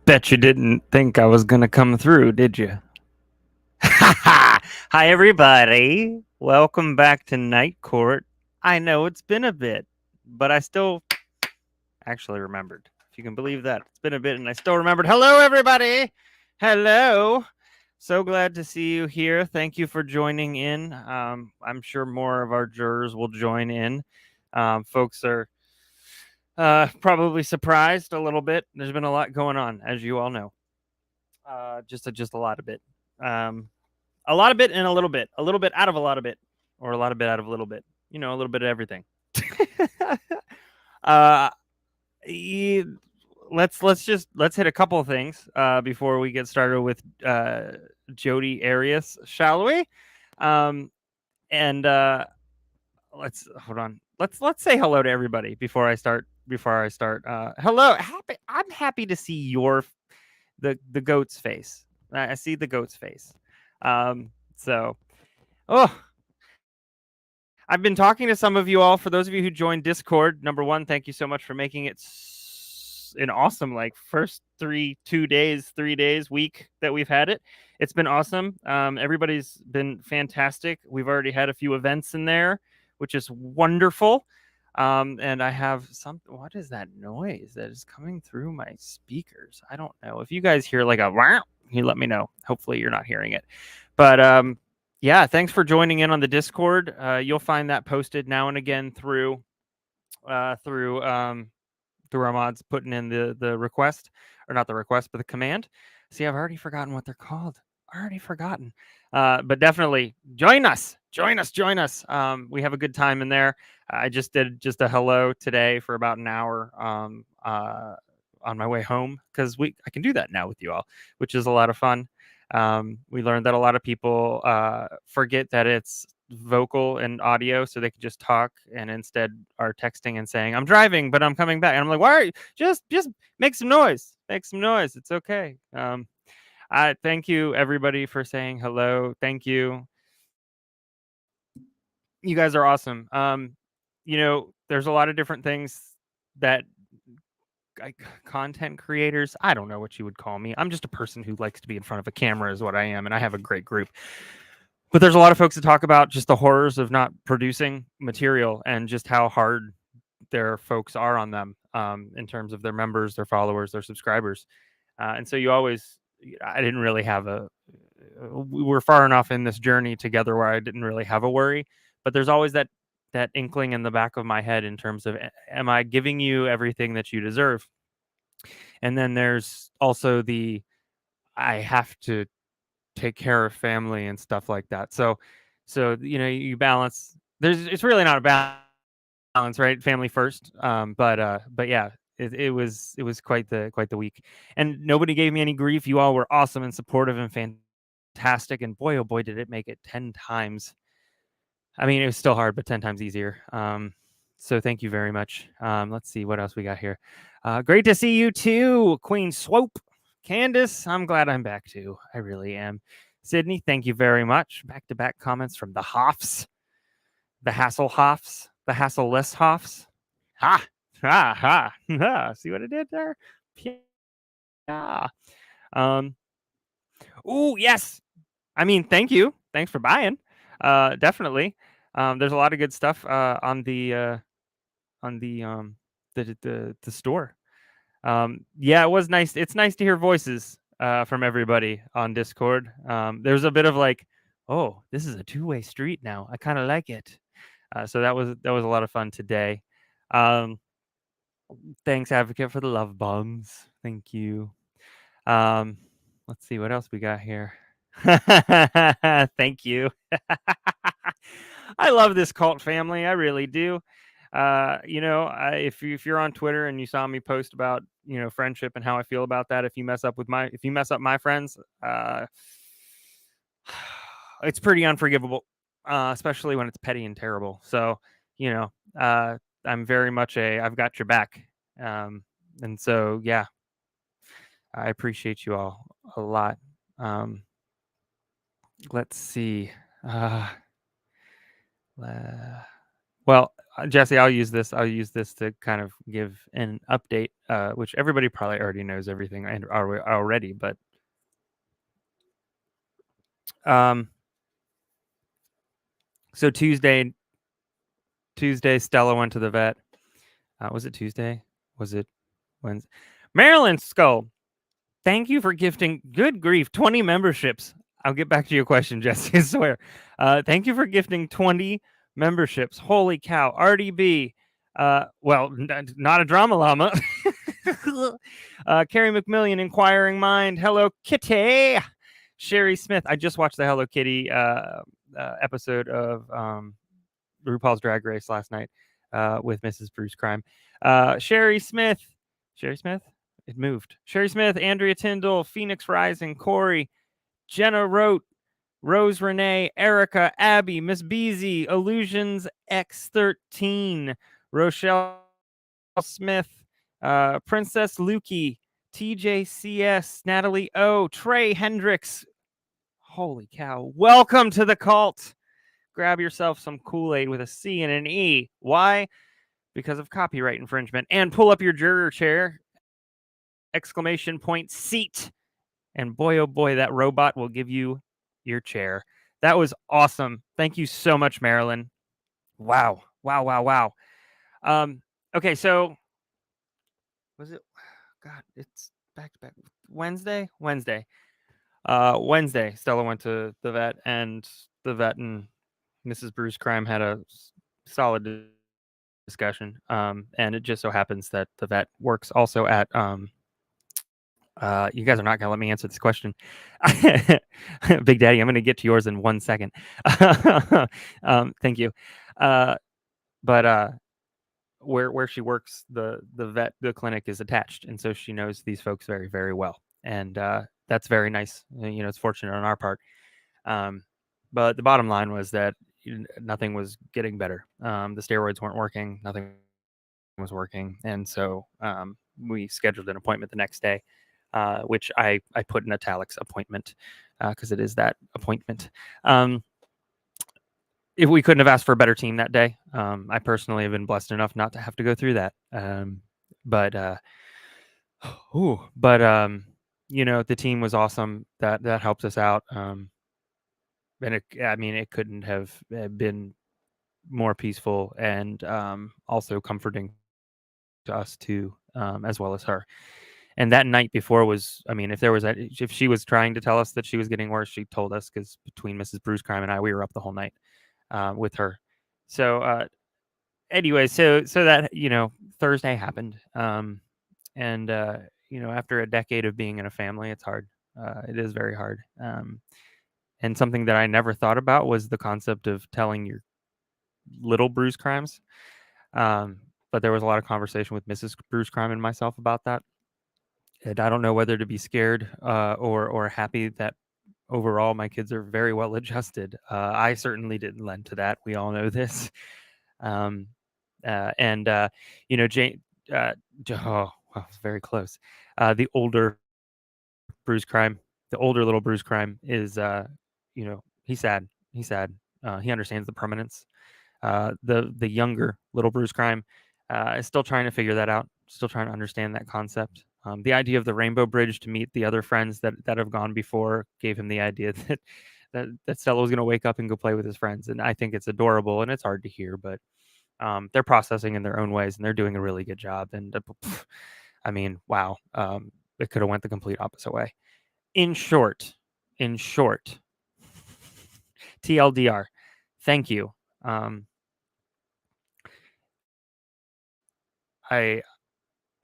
Bet you didn't think I was gonna come through, did you? Hi, everybody. Welcome back to Night Court. I know it's been a bit, but I still actually remembered. If you can believe that. It's been a bit and I still remembered. Hello, everybody. Hello. So glad to see you here. Thank you for joining in. I'm sure more of our jurors will join in. Folks are probably surprised a little bit. There's been a lot going on, as you all know. Just a lot of bit. A lot of bit and a little bit out of a lot of bit, or a lot of bit out of a little bit. You know, a little bit of everything. Let's hit a couple of things before we get started with Jodi Arias, shall we? Let's hold on. Let's say hello to everybody before I start. Hello, I'm happy to see the goat's face. I see the goat's face. I've been talking to some of you all. For those of you who joined Discord, number one, thank you so much for making it an awesome first 3 days week that we've had it. It's been awesome. Everybody's been fantastic. We've already had a few events in there, which is wonderful. And I have what is that noise that is coming through my speakers? I don't know. If you guys hear like a wow, you let me know. Hopefully you're not hearing it. But yeah, thanks for joining in on the Discord. You'll find that posted now and again through our mods putting in the request, or not the request, but the command. See, I've already forgotten what they're called. But definitely join us. We have a good time in there. I just did a hello today for about an hour on my way home, because I can do that now with you all, which is a lot of fun. We learned that a lot of people forget that it's vocal and audio, so they can just talk, and instead are texting and saying, I'm driving, but I'm coming back. And I'm like, why are you just make some noise. It's okay. I thank you everybody for saying hello. Thank you. You guys are awesome. You know, there's a lot of different things that content creators, I don't know what you would call me. I'm just a person who likes to be in front of a camera is what I am, and I have a great group. But there's a lot of folks that talk about just the horrors of not producing material, and just how hard their folks are on them in terms of their members, their followers, their subscribers. And so I didn't really have we were far enough in this journey together where I didn't really have a worry. But there's always that inkling in the back of my head in terms of, am I giving you everything that you deserve? And then there's also I have to take care of family and stuff like that. So you know, you balance. It's really not a balance, right? Family first. But yeah, it was quite the week, and nobody gave me any grief. You all were awesome and supportive and fantastic, and boy, oh boy, did it make it 10 times. I mean, it was still hard, but 10 times easier. So thank you very much. Let's see what else we got here. Great to see you too, Queen Swope. Candace, I'm glad I'm back too. I really am. Sydney, thank you very much. Back-to-back comments from the Hoffs, the Hasselhoffs, the Hasseless Hoffs. Ha! Ha! Ha! Ha! See what I did there? Yeah. Oh, yes. I mean, thank you. Thanks for buying. Definitely. There's a lot of good stuff on the store. Yeah, it was nice. It's nice to hear voices from everybody on Discord. There's a bit of like, oh, this is a two-way street now. I kind of like it. So that was a lot of fun today. Thanks, advocate, for the love bombs. Thank you. Let's see what else we got here. Thank you. I love this cult family. I really do. If you're on Twitter and you saw me post about friendship and how I feel about that, if you mess up my friends, it's pretty unforgivable, especially when it's petty and terrible. So, you know, I'm very much I've got your back, and so yeah, I appreciate you all a lot. Let's see. Uh, well, Jesse, I'll use this. I'll use this to kind of give an update, which everybody probably already knows everything already. But so Tuesday, Stella went to the vet. Was it Tuesday? Was it Wednesday? Marilyn Skull, thank you for gifting. Good grief, 20 memberships. I'll get back to your question, Jesse. I swear. Thank you for gifting 20 memberships. Holy cow. RDB. Not a drama llama. Carrie McMillian, Inquiring Mind. Hello, Kitty. Sherry Smith. I just watched the Hello Kitty episode of RuPaul's Drag Race last night with Mrs. Bruce Crime. Sherry Smith. Sherry Smith? It moved. Sherry Smith, Andrea Tyndall, Phoenix Rising, Corey, Jenna Rote, Rose Renee, Erica, Abby, Miss Beezy, Illusions X13, Rochelle Smith, Princess Lukey, TJCS, Natalie O, Trey Hendricks. Holy cow. Welcome to the cult. Grab yourself some Kool-Aid with a C and an E. Why? Because of copyright infringement. And pull up your juror chair. ! Seat. And boy, oh boy, that robot will give you your chair. That was awesome. Thank you so much, Marilyn. Wow. Okay, so was it? God, it's back to back. Wednesday. Stella went to the vet, and the vet and Mrs. Bruce Crime had a solid discussion. And it just so happens that the vet works also at you guys are not going to let me answer this question. Big Daddy, I'm going to get to yours in 1 second. Thank you. But where she works, the clinic is attached, and so she knows these folks very, very well, and that's very nice. It's fortunate on our part. But the bottom line was that nothing was getting better. The steroids weren't working. Nothing was working, and so we scheduled an appointment the next day. Which I put in italics, appointment, because it is that appointment. If we couldn't have asked for a better team that day, I personally have been blessed enough not to have to go through that. But the team was awesome. That helped us out. And it couldn't have been more peaceful and also comforting to us too, as well as her. And that night before was, if she was trying to tell us that she was getting worse, she told us, because between Mrs. Bruce Crime and I, we were up the whole night with her. So anyway, so that, Thursday happened. And after a decade of being in a family, it's hard. It is very hard. And something that I never thought about was the concept of telling your little Bruce Crimes. But there was a lot of conversation with Mrs. Bruce Crime and myself about that. And I don't know whether to be scared or happy that overall my kids are very well adjusted. I certainly didn't lend to that. We all know this. Jane, it's very close. The older little Bruce Crime is, he's sad. He's sad. He understands the permanence. The younger little Bruce Crime is still trying to figure that out. Still trying to understand that concept. The idea of the Rainbow Bridge to meet the other friends that have gone before gave him the idea that Stella was going to wake up and go play with his friends. And I think it's adorable, and it's hard to hear, but they're processing in their own ways, and they're doing a really good job. And wow, it could have went the complete opposite way. In short, TLDR, thank you.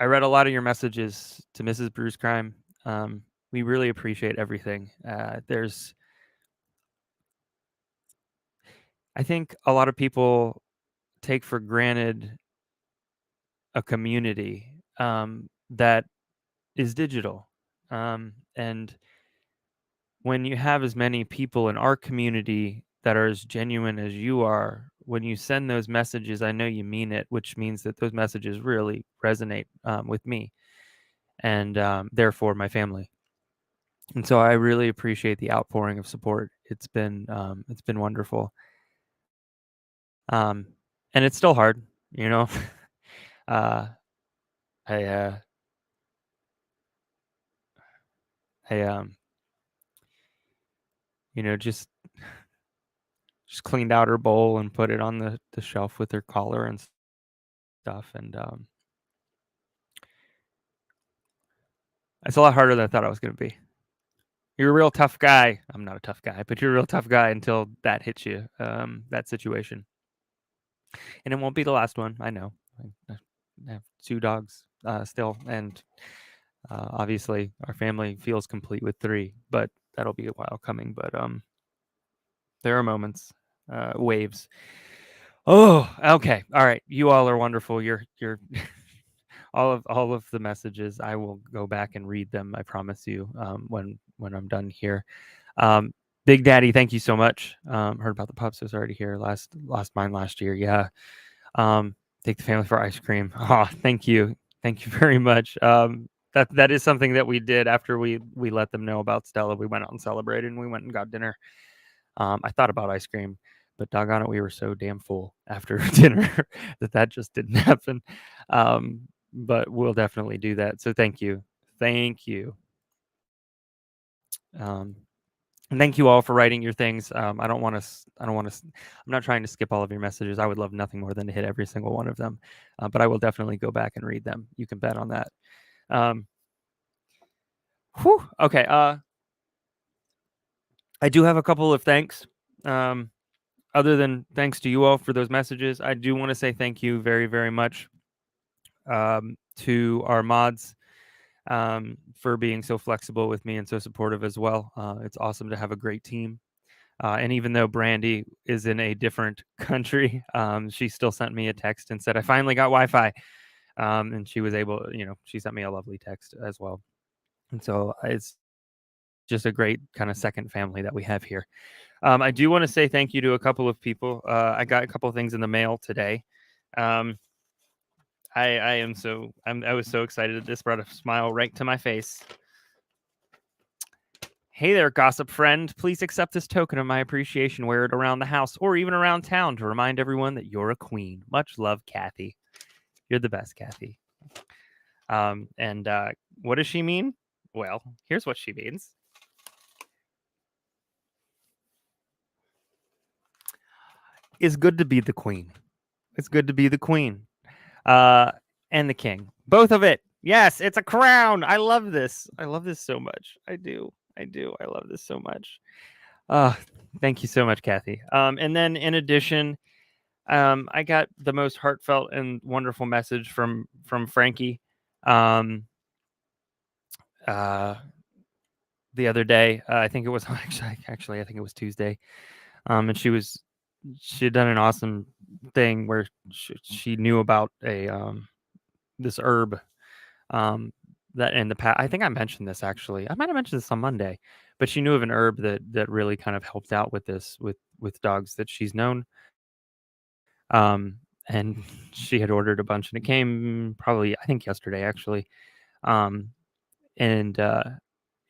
I read a lot of your messages to Mrs. Bruce Crime. We really appreciate everything. I think a lot of people take for granted a community that is digital. And when you have as many people in our community that are as genuine as you are, when you send those messages, I know you mean it, which means that those messages really resonate with me and therefore my family. And so I really appreciate the outpouring of support. It's been wonderful. And it's still hard, you know. uh, I just cleaned out her bowl and put it on the shelf with her collar and stuff. And it's a lot harder than I thought I was going to be. You're a real tough guy. I'm not a tough guy, but you're a real tough guy until that hits you, that situation. And it won't be the last one. I know. I have 2 dogs still, and obviously our family feels complete with 3, but that'll be a while coming. But there are moments, waves. Oh, okay. All right. You all are wonderful. You're all of the messages. I will go back and read them. I promise you. When I'm done here. Big Daddy, thank you so much. Heard about the pups. I was already here. Lost mine last year. Yeah. Take the family for ice cream. Oh, thank you very much. That is something that we did after we let them know about Stella. We went out and celebrated, and we went and got dinner. I thought about ice cream, but doggone it, we were so damn full after dinner that just didn't happen. But we'll definitely do that. So thank you. And thank you all for writing your things. I'm not trying to skip all of your messages. I would love nothing more than to hit every single one of them. But I will definitely go back and read them. You can bet on that. Okay. I do have a couple of thanks. Other than thanks to you all for those messages, I do want to say thank you very, very much to our mods for being so flexible with me and so supportive as well. It's awesome to have a great team. And even though Brandi is in a different country, she still sent me a text and said, I finally got Wi-Fi. And she was able, she sent me a lovely text as well. And so it's just a great kind of second family that we have here. I do want to say thank you to a couple of people. I got a couple of things in the mail today. I was so excited. This brought a smile right to my face. Hey there, gossip friend. Please accept this token of my appreciation. Wear it around the house or even around town to remind everyone that you're a queen. Much love, Kathy. You're the best, Kathy. And what does she mean? Well, here's what she means. It's good to be the queen. It's good to be the queen. And the king. Both of it. Yes, it's a crown. I love this. I love this so much. I do. I love this so much. Thank you so much, Kathy. And then in addition, I got the most heartfelt and wonderful message from Frankie the other day. I think it was actually I think it was Tuesday. And she had done an awesome thing where she knew about a this herb that in the past. I think I mentioned this actually. I might have mentioned this on Monday, but she knew of an herb that really kind of helped out with this with dogs that she's known. And she had ordered a bunch, and it came probably I think yesterday actually. And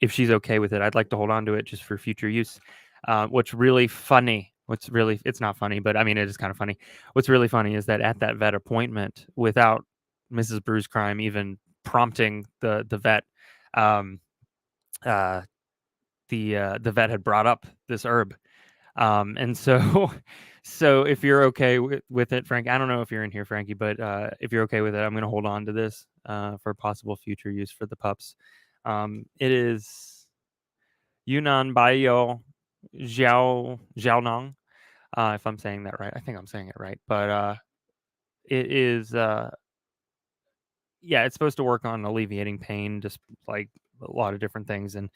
if she's okay with it, I'd like to hold on to it just for future use. What's really funny, it's not funny, but I mean, it is kind of funny. What's really funny is that at that vet appointment, without Mrs. Bruce Crime even prompting the vet, the vet had brought up this herb. And so, so if you're okay with it, Frank, I don't know if you're in here, Frankie, but if you're okay with it, I'm going to hold on to this for possible future use for the pups. It is Yunnan Bayo Jiaonang, if I'm saying that right. I think I'm saying it right, but it is yeah, it's supposed to work on alleviating pain, just like a lot of different things. And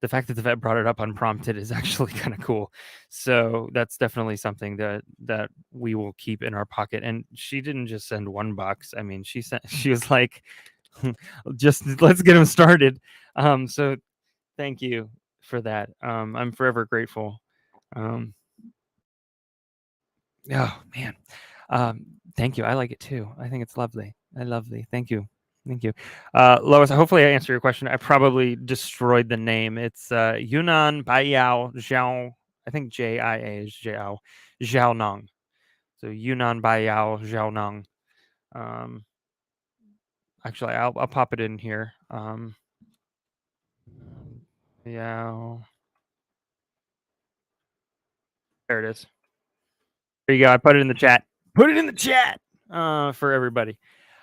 the fact that the vet brought it up unprompted is actually kind of cool. So that's definitely something that we will keep in our pocket. And she didn't just send one box. I mean, she was like, just let's get them started. So thank you for that. I'm forever grateful. Um, oh man. Thank you. I like it too. I think it's lovely. Lovely. Thank you. Thank you. Lois, hopefully I answered your question. I probably destroyed the name. It's Yunnan Baiyao Zhao. I think JIA is Zhao. Zhaonong. So Yunnan Baiyao Zhaonong. Um, actually, I'll pop it in here. Yeah. There it is. There you go. I put it in the chat. Put it in the chat for everybody.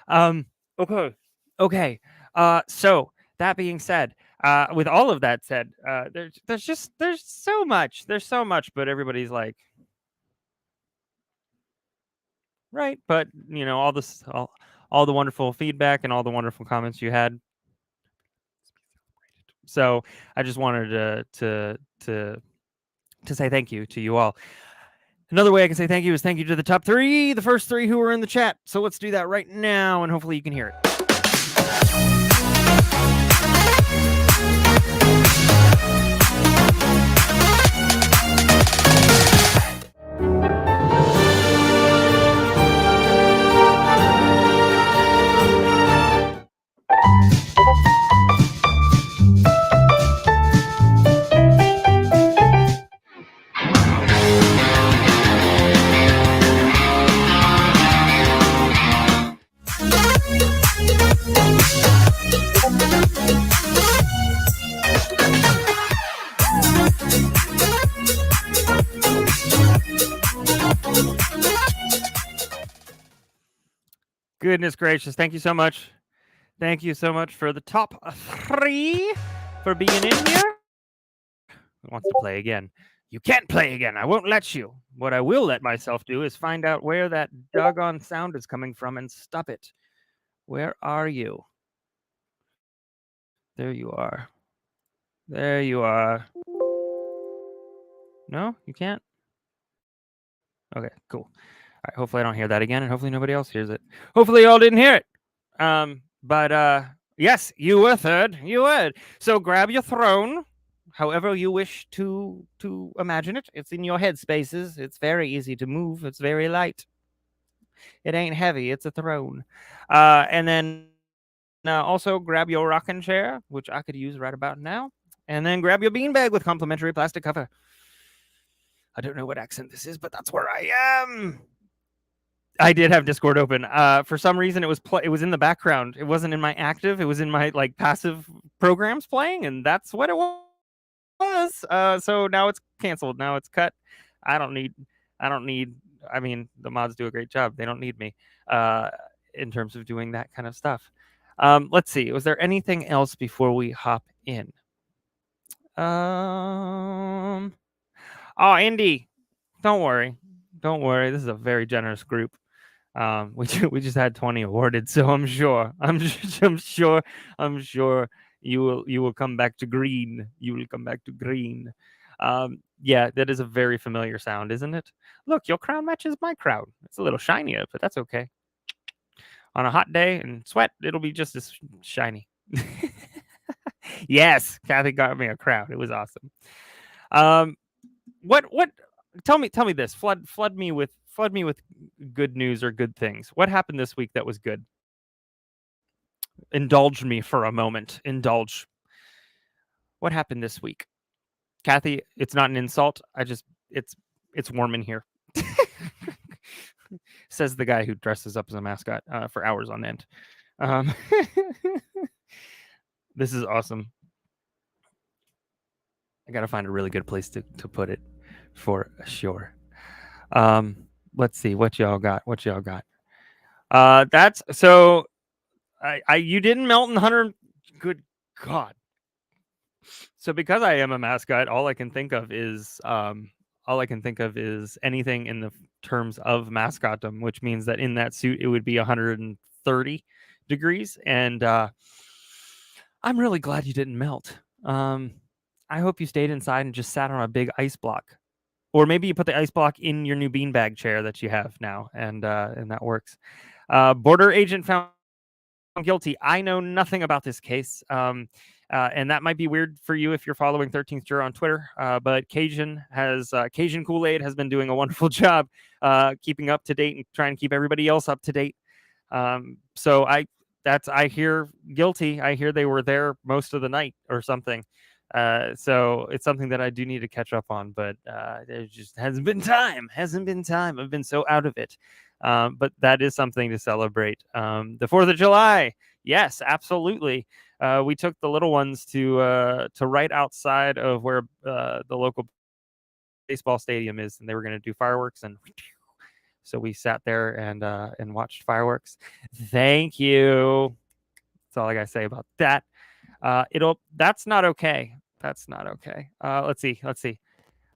Okay. Okay. So that being said, with all of that said, there's so much, but everybody's like, right. But all the wonderful feedback and all the wonderful comments you had. So I just wanted to say thank you to you all. Another way I can say thank you is thank you to the top 3, the first 3 who were in the chat. So let's do that right now, and hopefully you can hear it. Goodness gracious. Thank you so much. Thank you so much for the top 3 for being in here. Who wants to play again? You can't play again. I won't let you. What I will let myself do is find out where that doggone sound is coming from and stop it. Where are you? There you are. There you are. No, you can't? Okay, cool. All right, hopefully I don't hear that again, and hopefully nobody else hears it. Hopefully y'all didn't hear it. But yes, you were third. You were. So grab your throne, however you wish to imagine it. It's in your head spaces. It's very easy to move. It's very light. It ain't heavy. It's a throne. And then also grab your rocking chair, which I could use right about now. And then grab your beanbag with complimentary plastic cover. I don't know what accent this is, but that's where I am. I did have Discord open. For some reason, it was in the background. It wasn't in my active. It was in my like passive programs playing, and that's what it was. So now it's canceled. Now it's cut. I don't need. I mean, the mods do a great job. They don't need me in terms of doing that kind of stuff. Let's see. Was there anything else before we hop in? Oh, Indy, don't worry. Don't worry. This is a very generous group. We just had 20 awarded, so I'm sure you will come back to green. You will come back to green. Yeah, that is a very familiar sound, isn't it? Look, your crown matches my crown. It's a little shinier, but that's okay. On a hot day and sweat, it'll be just as shiny. Yes, Kathy got me a crown. It was awesome. What? Tell me this. Flood me with good news or good things. What happened this week that was good? Indulge me for a moment. Indulge. What happened this week? Kathy, it's not an insult. It's warm in here. Says the guy who dresses up as a mascot for hours on end. This is awesome. I gotta find a really good place to put it for sure. Let's see what y'all got. That's so. You didn't melt in 100. Good God. So because I am a mascot, all I can think of is anything in the terms of mascotdom, which means that in that suit it would be 130 degrees, and I'm really glad you didn't melt. I hope you stayed inside and just sat on a big ice block, or maybe you put the ice block in your new beanbag chair that you have now, and that works. Border agent found guilty. I know nothing about this case. And that might be weird for you if you're following 13th Juror on Twitter. But Cajun Kool-Aid has been doing a wonderful job keeping up to date and trying to keep everybody else up to date. So I hear guilty. I hear they were there most of the night or something. So it's something that I do need to catch up on, but there just hasn't been time. I've been so out of it. But that is something to celebrate. The 4th of July. Yes, absolutely. We took the little ones to right outside of where the local baseball stadium is, and they were going to do fireworks, and so we sat there and watched fireworks. Thank you. That's all I gotta say about that. That's not okay. That's not okay. Let's see.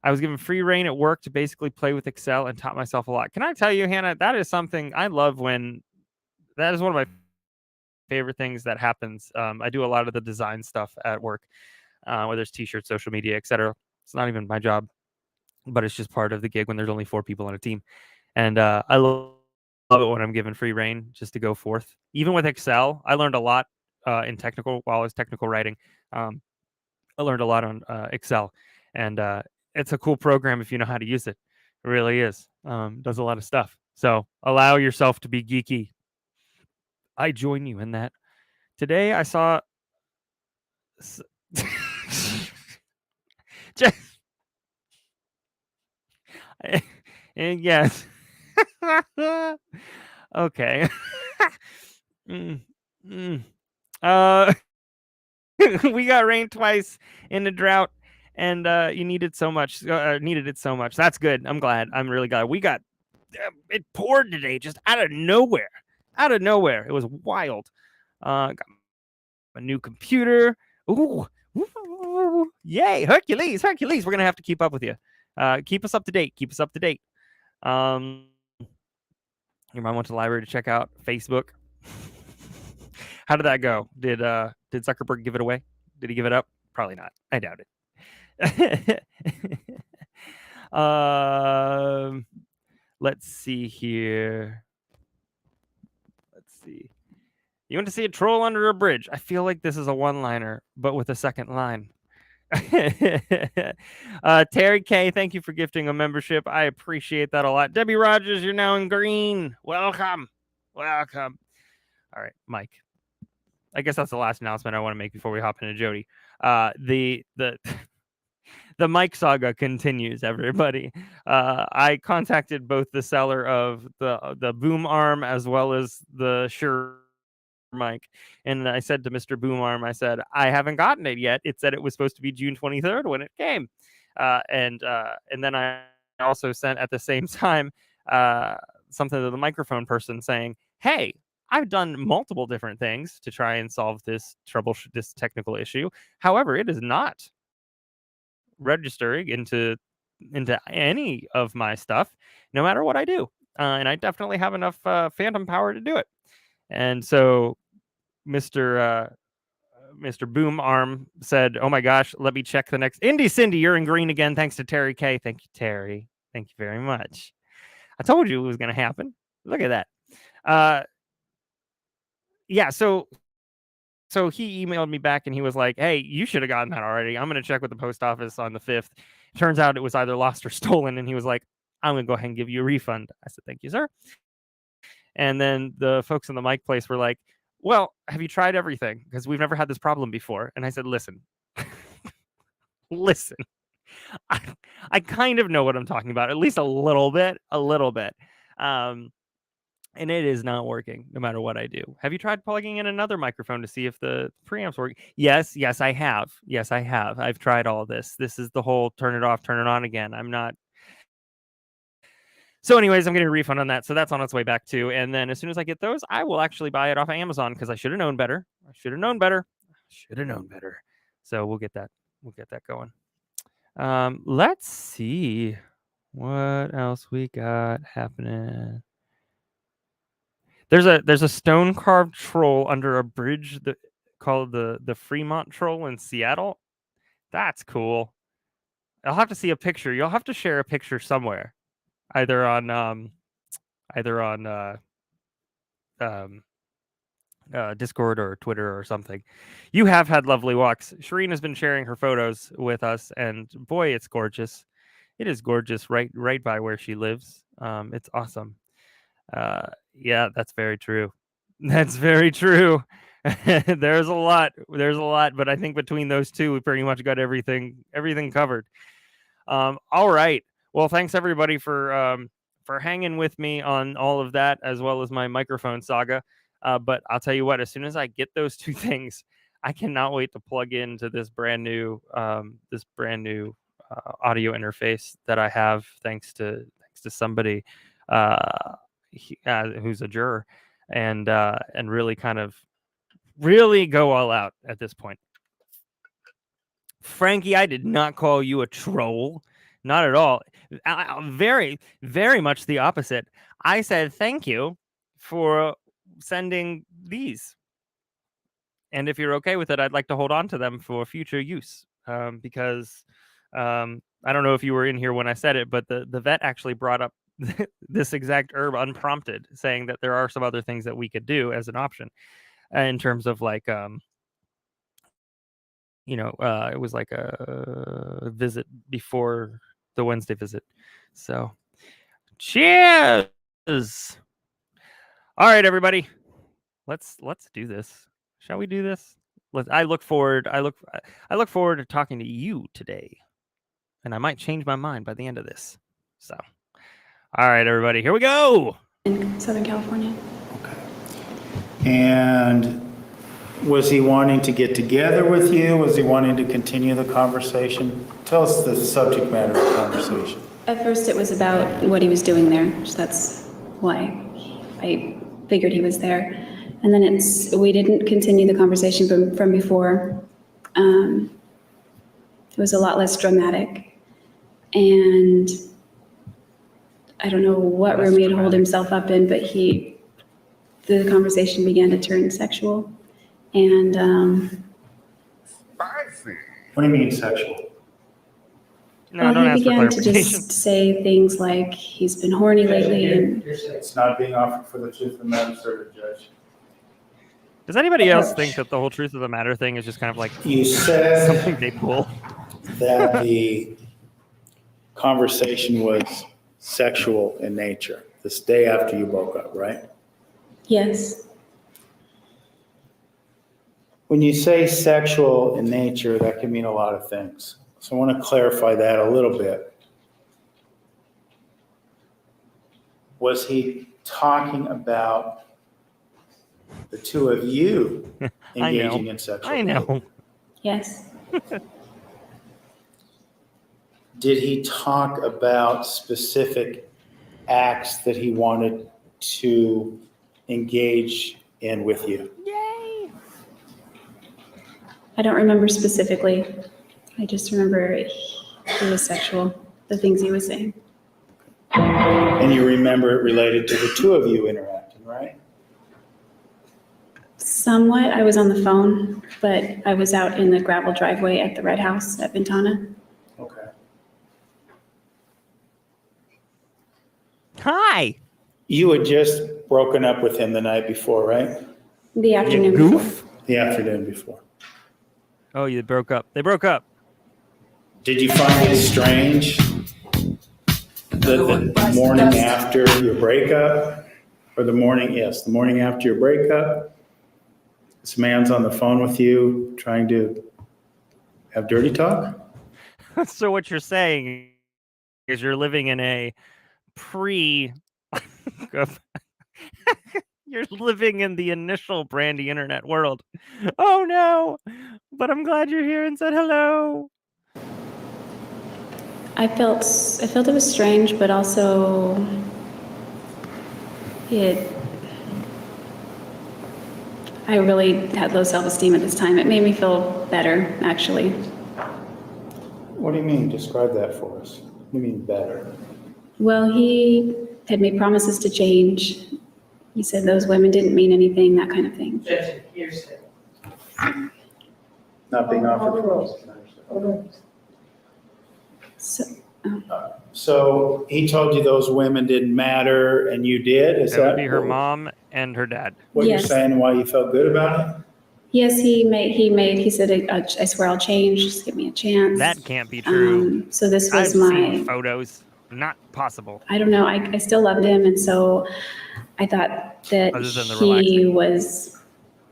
I was given free reign at work to basically play with Excel and taught myself a lot. Can I tell you, Hannah, that is something I love when that is one of my favorite things that happens. I do a lot of the design stuff at work, whether it's t-shirts, social media, etc. It's not even my job, but it's just part of the gig when there's only 4 people on a team. And I love it when I'm given free reign just to go forth. Even with Excel, I learned a lot while I was technical writing. I learned a lot on Excel, and it's a cool program if you know how to use it. It really is. Does a lot of stuff. So allow yourself to be geeky. I join you in that. Today I saw. And yes. Okay. Mm, mm. We got rain twice in the drought, and you needed so much. Needed it so much. That's good. I'm glad. I'm really glad. We got it poured today, just out of nowhere. Out of nowhere. It was wild. Got a new computer. Ooh. Yay, Hercules. We're gonna have to keep up with you. Keep us up to date. Your mom went to the library to check out Facebook. How did that go? Did Zuckerberg give it away? Did he give it up? Probably not. I doubt it. Let's see here. You went to see a troll under a bridge. I feel like this is a one-liner, but with a second line. Terry K, thank you for gifting a membership. I appreciate that a lot. Debbie Rogers, you're now in green. Welcome. All right, Mike. I guess that's the last announcement I want to make before we hop into Jodi. The Mike saga continues, everybody. I contacted both the seller of the boom arm as well as the Shure mic, and I said to Mr. Boom Arm, I said, I haven't gotten it yet. It said it was supposed to be June 23rd when it came. And then I also sent at the same time something to the microphone person saying, hey, I've done multiple different things to try and solve this technical issue. However, it is not registering into any of my stuff, no matter what I do. And I definitely have enough phantom power to do it. And so Mr. Boom Arm said, oh my gosh, let me check the next. Indy Cindy, you're in green again. Thanks to Terry K. Thank you, Terry. Thank you very much. I told you it was going to happen. Look at that. Yeah, so he emailed me back and he was like, hey, you should have gotten that already. I'm going to check with the post office on the 5th. Turns out it was either lost or stolen. And he was like, I'm going to go ahead and give you a refund. I said, thank you, sir. And then the folks in the mic place were like, well, have you tried everything? Because we've never had this problem before. And I said, listen, I kind of know what I'm talking about, at least a little bit. And it is not working no matter what I do. Have you tried plugging in another microphone to see if the preamp's working? Yes, I have. I've tried all this. This is the whole turn it off, turn it on again. I'm not. So anyways, I'm getting a refund on that. So that's on its way back too. And then as soon as I get those, I will actually buy it off of Amazon because I should have known better. So we'll get that going. Let's see what else we got happening. There's a stone carved troll under a bridge called the Fremont Troll in Seattle. That's cool. I'll have to see a picture. You'll have to share a picture somewhere, either on Discord or Twitter or something. You have had lovely walks. Shireen has been sharing her photos with us, and boy, it's gorgeous. It is gorgeous, right by where she lives. It's awesome. Yeah, that's very true. That's very true. There's a lot, but I think between those two, we pretty much got everything covered. All right. Well, thanks everybody for hanging with me on all of that, as well as my microphone saga. But I'll tell you what, as soon as I get those two things, I cannot wait to plug into this brand new audio interface that I have, thanks to somebody who's a juror, and really kind of really go all out at this point. Frankie, I did not call you a troll. Not at all. Very, very much the opposite. I said thank you for sending these. And if you're okay with it, I'd like to hold on to them for future use. Because I don't know if you were in here when I said it, but the vet actually brought up this exact herb unprompted, saying that there are some other things that we could do as an option in terms of like it was like a visit before the Wednesday visit. So cheers. All right, everybody, let's do this. Shall we do this? I look forward to talking to you today, and I might change my mind by the end of this. So all right, everybody, here we go. In Southern California. Okay. And was he wanting to get together with you? Was he wanting to continue the conversation? Tell us the subject matter of the conversation. At first it was about what he was doing there, so that's why I figured he was there. And then we didn't continue the conversation from before. It was a lot less dramatic. And I don't know what room he had holed himself up in, but the conversation began to turn sexual. And What do you mean sexual? No, well, he began to just say things like he's been horny lately, and It's not being offered for the truth of the matter, sir, Judge. Does anybody else think that the whole truth of the matter thing is just kind of like You said something they pull? that the conversation was sexual in nature this day after you broke up, right? yes, When you say sexual in nature, that can mean a lot of things. So I want to clarify that a little bit. Was he talking about the two of you engaging in sexual I know. yes, Did he talk about specific acts that he wanted to engage in with you? Yay! I don't remember specifically. I just remember it was sexual, the things he was saying. And you remember it related to the two of you interacting, right? Somewhat. I was on the phone, but I was out in the gravel driveway at the Red House at Ventana. Okay. Hi. You had just broken up with him the night before, right? The afternoon goof. before. The afternoon before. Oh, you broke up. They broke up. Did you find it strange the morning after your breakup, or the morning after your breakup, this man's on the phone with you trying to have dirty talk? So what you're saying is you're living in a you're living in the initial Brandi internet world. Oh no, but I'm glad you're here and said hello. I felt it was strange, but also I really had low self-esteem at this time. It made me feel better, actually. What do you mean? Describe that for us. What do you mean better? Well, he had made promises to change, He said those women didn't mean anything, that kind of thing. Objection, hearsay. Not being offered. So, So he told you those women didn't matter and you did? Is That would be her mom and her dad. what you're Yes. saying, why you felt good about it? yes, he said, I swear I'll change, just give me a chance. That can't be true. So this I've was my, seen photos. Not possible. I don't know, I still loved him, and so I thought that Other than the he was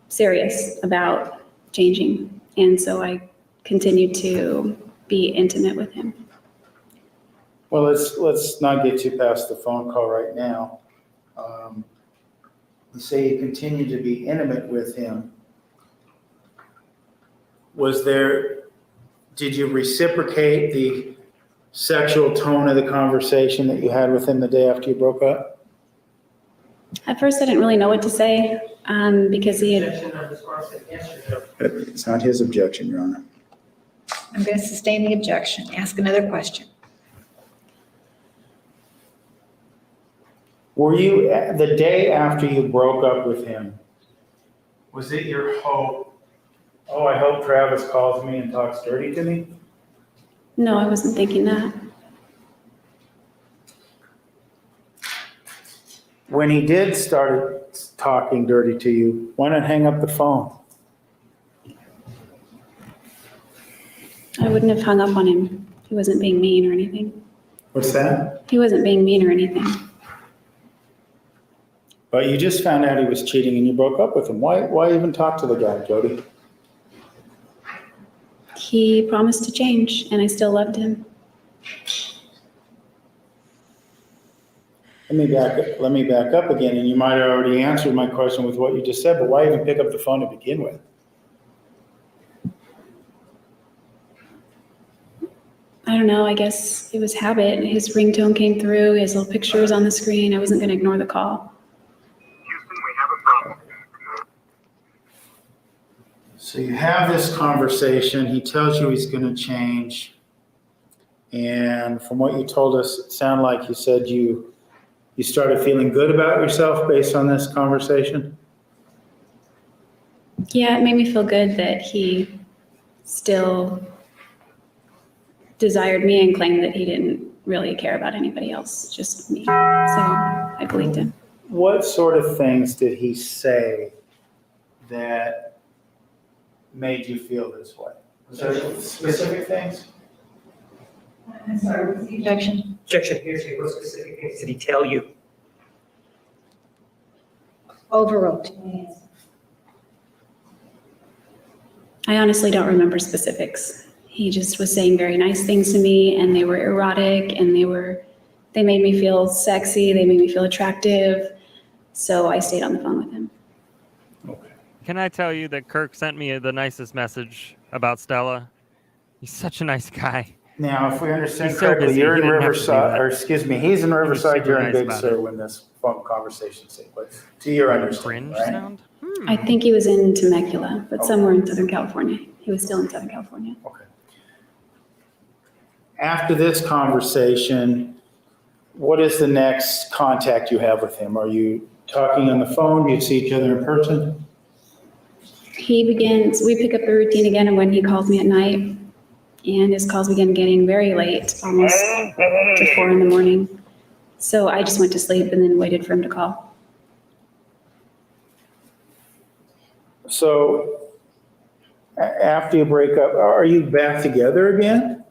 serious about changing, and so I continued to be intimate with him. Well, let's not get too past the phone call right now. Let's say you continued to be intimate with him. Did you reciprocate the sexual tone of the conversation that you had with him the day after you broke up? At first, I didn't really know what to say, because he had, Objection on this one, say yes or no. It's not his objection, Your Honor. I'm going to sustain the objection. Ask another question. Were you, the day after you broke up with him, was it your hope, oh, I hope Travis calls me and talks dirty to me? no, I wasn't thinking that. When he did start talking dirty to you, why not hang up the phone? I wouldn't have hung up on him. He wasn't being mean or anything. What's that? He wasn't being mean or anything. But you just found out he was cheating and you broke up with him. Why even talk to the guy, Jodi? He promised to change, and I still loved him. Let me back up again, and you might have already answered my question with what you just said, but why even pick up the phone to begin with? I don't know, I guess it was habit. His ringtone came through, his little picture was on the screen. I wasn't going to ignore the call. So you have this conversation, he tells you he's gonna change. And from what you told us, it sounded like you said you started feeling good about yourself based on this conversation? Yeah, it made me feel good that he still desired me and claimed that he didn't really care about anybody else, just me. So I believed him. What sort of things did he say that made you feel this way? Was there specific things? I'm sorry, what's the objection? Objection, hearsay. What specific things did he tell you? Overruled. I honestly don't remember specifics. He just was saying very nice things to me, and they were erotic, and they made me feel sexy, they made me feel attractive. So I stayed on the phone with him. Okay. Can I tell you that Kirk sent me the nicest message about Stella? He's such a nice guy. Now, if we understand He's so correctly, busy, you're he in didn't have to do Riverside, that. or excuse me, he's in Riverside, super you're in nice Big about Sur it. when this phone conversation takes place. To your understanding, Cringe right? sound? I think he was in Temecula, but somewhere in Southern California. He was still in Southern California. Okay. After this conversation, what is the next contact you have with him? Are you talking on the phone? Do you see each other in person? We pick up the routine again when he calls me at night, and his calls began getting very late, almost to 4 in the morning. So I just went to sleep and then waited for him to call. So after you break up, are you back together again?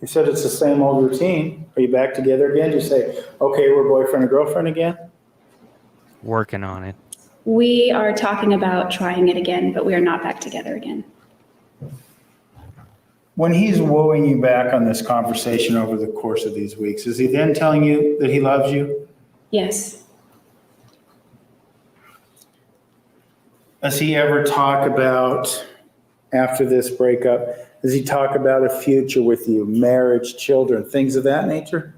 You said it's the same old routine. Are you back together again? Do you say, okay, we're boyfriend and girlfriend again? Working on it. We are talking about trying it again, but we are not back together again. When he's wooing you back on this conversation over the course of these weeks, is he then telling you that he loves you? Yes. Does he ever talk about, after this breakup, does he talk about a future with you, marriage, children, things of that nature?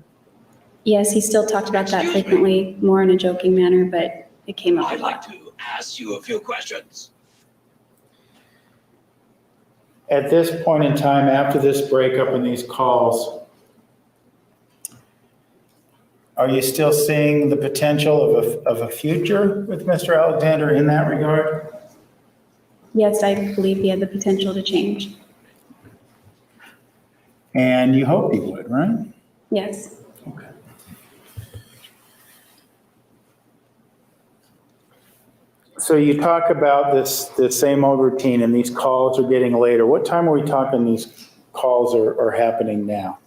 Yes, he still talked about that frequently, more in a joking manner, but it came up a I'd like lot. to ask you a few questions. At this point in time, after this breakup and these calls, Are you still seeing the potential of a future with Mr. Alexander in that regard? Yes, I believe he had the potential to change. And you hope he would, right? Yes. Okay. So you talk about the same old routine and these calls are getting later. What time are we talking these calls are happening now?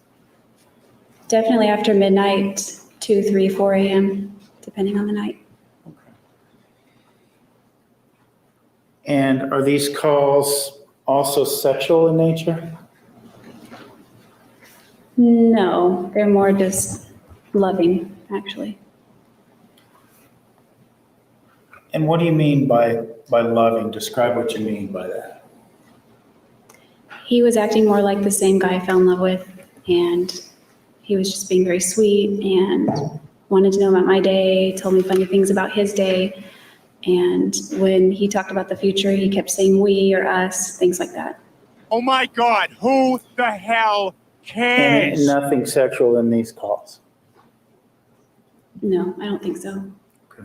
Definitely after midnight, 2, 3, 4 a.m., depending on the night. And are these calls also sexual in nature? No, they're more just loving, actually. And what do you mean by loving? Describe what you mean by that. He was acting more like the same guy I fell in love with, and he was just being very sweet and wanted to know about my day, told me funny things about his day. And when he talked about the future, he kept saying we or us, things like that. Oh my God, who the hell And cares? nothing sexual in these calls. No, I don't think so. Okay.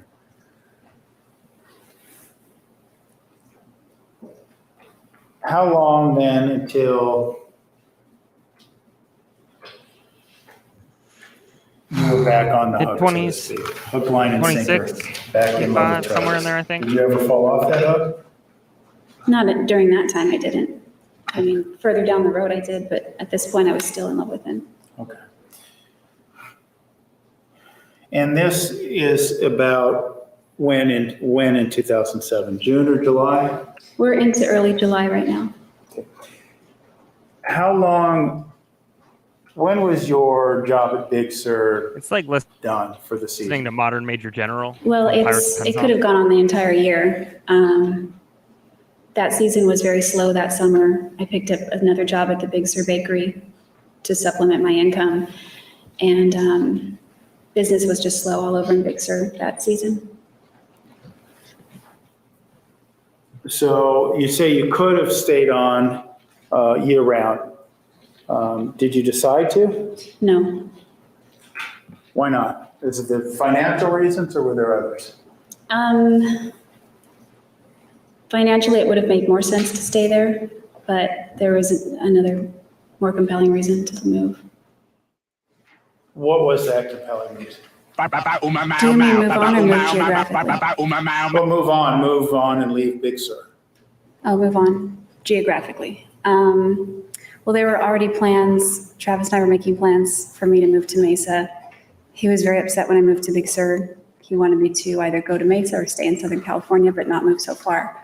How long then until you were back on the hook, so to speak? Hook, line, and sinker. 26, Back in love with 25, somewhere in Travis. there, I think. Did you ever fall off that hook? Not during that time, I didn't. I mean, further down the road I did, but at this point I was still in love with him. Okay. And this is about when in 2007, June or July? We're into early July right now. How long, when was your job at Big Sur It's like done for the listening season? to Modern Major General. Well, on Pirates of it Penzance. could have gone on the entire year. That season was very slow that summer. I picked up another job at the Big Sur Bakery to supplement my income. And business was just slow all over in Big Sur that season. So you say you could have stayed on year round. Did you decide to? No. Why not? Is it the financial reasons or were there others? Financially, it would have made more sense to stay there, but there was another more compelling reason to move. What was that compelling reason? Do you mean move on or move geographically? Well, move on and leave Big Sur. I'll move on geographically. Well, there were already plans, Travis and I were making plans for me to move to Mesa. He was very upset when I moved to Big Sur. He wanted me to either go to Mesa or stay in Southern California, but not move so far.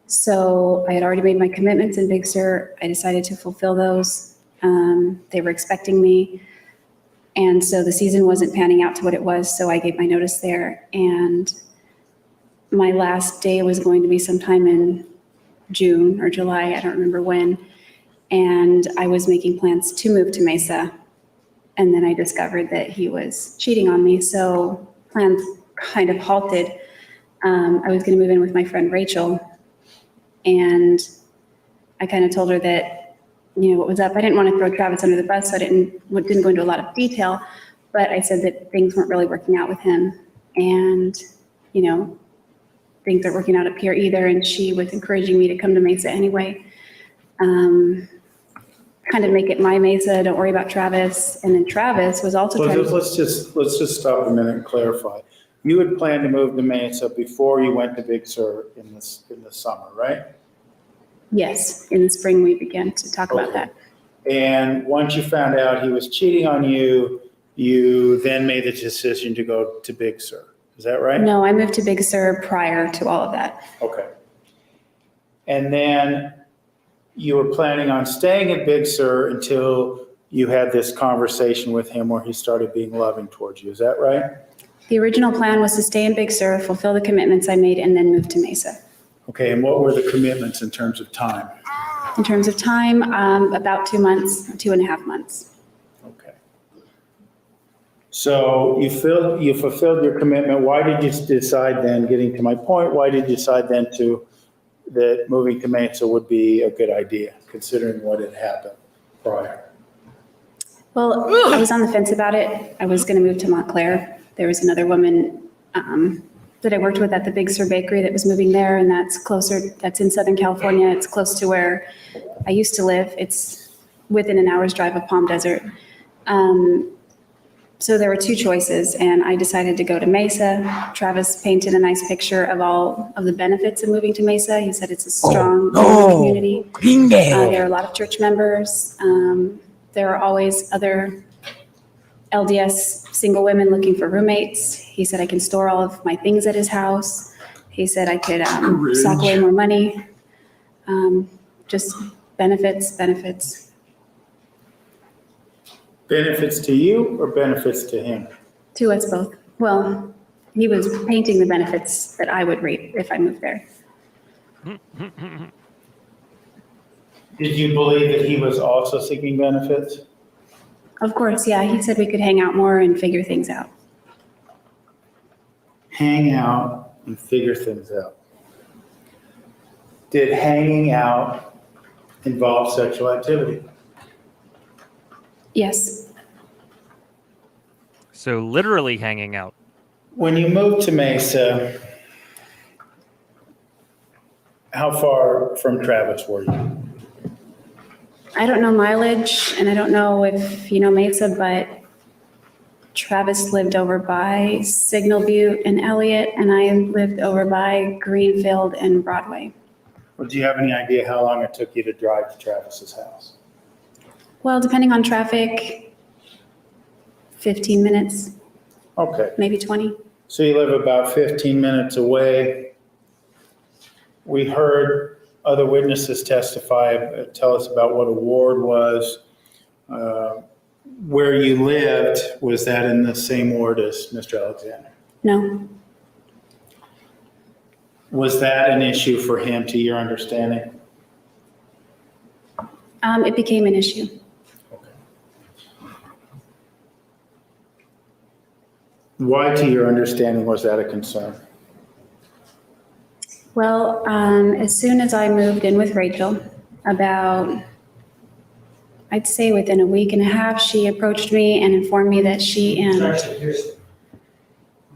So I had already made my commitments in Big Sur. I decided to fulfill those. They were expecting me. And so the season wasn't panning out to what it was, so I gave my notice there. And my last day was going to be sometime in June or July, I don't remember when. And I was making plans to move to Mesa. And then I discovered that he was cheating on me, so plans kind of halted. I was going to move in with my friend Rachel, and I kind of told her that, you know, what was up. I didn't want to throw Travis under the bus, so I didn't go into a lot of detail, but I said that things weren't really working out with him, and, you know, things aren't working out up here either, and she was encouraging me to come to Mesa anyway. Kind of make it my Mesa, don't worry about Travis, and then Travis was also trying to... Let's just stop a minute and clarify. You had planned to move to Mesa before you went to Big Sur in the summer, right? Yes, in the spring we began to talk about Okay. that. And once you found out he was cheating on you, you then made the decision to go to Big Sur. Is that right? No, I moved to Big Sur prior to all of that. Okay. And then you were planning on staying at Big Sur until you had this conversation with him where he started being loving towards you. Is that right? The original plan was to stay in Big Sur, fulfill the commitments I made, and then move to Mesa. Okay, and what were the commitments in terms of time? In terms of time, about 2 months, 2.5 months. Okay. So you fulfilled your commitment. Why did you decide then, getting to my point, why did you decide then that moving to Mesa would be a good idea, considering what had happened prior? Well, I was on the fence about it. I was going to move to Montclair. There was another woman that I worked with at the Big Sur Bakery that was moving there, and that's in Southern California. It's close to where I used to live. It's within an hour's drive of Palm Desert. So there were two choices, and I decided to go to Mesa. Travis painted a nice picture of all of the benefits of moving to Mesa. He said it's a strong community. There are a lot of church members. There are always other LDS single women looking for roommates. He said I can store all of my things at his house. He said I could sock away more money. Just benefits. Benefits to you or benefits to him? To us both. Well, he was painting the benefits that I would reap if I moved there. Did you believe that he was also seeking benefits? Of course, yeah. He said we could hang out more and figure things out. Hang out and figure things out. Did hanging out involve sexual activity? Yes. So literally hanging out. When you moved to Mesa, how far from Travis were you? I don't know mileage, and I don't know if you know Mesa, but Travis lived over by Signal Butte and Elliott, and I lived over by Greenfield and Broadway. Well, do you have any idea how long it took you to drive to Travis's house? Well, depending on traffic, 15 minutes, Okay, maybe 20. so you live about 15 minutes away. We heard other witnesses testify. Tell us about what a ward was. Where you lived, was that in the same ward as Mr. Alexander? No, Was that an issue for him, to your understanding? it became an issue. Why, to your understanding, was that a concern? Well, as soon as I moved in with Rachel, about, I'd say within a week and a half, she approached me and informed me that she and, Actually, here's,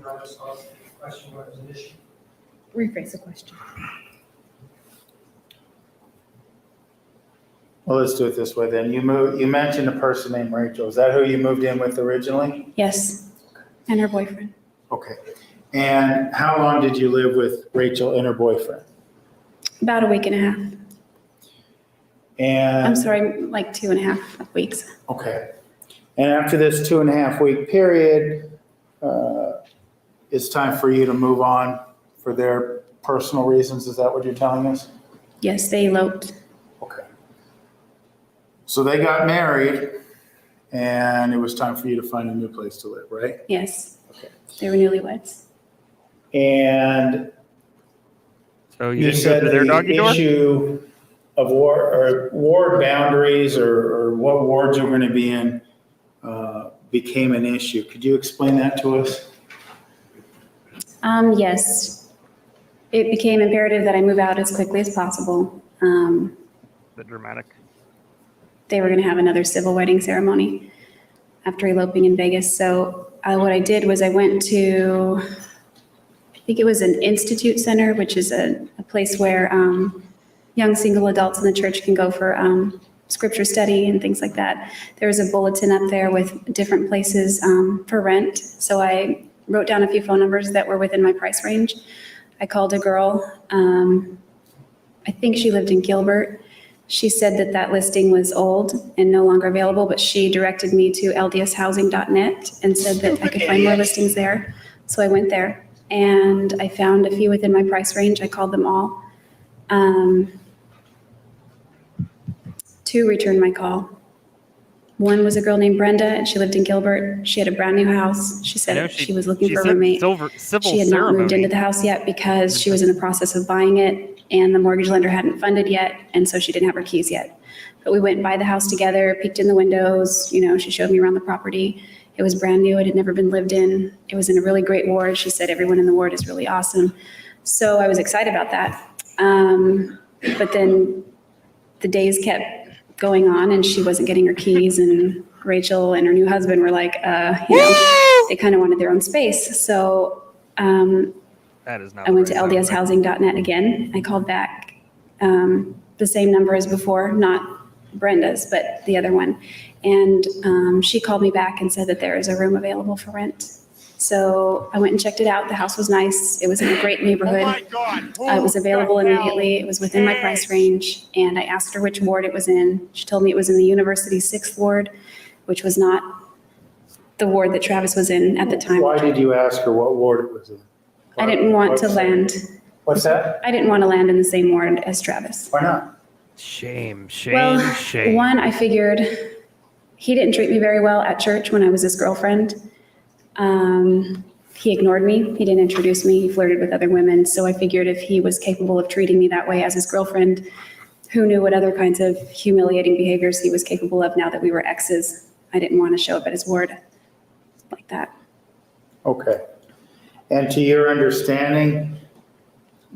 not response to the question, what was an issue? Rephrase the question. Well, let's do it this way then. You mentioned a person named Rachel. Is that who you moved in with originally? yes, and her boyfriend. Okay. And how long did you live with Rachel and her boyfriend? About a week and a half. And I'm sorry, like 2.5 weeks. okay. And after this 2.5 week period, it's time for you to move on for their personal reasons. Is that what you're telling us? Yes, they eloped. Okay. So they got married and it was time for you to find a new place to live, right? Yes, Okay. they were newlyweds. And So you you didn't go said to their the doggy door? issue of ward boundaries or what wards you're going to be in became an issue. Could you explain that to us? Yes, it became imperative that I move out as quickly as possible. The dramatic. They were going to have another civil wedding ceremony after eloping in Vegas. So what I did was I went to, I think it was an institute center, which is a place where young single adults in the church can go for scripture study and things like that. There was a bulletin up there with different places for rent. So I wrote down a few phone numbers that were within my price range. I called a girl. I think she lived in Gilbert. She said that that listing was old and no longer available, but she directed me to ldshousing.net and said that I could find more listings there. So I went there and I found a few within my price range. I called them all. Two returned my call. One was a girl named Brenda, and she lived in Gilbert. She had a brand new house. She I know said she was looking for a said roommate. Civil She had not moved ceremony. into the house yet because she was in the process of buying it and the mortgage lender hadn't funded yet, and so she didn't have her keys yet. But we went by the house together, peeked in the windows, she showed me around the property. It was brand new, it had never been lived in. It was in a really great ward. She said everyone in the ward is really awesome. So I was excited about that. But then the days kept going on, and she wasn't getting her keys, and Rachel and her new husband were like, they kind of wanted their own space. So That is not. I went to the right number. ldshousing.net again. I called back the same number as before, not Brenda's, but the other one. And she called me back and said that there is a room available for rent. So I went and checked it out. The house was nice. It was in a great Oh neighborhood. my God. It was available Who the hell immediately. It was within my price range. And I asked her which ward it was in. She told me it was in the University 6th Ward, which was not the ward that Travis was in at the time. Why did you ask her what ward it was in? I didn't want to land. What's that? I didn't want to land in the same ward as Travis. Why not? Shame, Well, shame. one, I figured he didn't treat me very well at church when I was his girlfriend. He ignored me. He didn't introduce me. He flirted with other women. So I figured if he was capable of treating me that way as his girlfriend, who knew what other kinds of humiliating behaviors he was capable of now that we were exes? I didn't want to show up at his ward like that. Okay. And to your understanding,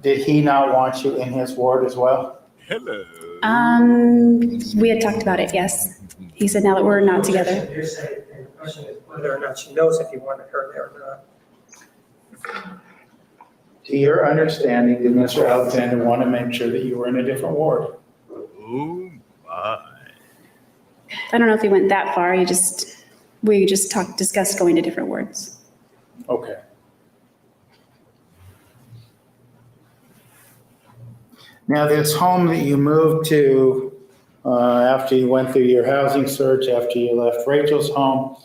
did he not want you in his ward as well? Hello. We had talked about it, yes. He said now that we're not together. You're saying, and the question is whether or not she knows if you wanted her there or not. To your understanding, did Mr. Alexander want to make sure that you were in a different ward? Oh my. I don't know if he went that far. We just discussed going to different wards. Okay. Now, this home that you moved to after you went through your housing search, after you left Rachel's home,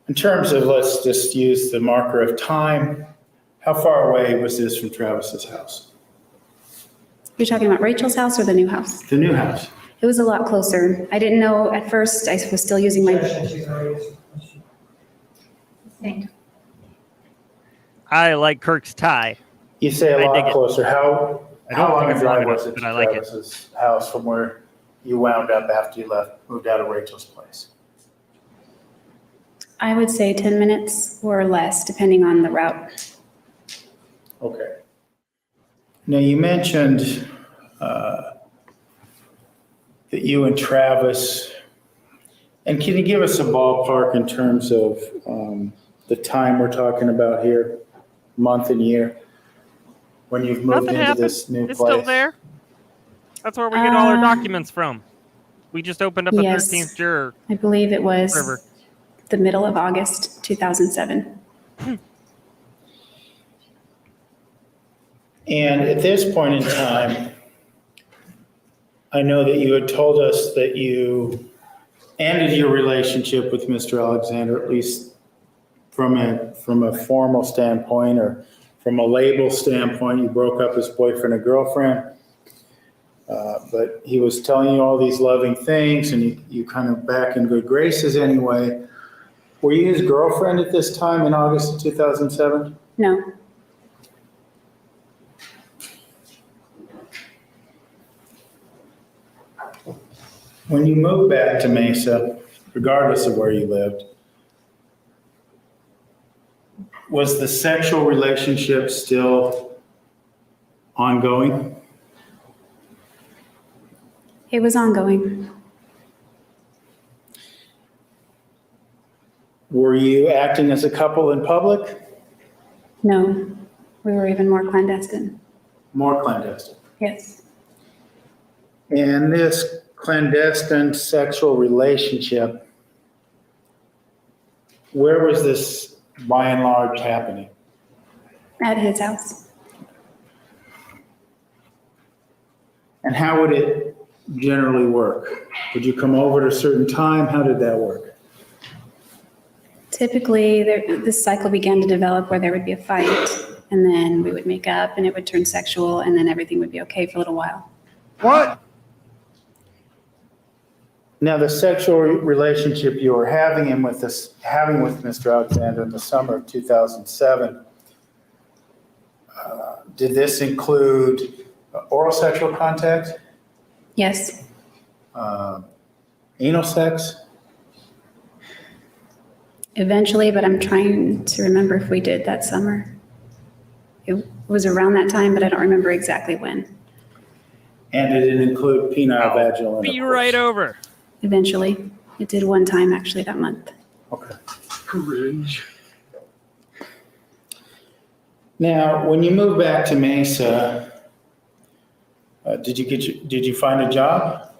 in terms of, let's just use the marker of time, how far away was this from Travis's house? You're talking about Rachel's house or the new house? The new house. It was a lot closer. I didn't know at first. I was still using my, Objection, she's already answered the question. Thank I like Kirk's tie. You say a I dig lot it. closer. How I don't long think a it's long drive enough, was it to but I like it. Travis's house from where you wound up after you moved out of Rachel's place? I would say 10 minutes or less, depending on the route. Okay. Now, you mentioned that you and Travis, and can you give us a ballpark in terms of the time we're talking about here, month and year, when you've moved Nothing into happened. this new It's place? still there. That's where we get all our documents from. We just opened up a Yes. 13th Juror. I believe it was River. the middle of August, 2007. And at this point in time, I know that you had told us that you ended your relationship with Mr. Alexander, at least from a formal standpoint or from a label standpoint. You broke up as boyfriend and girlfriend. But he was telling you all these loving things and you kind of back in good graces anyway. Were you his girlfriend at this time in August of 2007? No, When you moved back to Mesa, regardless of where you lived, was the sexual relationship still ongoing? it was ongoing. Were you acting as a couple in public? No, we were even more clandestine. More clandestine. Yes. And this clandestine sexual relationship, where was this by and large happening? At his house. And how would it generally work? Would you come over at a certain time? How did that work? Typically, this cycle began to develop where there would be a fight, and then we would make up, and it would turn sexual, and then everything would be okay for a little while. What? Now, the sexual relationship you were having with Mr. Alexander in the summer of 2007, did this include oral sexual contact, Yes, anal sex? eventually, but I'm trying to remember if we did that summer. It was around that time, but I don't remember exactly when. And did it include penile vaginal Be intercourse? right over. Eventually. It did one time actually that month. Okay. Cringe. Now, when you moved back to Mesa, did you find a job?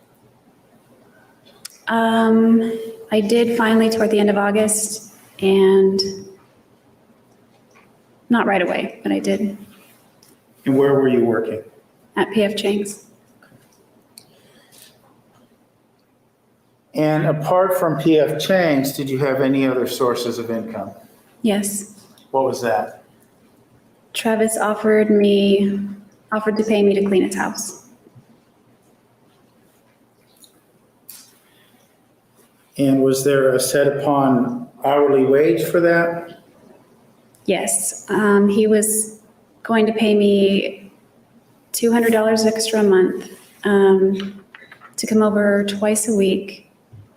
I did finally toward the end of August, and not right away, but I did And where were you working? at PF Chang's. And apart from PF Chang's, did you have any other sources of income? Yes. What was that? Travis offered to pay me to clean his house. And was there a set upon hourly wage for that? Yes, he was going to pay me $200 extra a month to come over twice a week.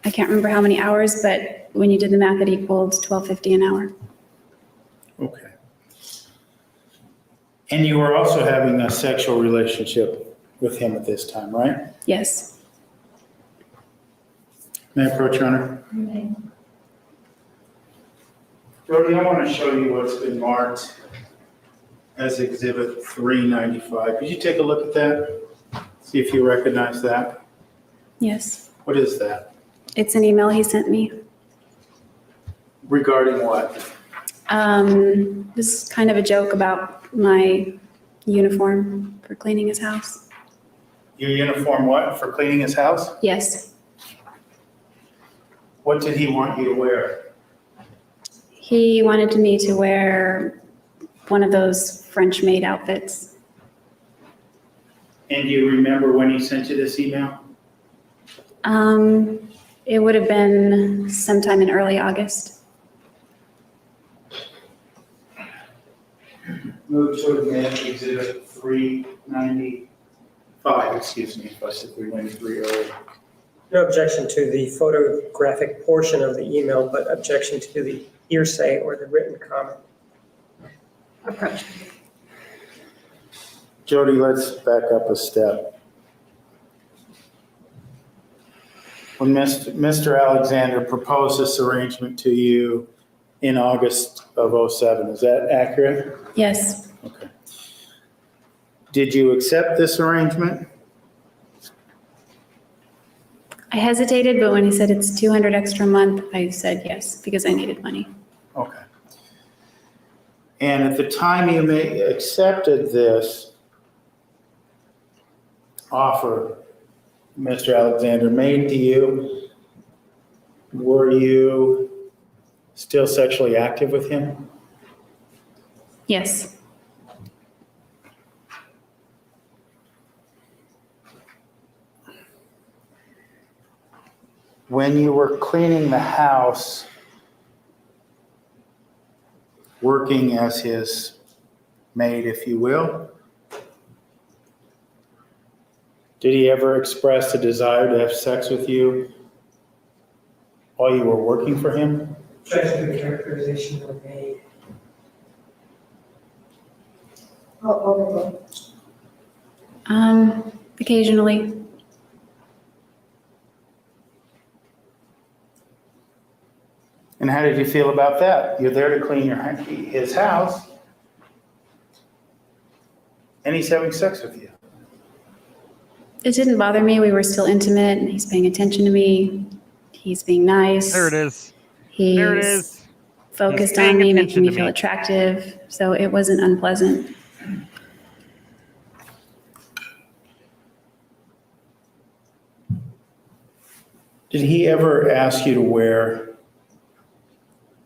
I can't remember how many hours, but when you did the math, it equaled $12.50 an hour. Okay. And you were also having a sexual relationship with him at this time, right? Yes. May I approach, Your Honor? Jodi, I want to show you what's been marked as Exhibit 395. Could you take a look at that? See if you recognize that. Yes. What is that? It's an email he sent me. Regarding what? This is kind of a joke about my uniform for cleaning his house. Your uniform what? For cleaning his house? Yes. What did he want you to wear? He wanted me to wear one of those French maid outfits. And do you remember when he sent you this email? It would have been sometime in early August. Move to admit Exhibit 395, excuse me, if I said 393 earlier. No objection to the photographic portion of the email, but objection to the hearsay or the written comment. Approach. Jodi, let's back up a step. When Mr. Alexander proposed this arrangement to you in August of '07, is that accurate? Yes. Okay. Did you accept this arrangement? I hesitated, but when he said it's 200 extra a month, I said yes, because I needed money. Okay. And at the time you accepted this offer, Mr. Alexander made to you, were you still sexually active with him? Yes. When you were cleaning the house, working as his maid, if you will, did he ever express a desire to have sex with you while you were working for him? Objection to the characterization of maid. Occasionally. And how did you feel about that? You're there to clean his house, and he's having sex with you. It didn't bother me. We were still intimate, and he's paying attention to me. He's being nice. There it is. He's There it is. focused He's paying on me, attention making me to feel me. attractive. So it wasn't unpleasant. Did he ever ask you to wear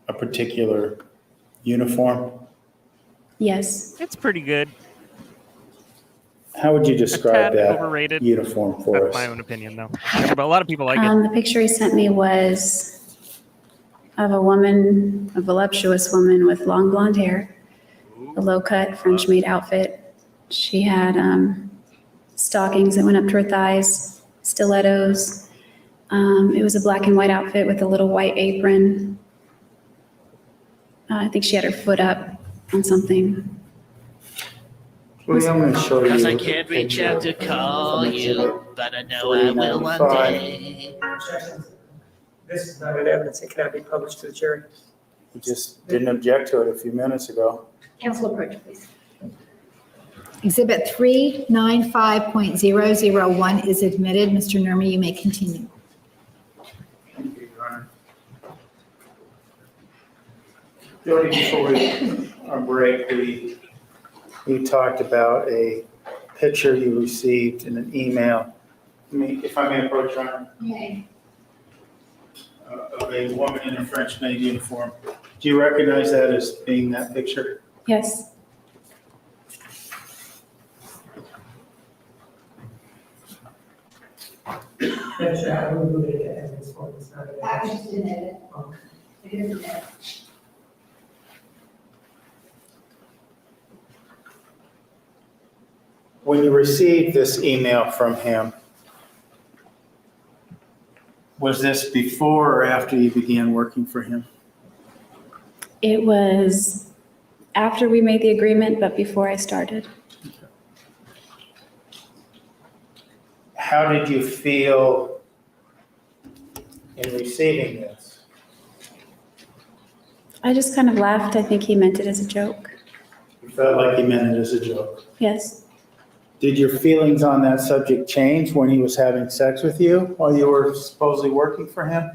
a particular uniform? Yes. It's pretty good. How would you A describe tad that overrated. uniform for That's my us? own opinion, though. But a lot of people like it. The picture he sent me was of a woman, a voluptuous woman with long blonde hair, a low-cut French maid outfit. She had stockings that went up to her thighs, stilettos. It was a black and white outfit with a little white apron. I think she had her foot up on something. Lee, I'm gonna show you. Cause I can't reach out to call you, but I know I will one 395. day. Objections. This is not an evidence. It cannot be published to the jury. You just didn't object to it a few minutes ago. Counsel approach, please. Exhibit 395.001 is admitted. Mr. Nerma, you may continue. Thank you, Your Honor. Jodi, before our break, we talked about a picture you received in an email. If I may approach, Your Honor, Okay. of a woman in a French maid uniform. Do you recognize that as being that picture? Yes. Judge, I will move it to evidence form. It's not an evidence. When you received this email from him, was this before or after you began working for him? It was after we made the agreement, but before I started. How did you feel in receiving this? I just kind of laughed. I think he meant it as a joke. You felt like he meant it as a joke. Yes. Did your feelings on that subject change when he was having sex with you while you were supposedly working for him?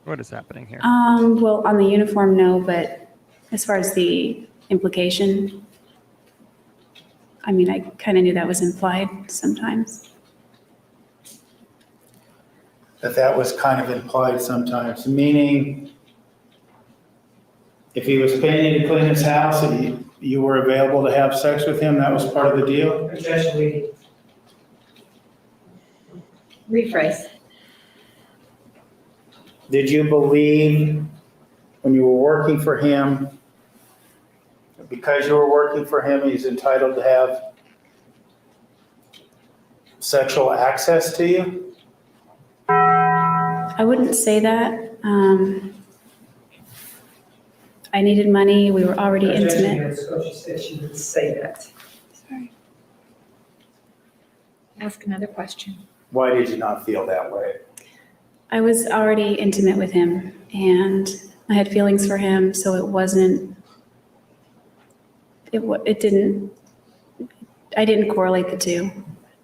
What is happening here? Well, on the uniform, no, but as far as the implication, I mean, I kind of knew that was implied sometimes. That was kind of implied sometimes, meaning if he was paying you to clean his house and you were available to have sex with him, that was part of the deal? Objection, Lee. Rephrase. Did you believe when you were working for him, because you were working for him, he's entitled to have sexual access to you? I wouldn't say that. I needed money. We were already Objection, intimate. Ms. Scott, she said she didn't say that. Sorry. Ask another question. Why did you not feel that way? I was already intimate with him and I had feelings for him, so it wasn't, I didn't correlate the two.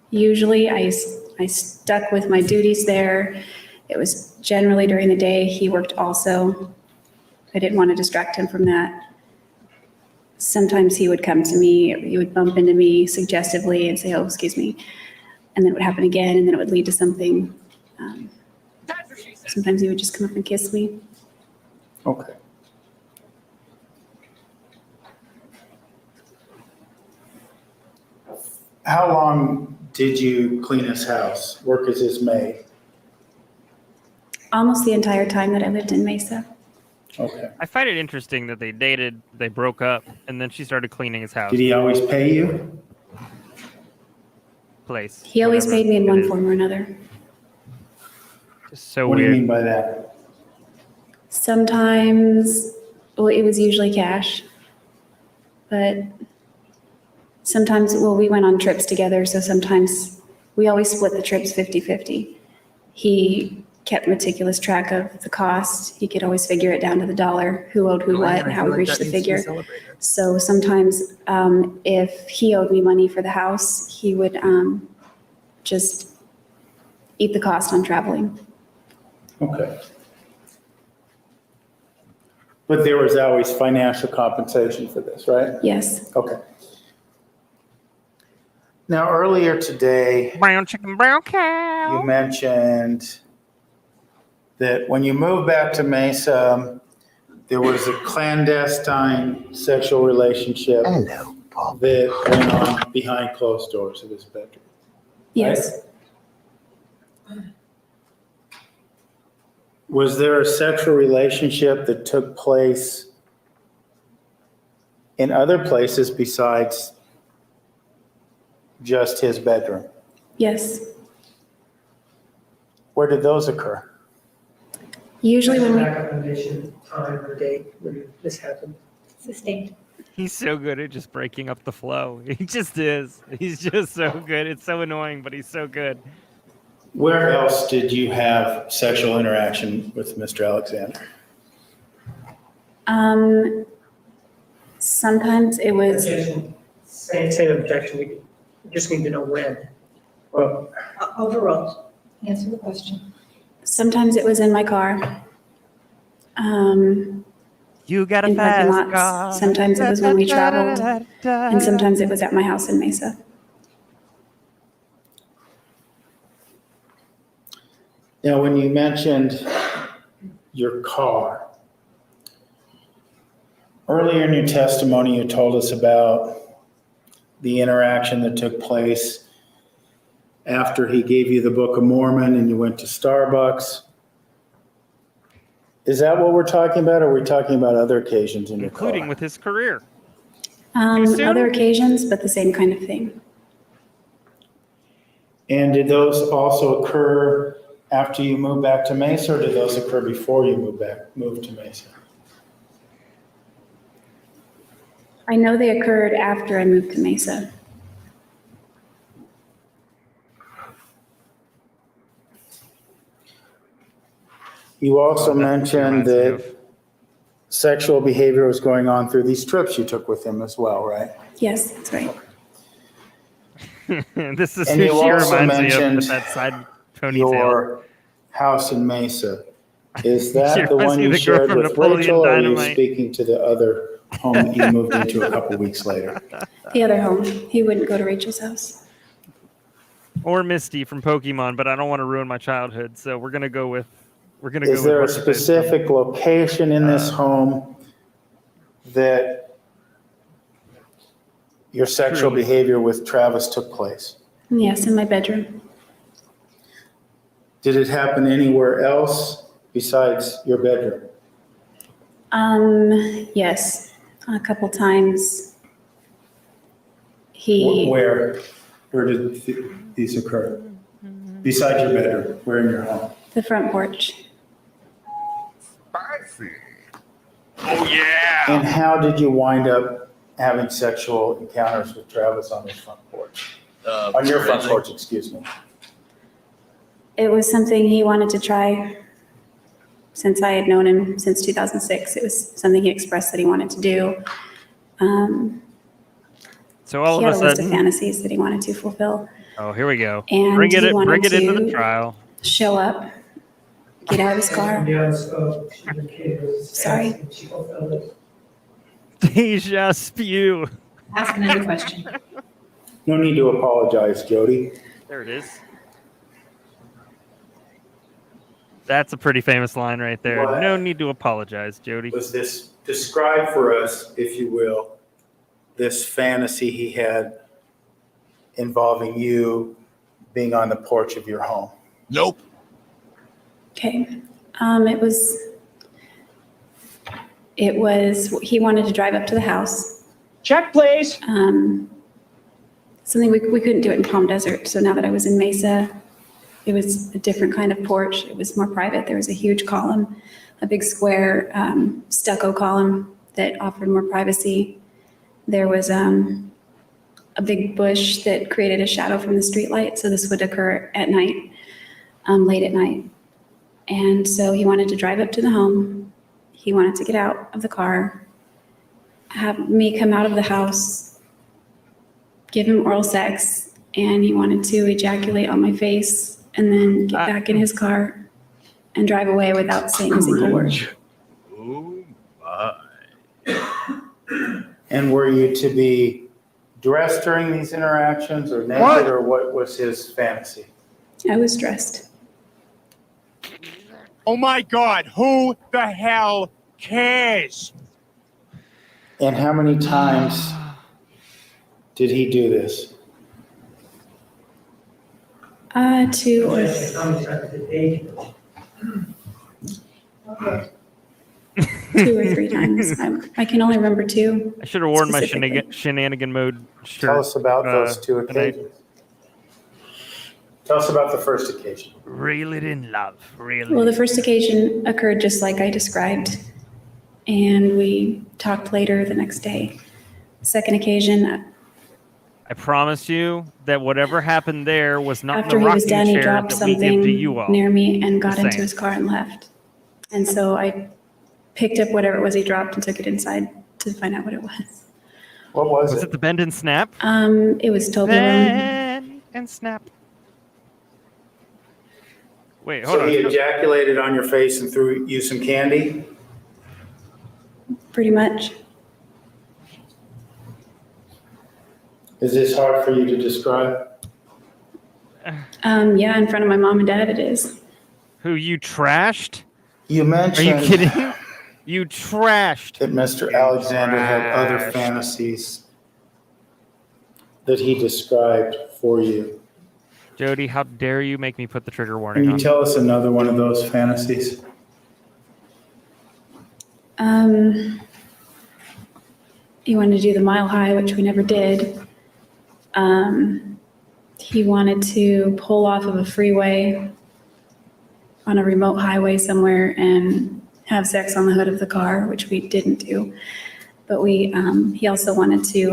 Usually I stuck with my duties there. It was generally during the day. He worked also. I didn't want to distract him from that. Sometimes he would come to me, he would bump into me suggestively and say, oh, excuse me. And then it would happen again, and then it would lead to something. Sometimes he would just come up and kiss me. Okay. How long did you clean his house, work as his maid? Almost the entire time that I lived in Mesa. Okay. I find it interesting that they dated, they broke up, and then she started cleaning his house. Did he always pay you? Place. He always whatever paid me in it one is. form or another. Just so What do you weird. mean by that? Sometimes, well, it was usually cash. But sometimes, well, we went on trips together, so sometimes we always split the trips 50-50. He kept meticulous track of the cost. He could always figure it down to the dollar, who owed who what, and how we reached the figure. So sometimes if he owed me money for the house, he would just eat the cost on traveling. Okay. But there was always financial compensation for this, right? Yes. Okay. Now, earlier today, Brown chicken, brown you cow. mentioned that when you moved back to Mesa, there was a clandestine sexual relationship Hello, Paul. that went on behind closed doors of his bedroom. Yes. Was there a sexual relationship that took place in other places besides just his bedroom? Yes. Where did those occur? Usually when we, Recommendation, time or date when this happened. Sustained. He's so good at just breaking up the flow. He just is. He's just so good. It's so annoying, but he's so good. Where else did you have sexual interaction with Mr. Alexander? Sometimes it was, Objection. Same objection. We just need to know when. Well, Overall, answer the question. sometimes it was in my car. You got a In parking fast lots. car. Sometimes it was when we traveled, and sometimes it was at my house in Mesa. now, when you mentioned your car, earlier in your testimony, you told us about the interaction that took place after he gave you the Book of Mormon and you went to Starbucks. Is that what we're talking about, or are we talking about other occasions in your car? Including with his career. soon? Other occasions, but the same kind of thing. And did those also occur after you moved back to Mesa, or did those occur before you moved to Mesa? I know they occurred after I moved to Mesa. You also Oh, that mentioned reminds me that of- sexual behavior was going on through these trips you took with him as well, right? Yes, that's right. This is And who you she also reminds me of mentioned with that side ponytail. Your house in Mesa. Is that She the reminds one me you of the girl shared from with Napoleon Rachel, or are you Dynamite. speaking to the other home that you moved into a couple weeks later? The other home, he wouldn't go to Rachel's house. Or Misty from Pokemon, but I don't want to ruin my childhood, so we're gonna go with Is there a what's her face from- specific location in this home that your sexual Truly. behavior with Travis took place? Yes, in my bedroom. Did it happen anywhere else besides your bedroom? Yes, a couple times. He, Where did these occur? Besides your bedroom, where in your home? the front porch. Spicy. Oh, yeah. And how did you wind up having sexual encounters with Travis on his front porch? On your front porch, excuse me. It was something he wanted to try since I had known him since 2006. It was something he expressed that he wanted to do. So all He of had a a list of sudden, fantasies that he wanted to fulfill. oh, here we go. And Bring it he wanted into the to- trial. Show up, get out of his car. Sorry. She fulfilled it. Deja spew. Ask another question. No need to apologize, Jodi. There it is. That's a pretty famous line right there. What? No need to apologize, Jodi. Was this, describe for us, if you will, this fantasy he had involving you being on the porch of your home? Nope. Okay. It was, he wanted to drive up to the house. Check, please. Something we couldn't do it in Palm Desert. So now that I was in Mesa, it was a different kind of porch. It was more private. There was a huge column, a big square stucco column that offered more privacy. There was a big bush that created a shadow from the streetlight. So this would occur at night, late at night. And so he wanted to drive up to the home. He wanted to get out of the car, have me come out of the house, give him oral sex, and he wanted to ejaculate on my face and then get back in his car and drive away without saying a single word. Oh, my. And were you to be dressed during these interactions, or naked, What? or what was his fantasy? I was dressed. Oh my God, who the hell cares? And how many times did he do this? 2 or two or three times. I can only remember 2. I should have worn my Specifically. shenanigan mode shirt. Tell us about those two tonight. occasions. Tell us about the first occasion. Reel it in, love. Reel it Well, the in. first occasion occurred just like I described, and we talked later the next day. Second occasion, I promise you that whatever happened there was not after the he was rocking done, he chair dropped that we give to you something all. near me and got Just into saying. his car and left. And so I picked up whatever it was he dropped and took it inside to find out what it was. What was Was it? it the bend and snap? It was Toblerone. Bend and snap. Wait, hold So on. he ejaculated on your face and threw you some candy? Pretty much. Is this hard for you to describe? Yeah, in front of my mom and dad it is. Who you trashed? You Are mentioned you kidding? You trashed. that Mr. Alexander had other Trashed. fantasies that he described for you. Jodi, how dare you make me put the trigger Can warning you on? tell us another one of those fantasies? He wanted to do the mile high, which we never did. He wanted to pull off of a freeway on a remote highway somewhere and have sex on the hood of the car, which we didn't do. But he also wanted to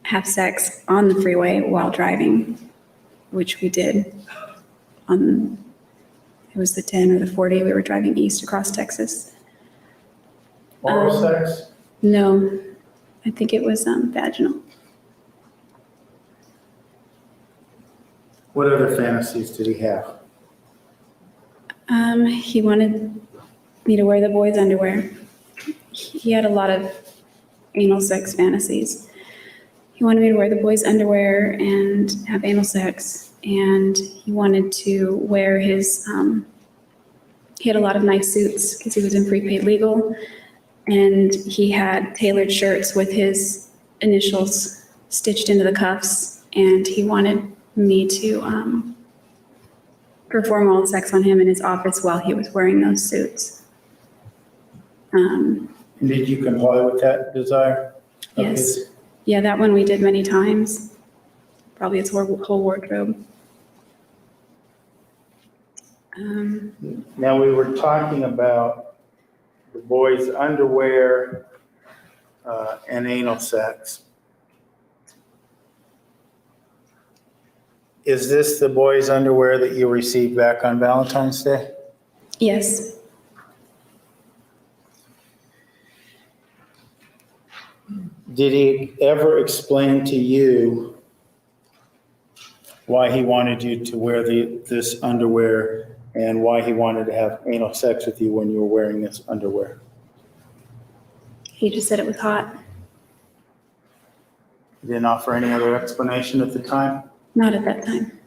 have sex on the freeway while driving, which we did. It was the 10 or the 40. We were driving east across Texas. Oral sex? No, I think it was vaginal. What other fantasies did he have? He wanted me to wear the boys' underwear. He had a lot of anal sex fantasies. He wanted me to wear the boys' underwear and have anal sex. And he wanted to wear his, he had a lot of nice suits because he was in prepaid legal. And he had tailored shirts with his initials stitched into the cuffs. And he wanted me to perform oral sex on him in his office while he was wearing those suits. Did you comply with that desire? of Yes. his? Yeah, that one we did many times. Probably his whole wardrobe. Now, we were talking about the boys' underwear and anal sex. Is this the boys' underwear that you received back on Valentine's Day? Yes. Did he ever explain to you why he wanted you to wear this underwear and why he wanted to have anal sex with you when you were wearing this underwear? He just said it was hot. He didn't offer any other explanation at the time? Not at that time.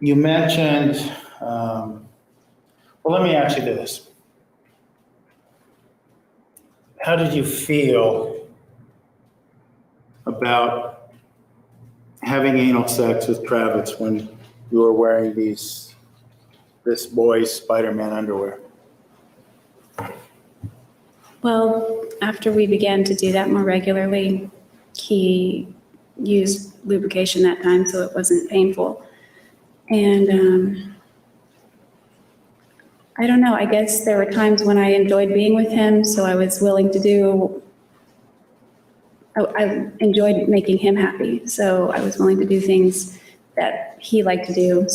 You mentioned, well, let me ask you this. How did you feel about having anal sex with Kravitz when you were wearing this boy's Spider-Man underwear? Well, after we began to do that more regularly, he used lubrication that time so it wasn't painful. And I don't know, I guess there were times when I enjoyed being with him, so I was willing to do, I enjoyed making him happy, so I was willing to do things that he liked to do.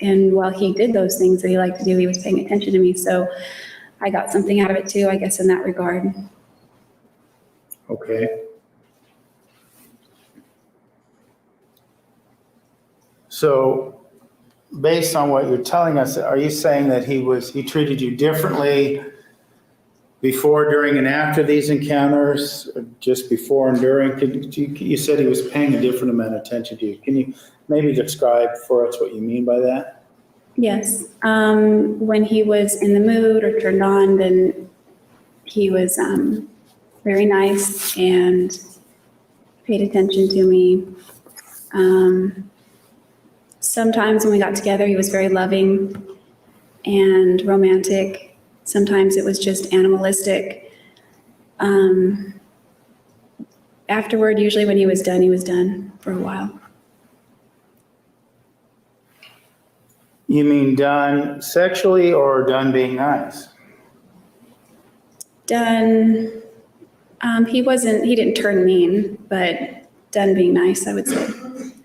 And while he did those things that he liked to do, he was paying attention to me, so I got something out of it too, I guess, in that regard. Okay. So, based on what you're telling us, are you saying that he treated you differently before, during, and after these encounters, or just before and during? You said he was paying a different amount of attention to you. Can you maybe describe for us what you mean by that? Yes, when he was in the mood or turned on, then he was very nice and paid attention to me. Sometimes when we got together, he was very loving and romantic. Sometimes it was just animalistic. Afterward, usually when he was done for a while. You mean done sexually or done being nice? Dunn, he didn't turn mean, but Dunn being nice, I would say.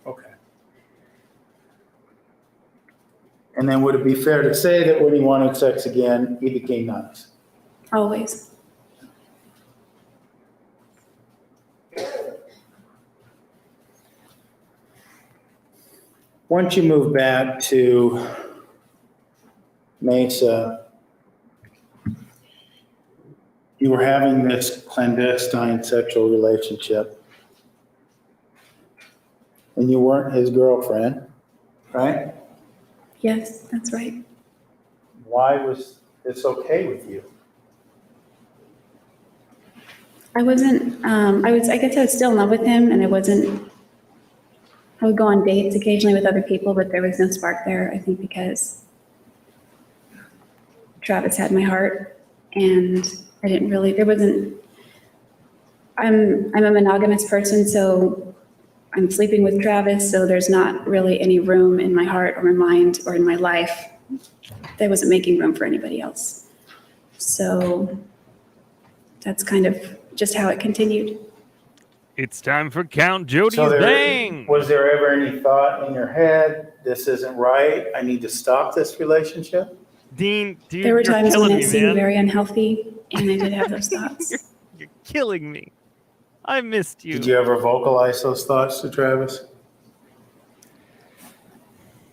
Okay. And then would it be fair to say that when he wanted sex again, he became nice? Always. Once you moved back to Mesa, you were having this clandestine sexual relationship. And you weren't his girlfriend, right? Yes, that's right. Why was this okay with you? I wasn't, I guess I was still in love with him, and I would go on dates occasionally with other people, but there was no spark there, I think because Travis had my heart, and I didn't really, I'm a monogamous person, so I'm sleeping with Travis, so there's not really any room in my heart or my mind or in my life that wasn't making room for anybody else. So that's kind of just how it continued. It's time for Count Jodi's So Bang. was there ever any thought in your head, this isn't right, I need to stop this relationship? Dean, dude, There were you're times killing when me, it seemed man. very unhealthy, and I did have those thoughts. You're killing me. I missed you. Did you ever vocalize those thoughts to Travis?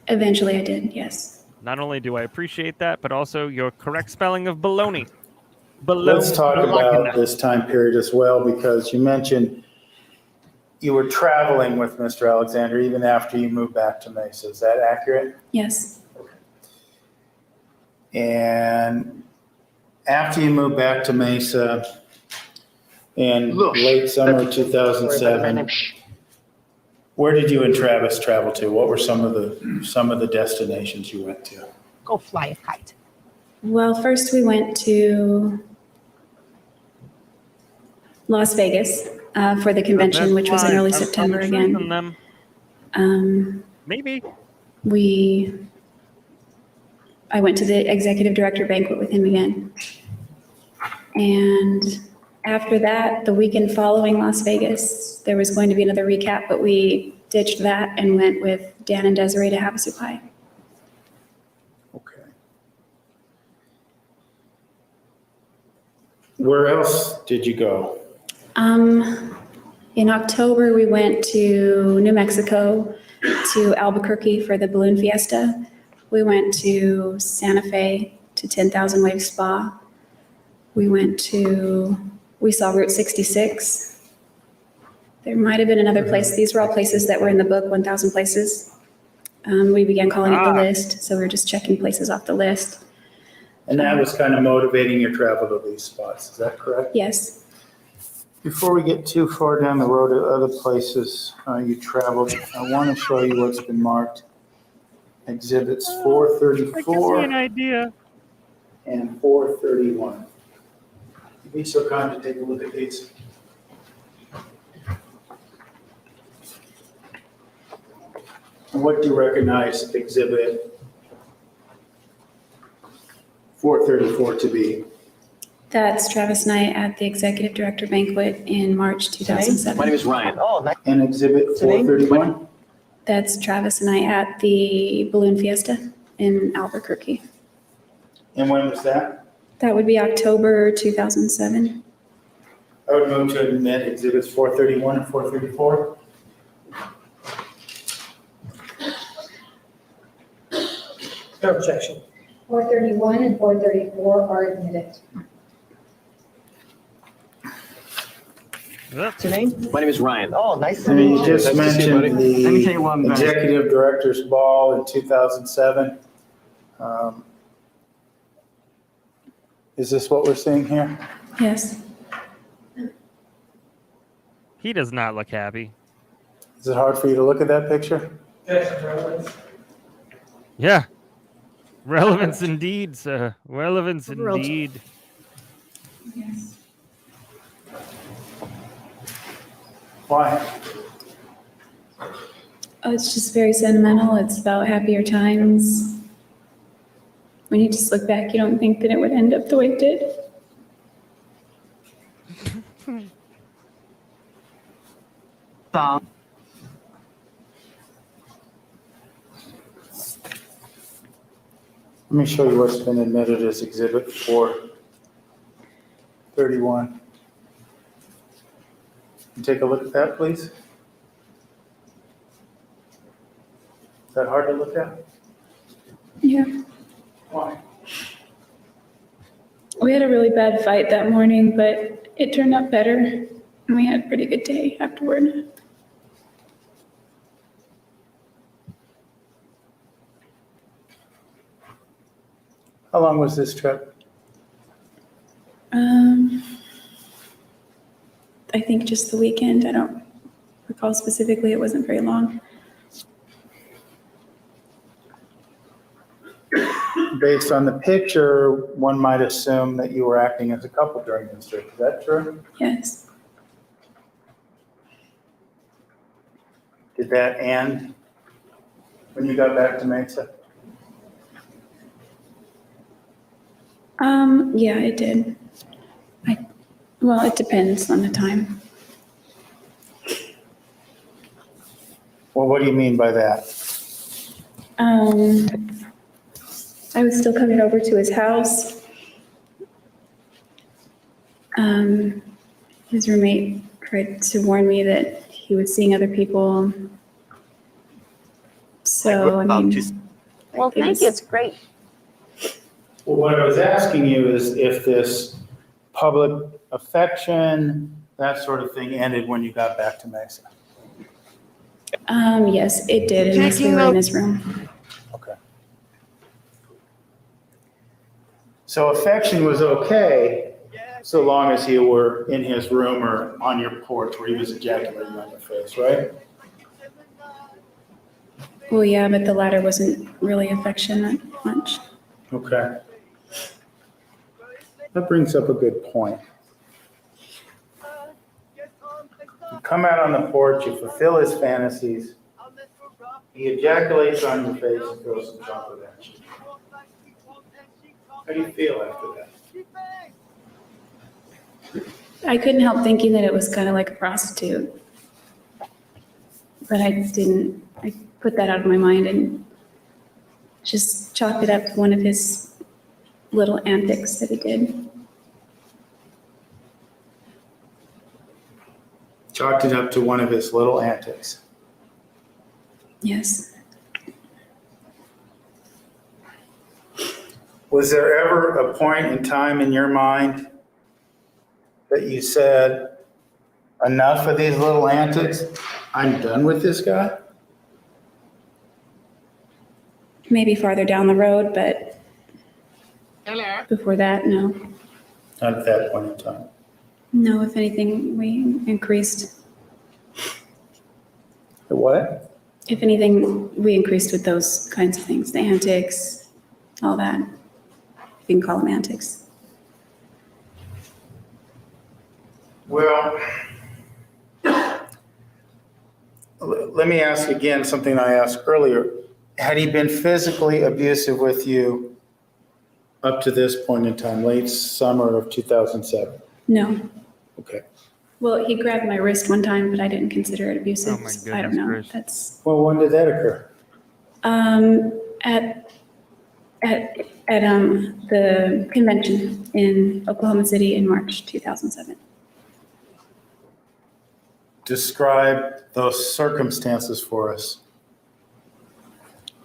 Eventually I did, yes. Not only do I appreciate that, but also your correct spelling of baloney. Let's talk about this time period as well, because you mentioned you were traveling with Mr. Alexander even after you moved back to Mesa. Is that accurate? Yes. And after you moved back to Mesa in late summer 2007, where did you and Travis travel to? What were some of the destinations you went to? Go fly a kite. Well, first we went to Las Vegas for the convention, which was in early September again. Maybe. I went to the executive director banquet with him again. And after that, the weekend following Las Vegas, there was going to be another recap, but we ditched that and went with Dan and Desiree to Havasu Pie. Okay. Where else did you go? In October, we went to New Mexico, to Albuquerque for the balloon fiesta. We went to Santa Fe to 10,000 Wave Spa. We saw Route 66. There might have been another place. These were all places that were in the book, 1,000 Places. We began calling it the list, so we were just checking places off the list. And that was kind of motivating your travel to these spots, is that correct? Yes. Before we get too far down the road to other places you traveled, I want to show you what's been marked. Exhibits I can see 434 an idea. and 431. Be so kind to take a look at these. And what do you recognize exhibit 434 to be? That's Travis and I at the executive director banquet in March 2007. My name is Ryan. Oh, nice. And exhibit 431? That's Travis and I at the balloon fiesta in Albuquerque. And when was that? That would be October 2007. I would move to admit exhibits 431 and 434. No objection. 431 and 434 are admitted. Yep. What's your name? My name is Ryan. Oh, nice to And meet you. you just Nice to see you, buddy. mentioned Let me tell you what I'm the gonna- executive director's ball in 2007. Is this what we're seeing here? Yes. He does not look happy. Is it hard for you to look at that picture? Yes, Yeah. Relevance indeed, sir. Relevance World. indeed. Why? Oh, it's just very sentimental. It's about happier times. When you just look back, you don't think that it would end up the way it did. song. Let me show you what's been admitted as Exhibit 431. You take a look at that, please. Is that hard to look at? Yeah. Why? We had a really bad fight that morning, but it turned out better. And we had a pretty good day afterward. How long was this trip? I think just the weekend. I don't recall specifically. It wasn't very long. Based on the picture, one might assume that you were acting as a couple during this trip. Is that true? Yes. Did that end when you got back to Mesa? Yeah, it did. Well, it depends on the time. Well, what do you mean by that? I was still coming over to his house. His roommate tried to warn me that he was seeing other people. So, I mean. Well, thank you, it's great. Well, what I was asking you is if this public affection, that sort of thing ended when you got back to Mesa. Yes, it did, unless we were in his room. Okay. So affection was okay, so long as you were in his room or on your porch where he was ejaculating on your face, right? Well, yeah, but the latter wasn't really affection that much. Okay. That brings up a good point. You come out on the porch, you fulfill his fantasies, he ejaculates on your face and throws some chocolate at you. How do you feel after that? I couldn't help thinking that it was kind of like a prostitute. But I put that out of my mind and just chalked it up to one of his little antics that he did. Chalked it up to one of his little antics. Yes. Was there ever a point in time in your mind that you said, enough of these little antics, I'm done with this guy? Maybe farther down the road, but before that, no. Not at that point in time. No, if anything, we increased. The what? If anything, we increased with those kinds of things, the antics, all that. You can call them antics. Well, let me ask again something I asked earlier. Had he been physically abusive with you up to this point in time, late summer of 2007? No. Okay. Well, he grabbed my wrist one time, but I didn't consider it abusive. Oh, my I don't know. goodness That's Well, when did that occur? at the convention in Oklahoma City in March 2007. Describe those circumstances for us.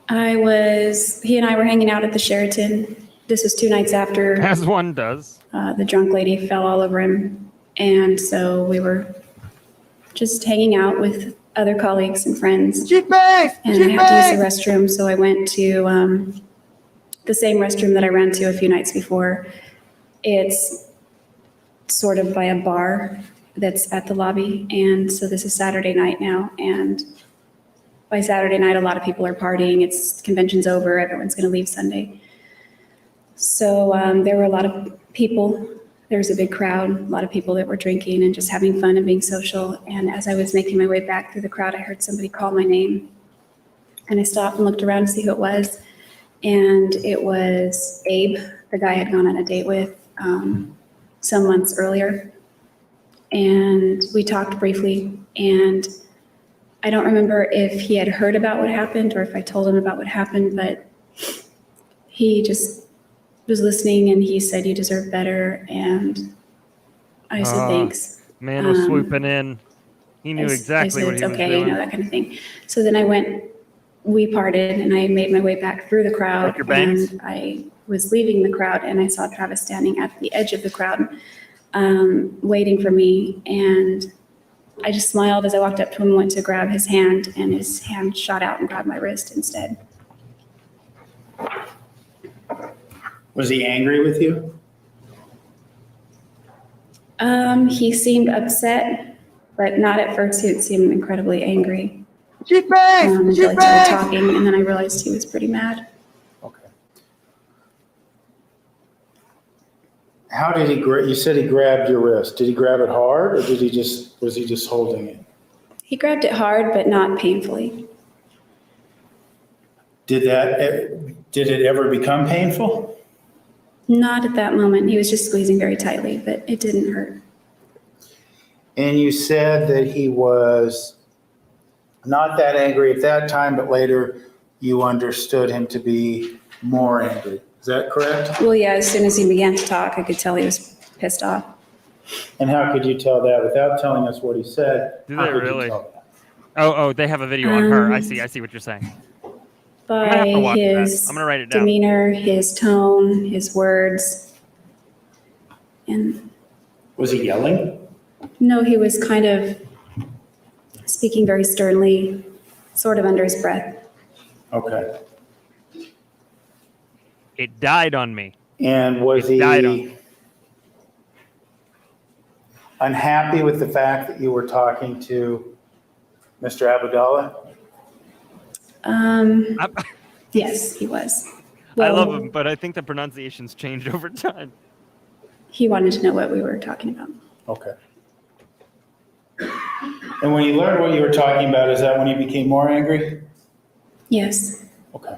He and I were hanging out at the Sheraton. This was 2 nights after As one does. the drunk lady fell all over him. And so we were just hanging out with other colleagues and friends. And I had to use the restroom, so I went to the same restroom that I ran to a few nights before. It's sort of by a bar that's at the lobby. And so this is Saturday night now. And by Saturday night, a lot of people are partying. Convention's over. Everyone's going to leave Sunday. So there were a lot of people. There was a big crowd, a lot of people that were drinking and just having fun and being social. And as I was making my way back through the crowd, I heard somebody call my name. And I stopped and looked around to see who it was. And it was Abe, the guy I had gone on a date with some months earlier. And we talked briefly. And I don't remember if he had heard about what happened or if I told him about what happened, but he just was listening and he said, "You deserve better." And I said, "Thanks." Man was swooping in. He knew I exactly said, what "It's he was okay," doing. you know, that kind of thing. So then we parted and I made my way back through the crowd. Like your bangs? And I was leaving the crowd and I saw Travis standing at the edge of the crowd, waiting for me. And I just smiled as I walked up to him and went to grab his hand, and his hand shot out and grabbed my wrist instead. Was he angry with you? He seemed upset, but not at first. He seemed incredibly angry. Until he started talking, and then I realized he was pretty mad. Okay. How did he you said he grabbed your wrist. Did he grab it hard, or was he just holding it? He grabbed it hard, but not painfully. Did it ever become painful? Not at that moment. He was just squeezing very tightly, but it didn't hurt. And you said that he was not that angry at that time, but later you understood him to be more angry. Is that correct? Well, yeah, as soon as he began to talk, I could tell he was pissed off. And how could you tell that without telling us what he said? Do how they could you really? tell that? Oh, they have a video on her. I see what you're saying. By I'm gonna have to watch that. his I'm gonna write it down. demeanor, his tone, his words. And Was he yelling? no, he was kind of speaking very sternly, sort of under his breath. Okay. It died on me. And was It died on he me. unhappy with the fact that you were talking to Mr. Abdallah? Yes, he was. I love Well, him, but I think the pronunciation's changed over time. He wanted to know what we were talking about. Okay. And when you learned what you were talking about, is that when you became more angry? Yes, Okay.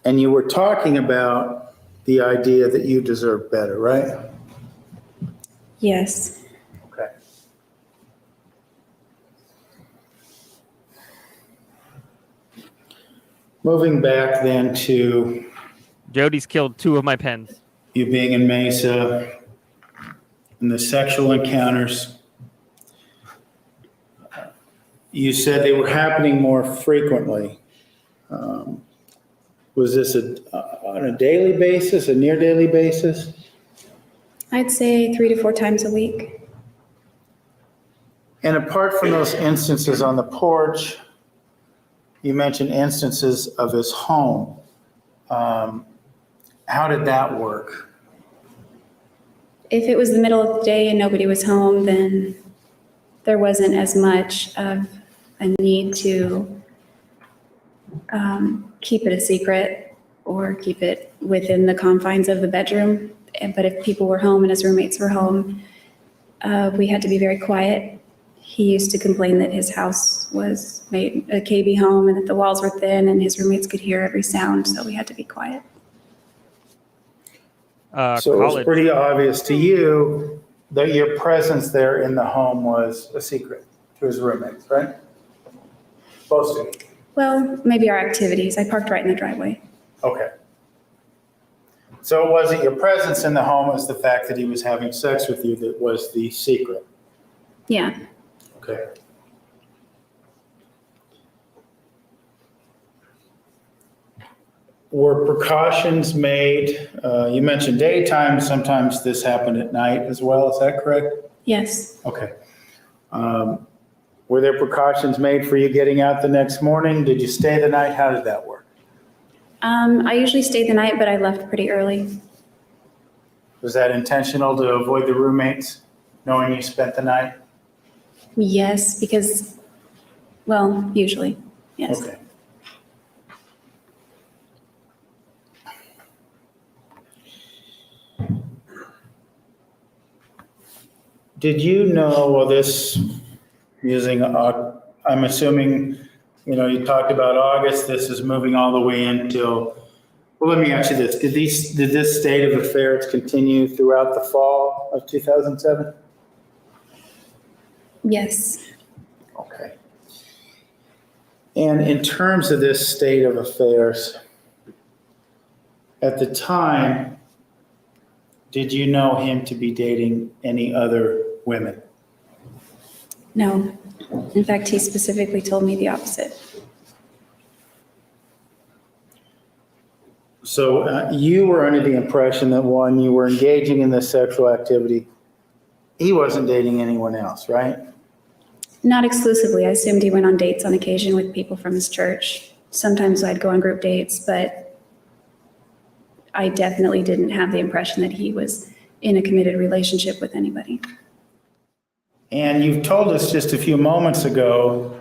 And you were talking about the idea that you deserve better, right? yes. Okay. Moving back then to Jodi's killed 2 of my pens. you being in Mesa and the sexual encounters. You said they were happening more frequently. Was this on a daily basis, a near daily basis? I'd say 3 to 4 times a week. And apart from those instances on the porch, you mentioned instances of his home. How did that work? If it was the middle of the day and nobody was home, then there wasn't as much of a need to keep it a secret or keep it within the confines of the bedroom. But if people were home and his roommates were home, we had to be very quiet. He used to complain that his house was made a KB home and that the walls were thin and his roommates could hear every sound, so we had to be quiet. So it was pretty obvious to you that your presence there in the home was a secret to his roommates, right? Supposed to be. Well, maybe our activities. I parked right in the driveway. Okay. So it wasn't your presence in the home, it was the fact that he was having sex with you that was the secret. Yeah. Okay. Were precautions made? You mentioned daytime, sometimes this happened at night as well, is that correct? Yes. Okay. Were there precautions made for you getting out the next morning? Did you stay the night? How did that work? I usually stayed the night, but I left pretty early. Was that intentional to avoid the roommates, knowing you spent the night? Yes, because, well, usually, yes. Okay. Did you know, well, this, I'm assuming, you talked about August, this is moving all the way until, well, let me ask you this. Did this state of affairs continue throughout the fall of 2007? Yes. Okay. And in terms of this state of affairs, at the time, did you know him to be dating any other women? No. In fact, he specifically told me the opposite. So you were under the impression that one, you were engaging in this sexual activity. He wasn't dating anyone else, right? Not exclusively. I assumed he went on dates on occasion with people from his church. Sometimes I'd go on group dates, but I definitely didn't have the impression that he was in a committed relationship with anybody. And you've told us just a few moments ago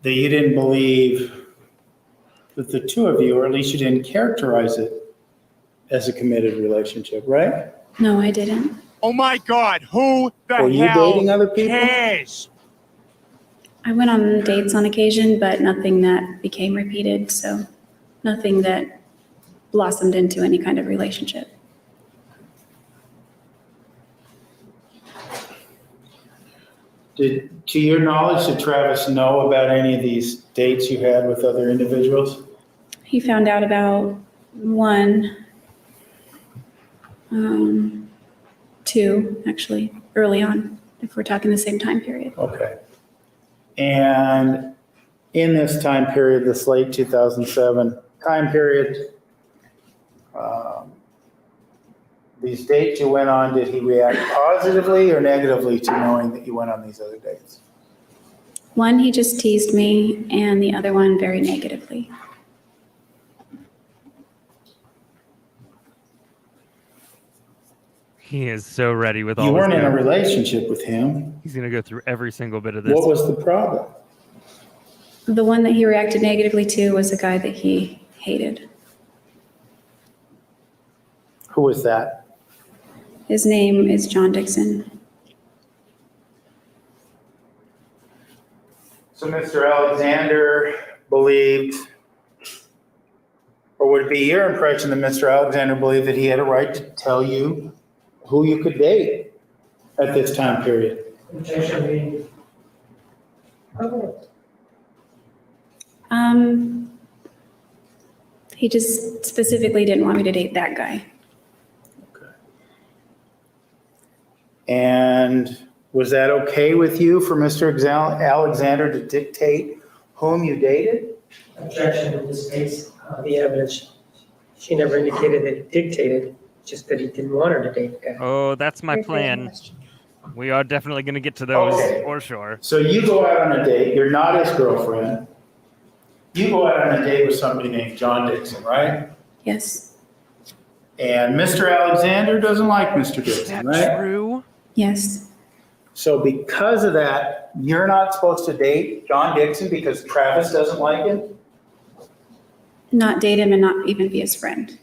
that you didn't believe that the two of you, or at least you didn't characterize it as a committed relationship, right? No, I didn't. Oh my God, who the Were you hell dating other people? cares? I went on dates on occasion, but nothing that became repeated, so nothing that blossomed into any kind of relationship. To your knowledge, did Travis know about any of these dates you had with other individuals? He found out about one, two, actually, early on, if we're talking the same time period. Okay. And in this time period, this late 2007 time period, these dates you went on, did he react positively or negatively to knowing that you went on these other dates? One, he just teased me, and the other one very negatively. He is so ready with all You this weren't in a notes. relationship with him. He's going to go through every single bit of this. What was the problem? The one that he reacted negatively to was a guy that he hated. Who was that? His name is John Dixon. So Mr. Alexander believed, or would it be your impression that Mr. Alexander believed that he had a right to tell you who you could date at this time period? Objection being. He just specifically didn't want me to date that guy. And was that okay with you for Mr. Alexander to dictate whom you dated? Objection in this case, the evidence, she never indicated that he dictated, just that he didn't want her to date the guy. Oh, that's my Rephrase the plan. question. We are definitely going to get to those Okay. for sure. So you go out on a date, you're not his girlfriend. You go out on a date with somebody named John Dixon, right? Yes. And Mr. Alexander doesn't like Mr. Is Dixon, that right? true? Yes. So because of that, you're not supposed to date John Dixon because Travis doesn't like him? Not date him and not even be his friend.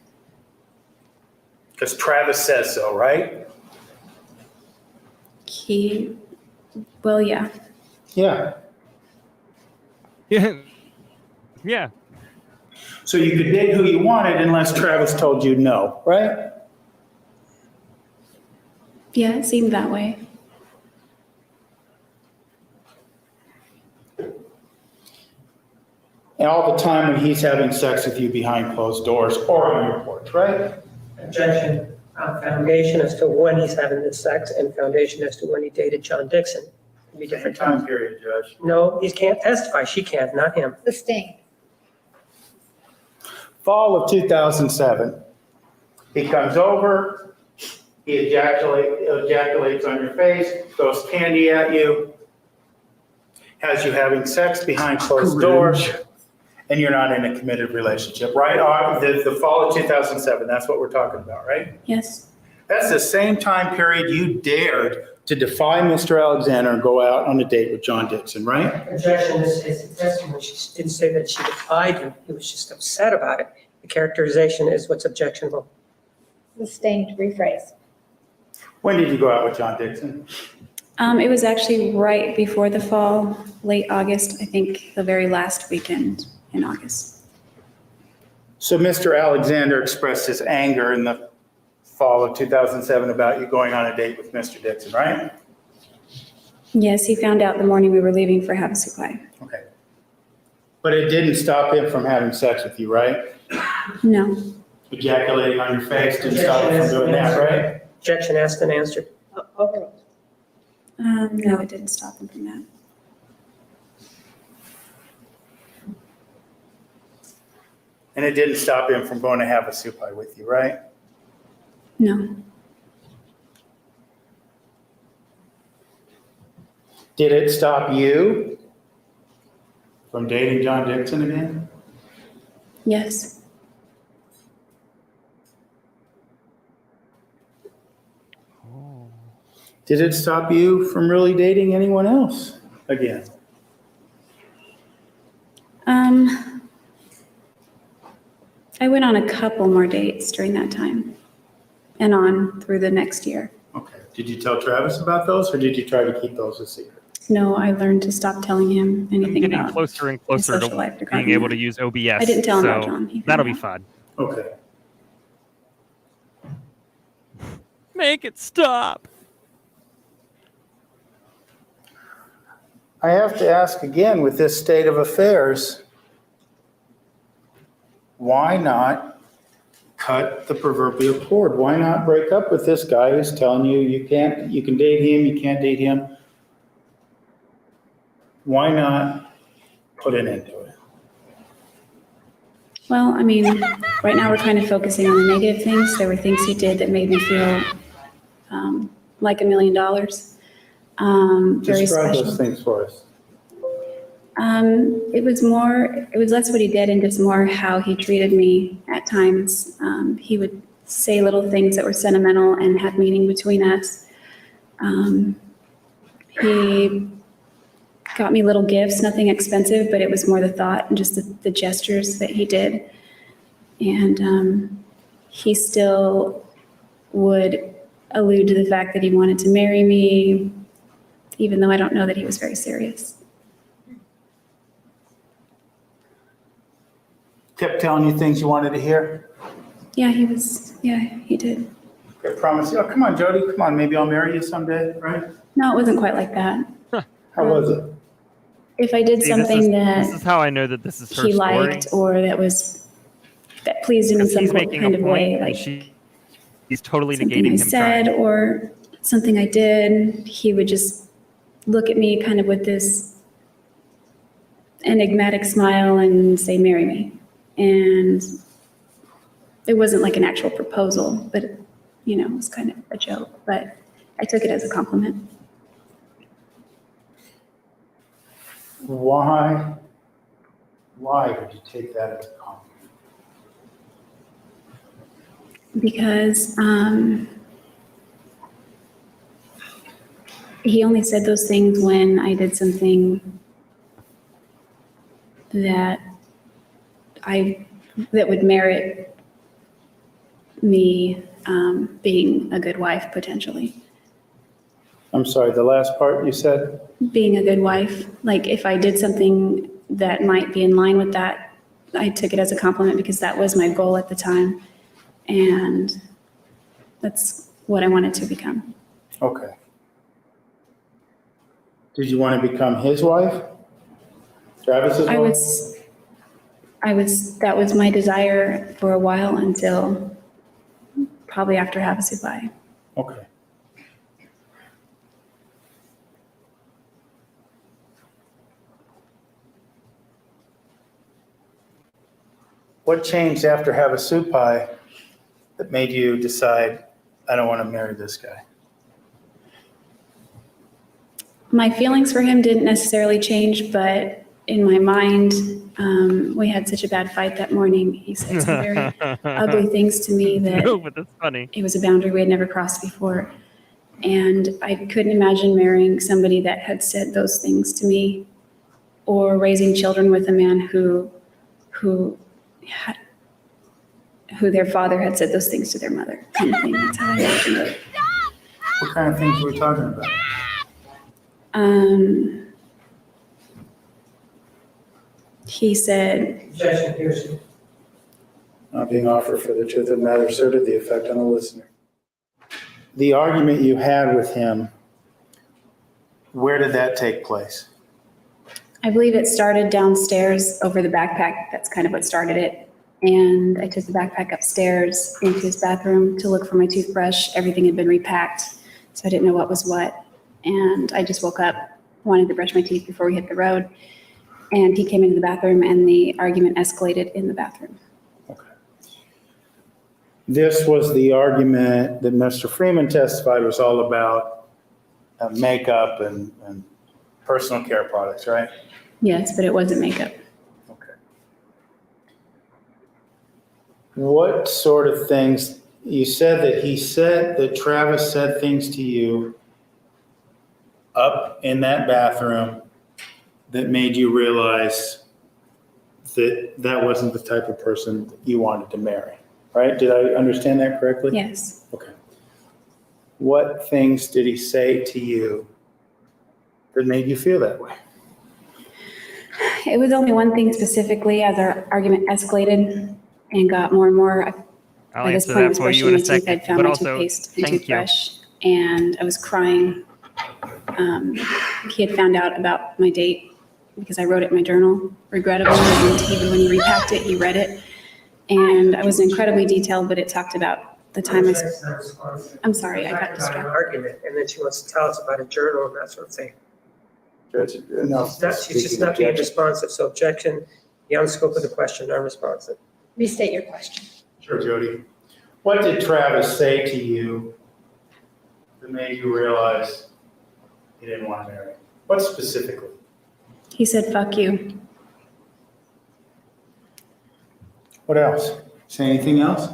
Because Travis says so, right? Well, yeah. Yeah. Yeah. Yeah. So you could date who you wanted unless Travis told you no, right? Yeah, it seemed that way. And all the time when he's having sex with you behind closed doors or on your porch, right? Objection, foundation as to when he's having this sex and foundation as to when he dated John Dixon. Could be different times. Time period, Judge. No, he can't testify. She can't, not him. Sustained. Fall of 2007. He comes over, he ejaculates on your face, throws candy at you, has you having sex behind closed doors, and you're not in a committed relationship, right? The fall of 2007, that's what we're talking about, right? Yes. That's the same time period you dared to defy Mr. Alexander and go out on a date with John Dixon, right? Objection is testimony. She didn't say that she defied him. He was just upset about it. The characterization is what's objectionable. Sustained, rephrase. When did you go out with John Dixon? It was actually right before the fall, late August, I think the very last weekend in August. So Mr. Alexander expressed his anger in the fall of 2007 about you going on a date with Mr. Dixon, right? Yes, he found out the morning we were leaving for Havasupai. Okay. But it didn't stop him from having sex with you, right? No. Ejaculating on your face didn't stop him from doing that, right? Objection asked and answered. No, it didn't stop him from that. And it didn't stop him from going to Havasupai with you, right? No. Did it stop you from dating John Dixon again? Yes. Did it stop you from really dating anyone else again? I went on a couple more dates during that time and on through the next year. Okay. Did you tell Travis about those, or did you try to keep those a secret? No, I learned to stop telling him I'm anything getting about closer and my closer social to life regarding being able that. to use OBS. I didn't tell him about so John. He found that'll be out. fun. Okay. Make it stop. I have to ask again, with this state of affairs, why not cut the proverbial cord? Why not break up with this guy who's telling you you can date him, you can't date him? Why not put an end to it? Well, I mean, right now we're kind of focusing on the negative things. There were things he did that made me feel like $1 million. Very Describe special. those things for us. It was less what he did and just more how he treated me at times. He would say little things that were sentimental and had meaning between us. He got me little gifts, nothing expensive, but it was more the thought and just the gestures that he did. And he still would allude to the fact that he wanted to marry me, even though I don't know that he was very serious. Kept telling you things you wanted to hear? Yeah, he did. I promise you. Oh, come on, Jodi. Come on. Maybe I'll marry you someday, right? No, it wasn't quite like that. How was it? If I did See, something this is that how I know that this is her he story. liked or that pleased him in Because some he's making kind a of point, way, and like he's totally something negating I him said trying. or something I did, he would just look at me kind of with this enigmatic smile and say, "Marry me." And it wasn't like an actual proposal, but it was kind of a joke, but I took it as a compliment. Why would you take that as a compliment? Because he only said those things when I did something that would merit me being a good wife, potentially. I'm sorry, the last part you said? Being a good wife, like if I did something that might be in line with that, I took it as a compliment because that was my goal at the time. And that's what I wanted to become. Okay. Did you want to become his wife? Travis's wife? That was my desire for a while until probably after Havasupai. Okay. What changed after Havasupai that made you decide, I don't want to marry this guy? My feelings for him didn't necessarily change, but in my mind, we had such a bad fight that morning. He said some very ugly things to me that No, but that's funny. it was a boundary we had never crossed before. And I couldn't imagine marrying somebody that had said those things to me or raising children with a man who their father had said those things to their mother, kind of thing. That's how I imagined it. What kind of things were we talking about? He said, Objection, hearsay. Not being offered for the truth of the matter asserted, the effect on the listener. The argument you had with him Where did that take place? I believe it started downstairs over the backpack. That's kind of what started it. And I took the backpack upstairs into his bathroom to look for my toothbrush. Everything had been repacked, so I didn't know what was what. And I just woke up, wanted to brush my teeth before we hit the road. And he came into the bathroom and the argument escalated in the bathroom. Okay. This was the argument that Mr. Freeman testified was all about makeup and personal care products, right? Yes, but it wasn't makeup. Okay. What sort of things, you said that Travis said things to you up in that bathroom that made you realize that that wasn't the type of person that you wanted to marry, right? Did I understand that correctly? Yes. Okay. What things did he say to you that made you feel that way? It was only one thing specifically as our argument escalated and got more and more. I'll By this answer point, I that was for you brushing in my a teeth. second. I'd found But my also, toothpaste and thank you. toothbrush, and I was crying. He had found out about my date because I wrote it in my journal, regrettably, and even when he repacked it, he read it. And I was incredibly detailed, but it talked about the time I. That's not responsive. I'm sorry, I got Talking about an distracted. argument, and then she wants to tell us about a journal and that sort of thing. No, She's just not being responsive, so objection, beyond the scope of the question, non-responsive. Restate your question. Sure, Jodi. What did Travis say to you that made you realize he didn't want to marry? What specifically? He said, "Fuck you." What else? Say anything else?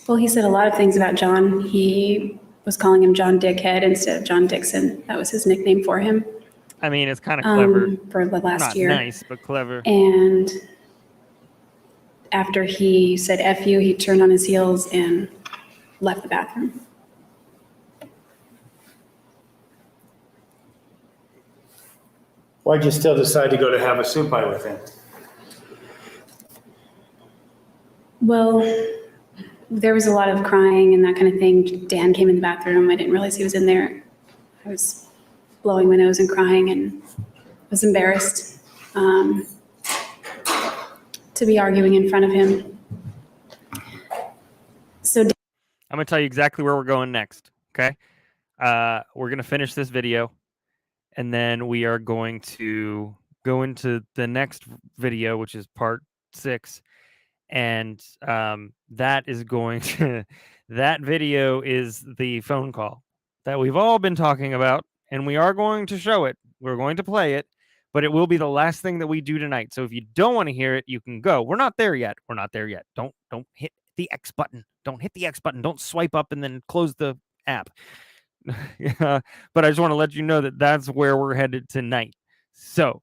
Well, he said a lot of things about John. He was calling him John Dickhead instead of John Dixon. That was his nickname for him I mean, it's kind of clever. for the last Not year. nice, but clever. And after he said F you, he turned on his heels and left the bathroom. Why'd you still decide to go to have a soup pie with him? Well, there was a lot of crying and that kind of thing. Dan came in the bathroom. I didn't realize he was in there. I was blowing my nose and crying and was embarrassed to be arguing in front of him. So I'm going to tell you exactly where we're going next. Okay. We're going to finish this video and then we are going to go into the next video, which is part 6. And that is going to, that video is the phone call that we've all been talking about, and we are going to show it. We're going to play it, but it will be the last thing that we do tonight. So if you don't want to hear it, you can go. We're not there yet. We're not there yet. Don't hit the X button. Don't hit the X button. Don't swipe up and then close the app. Yeah, but I just want to let you know that that's where we're headed tonight. So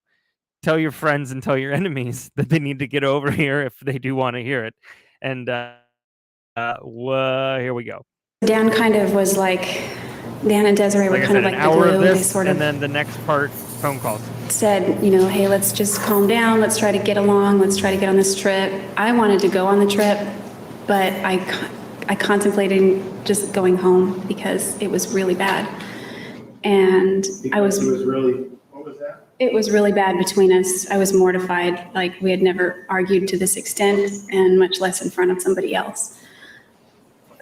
tell your friends and tell your enemies that they need to get over here if they do want to hear it. And here we go. Dan kind of was like, Dan and Desiree were Like I kind said, of an like the hour glue. of They this, sort and of then the next part, phone calls. said, you know, hey, let's just calm down. Let's try to get along. Let's try to get on this trip. I wanted to go on the trip, but I contemplated just going home because it was really bad. And Because it was really, what was that? it was really bad between us. I was mortified. Like, we had never argued to this extent, and much less in front of somebody else.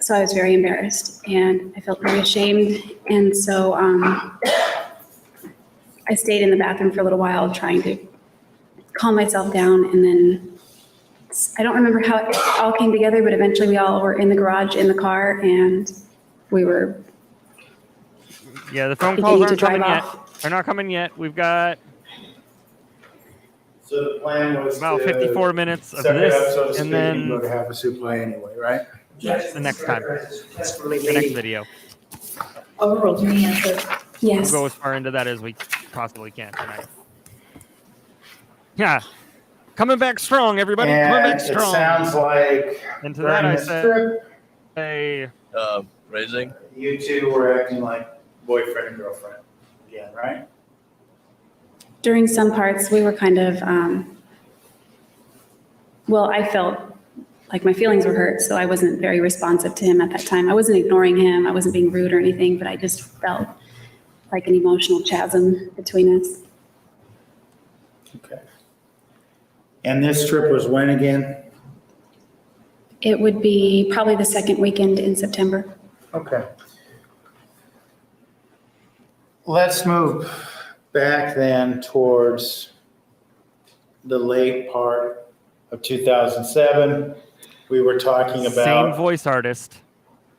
So I was very embarrassed and I felt very ashamed. And so I stayed in the bathroom for a little while trying to calm myself down. And then I don't remember how it all came together, but eventually we all were in the garage in the car and we were Yeah, the phone beginning calls to aren't drive coming yet. off. They're not coming yet. We've got So the plan was about to 54 minutes of set it up, so to this, speak, and go then to have a soup pie anyway, right? the next time, Testimony the next made. video. Overruled me answer. We'll Yes. go as far into that as we possibly can tonight. Yeah. Coming back strong, everybody. Coming And back it strong. sounds like And to that during I this said, trip, hey, Raising. you two were acting like boyfriend and girlfriend again, right? During some parts, we were kind of, well, I felt like my feelings were hurt, so I wasn't very responsive to him at that time. I wasn't ignoring him, I wasn't being rude or anything, but I just felt like an emotional chasm between us. Okay. And this trip was when again? It would be probably the second weekend in September. Okay. Let's move back then towards the late part of 2007. We were talking Same about voice artist.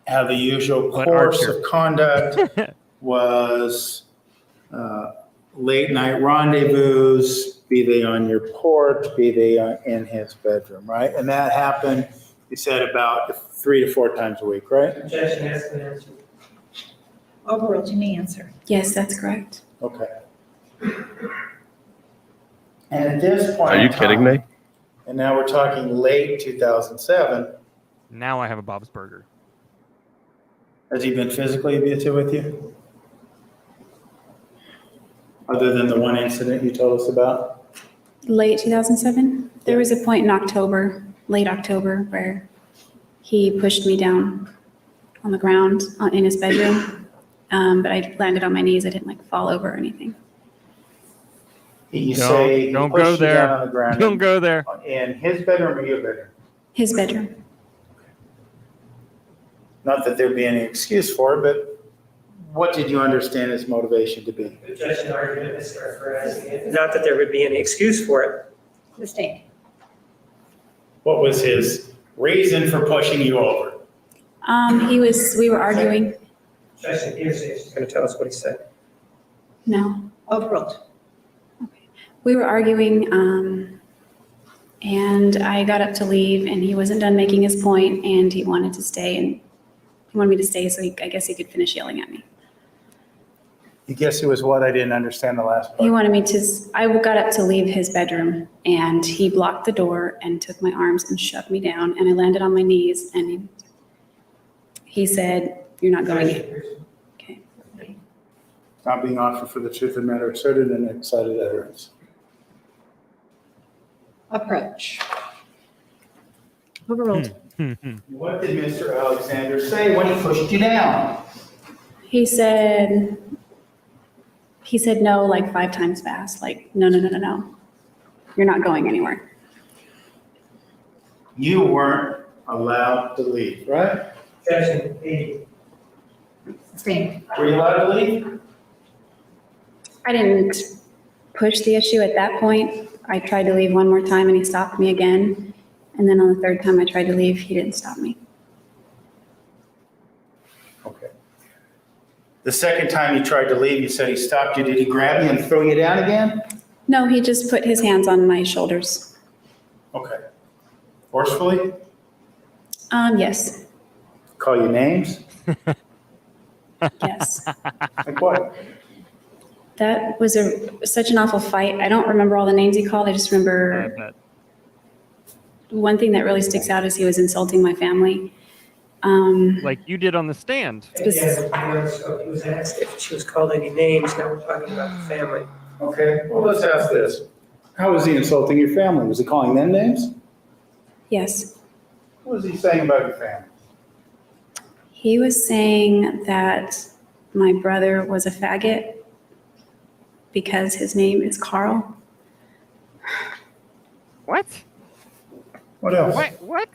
how the usual But course Archer. of conduct was late night rendezvous, be they on your porch, be they in his bedroom, right? And that happened, you said, about 3 to 4 times a week, right? Objection, ask an answer. Overruled, you may answer. Yes, that's correct. Okay. And at this point. Are you in kidding time, me? And now we're talking late 2007. Now I have a Bob's Burger. Has he been physically abusive with you? Other than the one incident you told us about? Late 2007, there was a point in October, late October, where he pushed me down on the ground in his bedroom, but I landed on my knees. I didn't like fall over or anything. You say he Don't pushed go you there. down on the ground. Don't go there. In his bedroom or your bedroom? His bedroom. Not that there'd be any excuse for it, but what did you understand his motivation to be? Objection, argument, Mr. Ferrazzi. Not that there would be any excuse for it. Sustained. What was his reason for pushing you over? We were arguing. Objection, he's going to tell us what he said. No. Overruled. We were arguing, and I got up to leave, and he wasn't done making his point, and he wanted to stay, and he wanted me to stay so I guess he could finish yelling at me. You guess it was what? I didn't understand the last part. He wanted me to, I got up to leave his bedroom, and he blocked the door and took my arms and shoved me down, and I landed on my knees, and he said, "You're not going in." Okay. Not being offered for the truth of the matter asserted and excited utterance. Approach. Overruled. What did Mr. Alexander say when he pushed you down? He said no like 5 times fast, like, no, no, no, no, no. You're not going anywhere. You weren't allowed to leave, right? Objection, B. Sustained. Were you allowed to leave? I didn't push the issue at that point. I tried to leave one more time and he stopped me again. And then on the third time I tried to leave, he didn't stop me. Okay. The second time you tried to leave, you said he stopped you. Did he grab you and throw you down again? No, he just put his hands on my shoulders. Okay. Forcefully? Yes, Call you names? yes. Like what? That was such an awful fight. I don't remember all the names he called. I just I remember bet. one thing that really sticks out is he was insulting my family. Like you did on the stand. Yeah, so he was asked if she was called any names. Now we're talking about the family. Okay, well, let's ask this. How was he insulting your family? Was he calling them names? Yes. What was he saying about your family? He was saying that my brother was a faggot because his name is Carl. What? What else? What?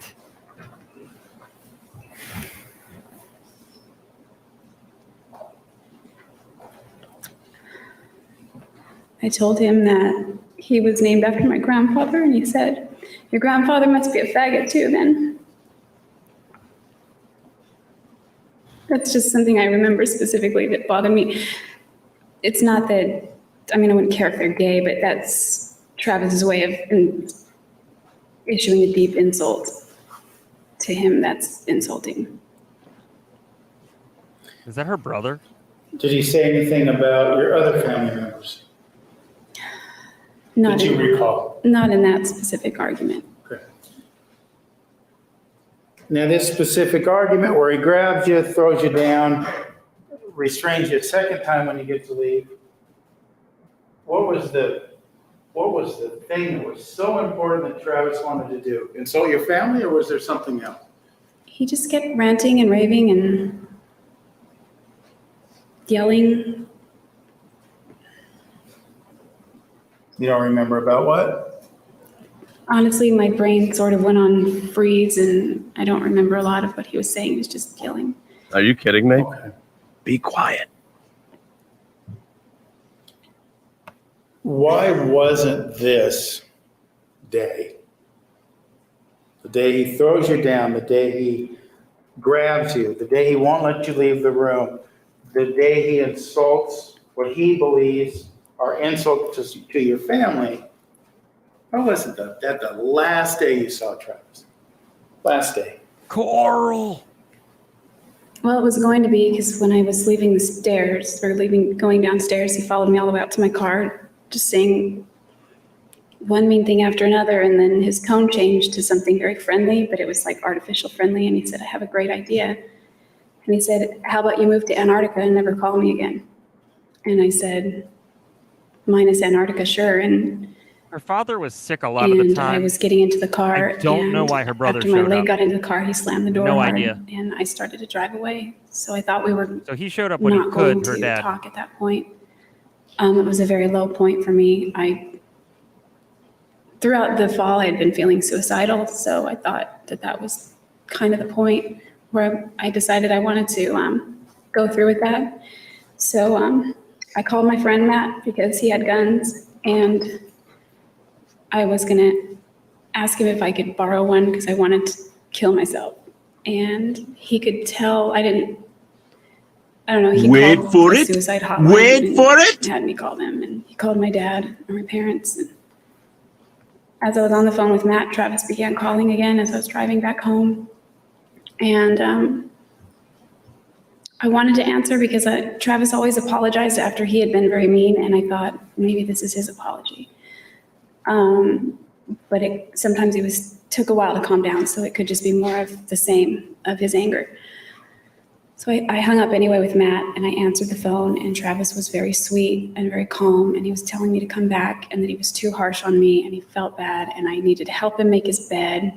I told him that he was named after my grandfather, and he said, "Your grandfather must be a faggot too, then." That's just something I remember specifically that bothered me. It's not that, I mean, I wouldn't care if they're gay, but that's Travis's way of issuing a deep insult to him. That's insulting. Is that her brother? Did he say anything about your other family members? Not Did you in, recall? not in that specific argument. Okay. Now, this specific argument where he grabs you, throws you down, restrains you a second time when you get to leave, what was the What was the thing that was so important that Travis wanted to do? Insult your family, or was there something else? He just kept ranting and raving and yelling. You don't remember about what? Honestly, my brain sort of went on freeze, and I don't remember a lot of what he was saying. He was just yelling. Are you kidding me? Okay. Be quiet. Why wasn't this day, the day he throws you down, the day he grabs you, the day he won't let you leave the room, the day he insults what he believes are insults to your family, why wasn't that the last day you saw Travis? Last day. Coral. Well, it was going to be because when I was leaving the stairs, or going downstairs, he followed me all the way out to my car, just saying one mean thing after another, and then his tone changed to something very friendly, but it was like artificial friendly, and he said, I have a great idea. And he said, how about you move to Antarctica and never call me again? And I said, minus Antarctica, sure. And Her father was sick a lot of the time. I was getting into the car. I don't know and why her brother after my showed leg up. got into the car, he slammed the door No hard, idea. and I started to drive away. So I thought we were So he showed up when he not going could, her to dad. talk at that point. It was a very low point for me. Throughout the fall, I had been feeling suicidal, so I thought that was kind of the point where I decided I wanted to go through with that. So I called my friend Matt because he had guns, and I was gonna ask him if I could borrow one because I wanted to kill myself. And he could tell I don't know, he Wait called for a it. suicide hotline. Wait and for it. Had me call them, and he called my dad and my parents. And as I was on the phone with Matt, Travis began calling again as I was driving back home. And I wanted to answer because Travis always apologized after he had been very mean, and I thought maybe this is his apology. But sometimes took a while to calm down, so it could just be more of the same of his anger. So I hung up anyway with Matt, and I answered the phone, and Travis was very sweet and very calm, and he was telling me to come back, and that he was too harsh on me, and he felt bad, and I needed to help him make his bed.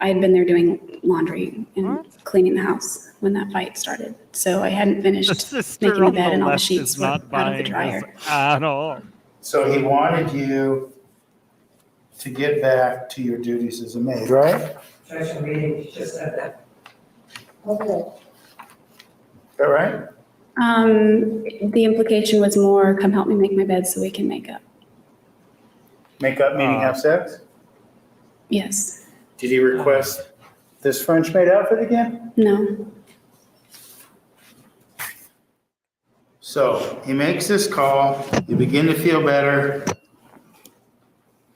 I had been there doing laundry and cleaning the house when that fight started, so I hadn't The finished sister making the on bed, the and all the left sheets is were not out of the buying dryer. this at all. So he wanted you to get back to your duties as a maid, right? Special meeting, just said that. Is that right? The implication was more, come help me make my bed so we can make up. Make up meaning have sex? Yes. Did he request this French maid outfit again? No. So he makes this call, you begin to feel better.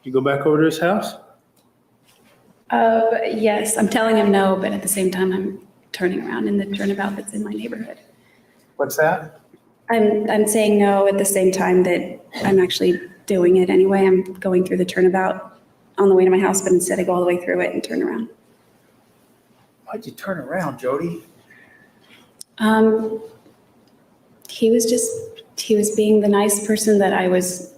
You go back over to his house? Yes, I'm telling him no, but at the same time, I'm turning around in the turnabout that's in my neighborhood. What's that? I'm saying no at the same time that I'm actually doing it anyway. I'm going through the turnabout on the way to my house, but instead I go all the way through it and turn around. Why'd you turn around, Jodi? He was being the nice person that I was,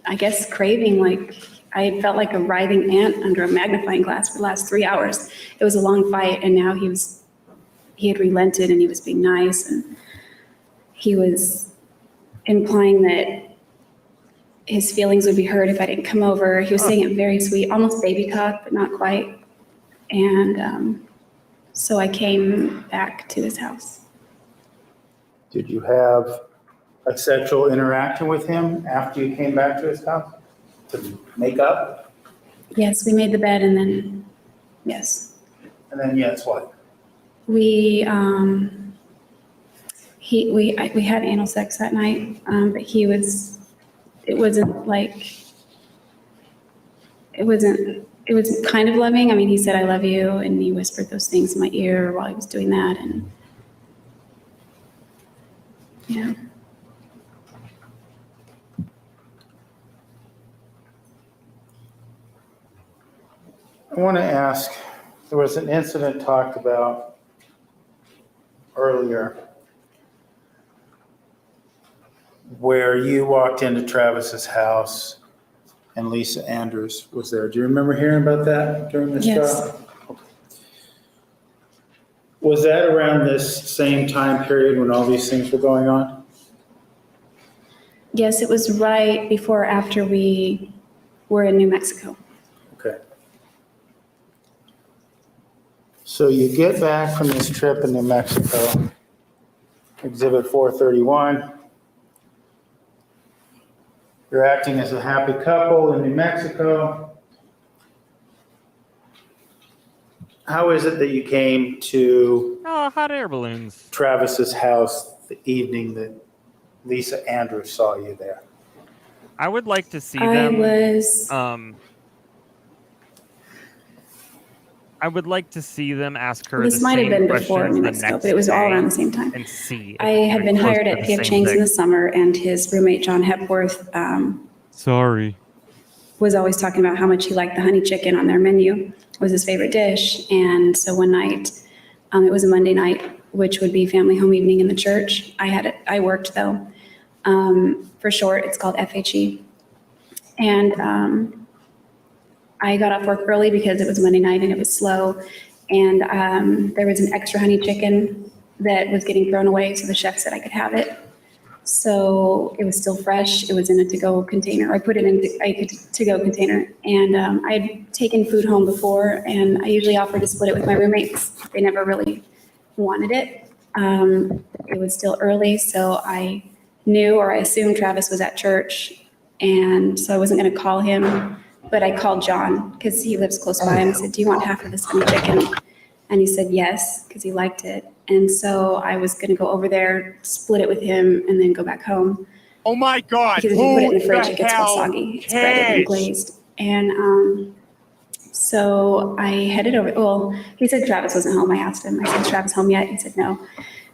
I guess, craving. Like, I had felt like a writhing ant under a magnifying glass for the last 3 hours. It was a long fight, and now he had relented, and he was being nice, and he was implying that his feelings would be hurt if I didn't come over. He was saying it very sweet, almost baby talk, but not quite. And so I came back to his house. Did you have a sexual interaction with him after you came back to his house to make up? Yes, we made the bed, and then, yes. And then yes, what? We had anal sex that night, but it was kind of loving. I mean, he said, I love you, and he whispered those things in my ear while he was doing that, and yeah. I want to ask, there was an incident talked about earlier where you walked into Travis's house and Lisa Andrews was there. Do you remember hearing about that during the Yes. stop? Okay. Was that around this same time period when all these things were going on? Yes, it was right before or after we were in New Mexico. Okay. So you get back from this trip in New Mexico, Exhibit 431. You're acting as a happy couple in New Mexico. How is it that you came to Oh, hot air balloons. Travis's house the evening that Lisa Andrews saw you there? I would like to see I them. was, I would like to see them ask her this the might have same been before questions New the Mexico, next but it was all day around the same time. and see. if I it's had been close hired to at the P.F. same Chang's in thing. the summer, and his roommate, John Hepworth, Sorry. was always talking about how much he liked the honey chicken on their menu. It was his favorite dish. And so one night, it was a Monday night, which would be family home evening in the church. I worked though. For short, it's called FHE. And I got off work early because it was Monday night and it was slow. And there was an extra honey chicken that was getting thrown away, so the chef said I could have it. So it was still fresh. It was in a to-go container. I put it in a to-go container. And I had taken food home before, and I usually offer to split it with my roommates. They never really wanted it. It was still early, so I knew, or I assumed Travis was at church. And so I wasn't going to call him, but I called John because he lives close by, and I said, "Do you want half of this honey chicken?" And he said yes, because he liked it. And so I was going to go over there, split it with him, and then go back home. Oh my God. Because if you put it in the Who fridge, it gets real hell soggy. It's breaded and cares? glazed. And so I headed over. Well, he said Travis wasn't home. I asked him, I said, "Is Travis home yet?" He said no.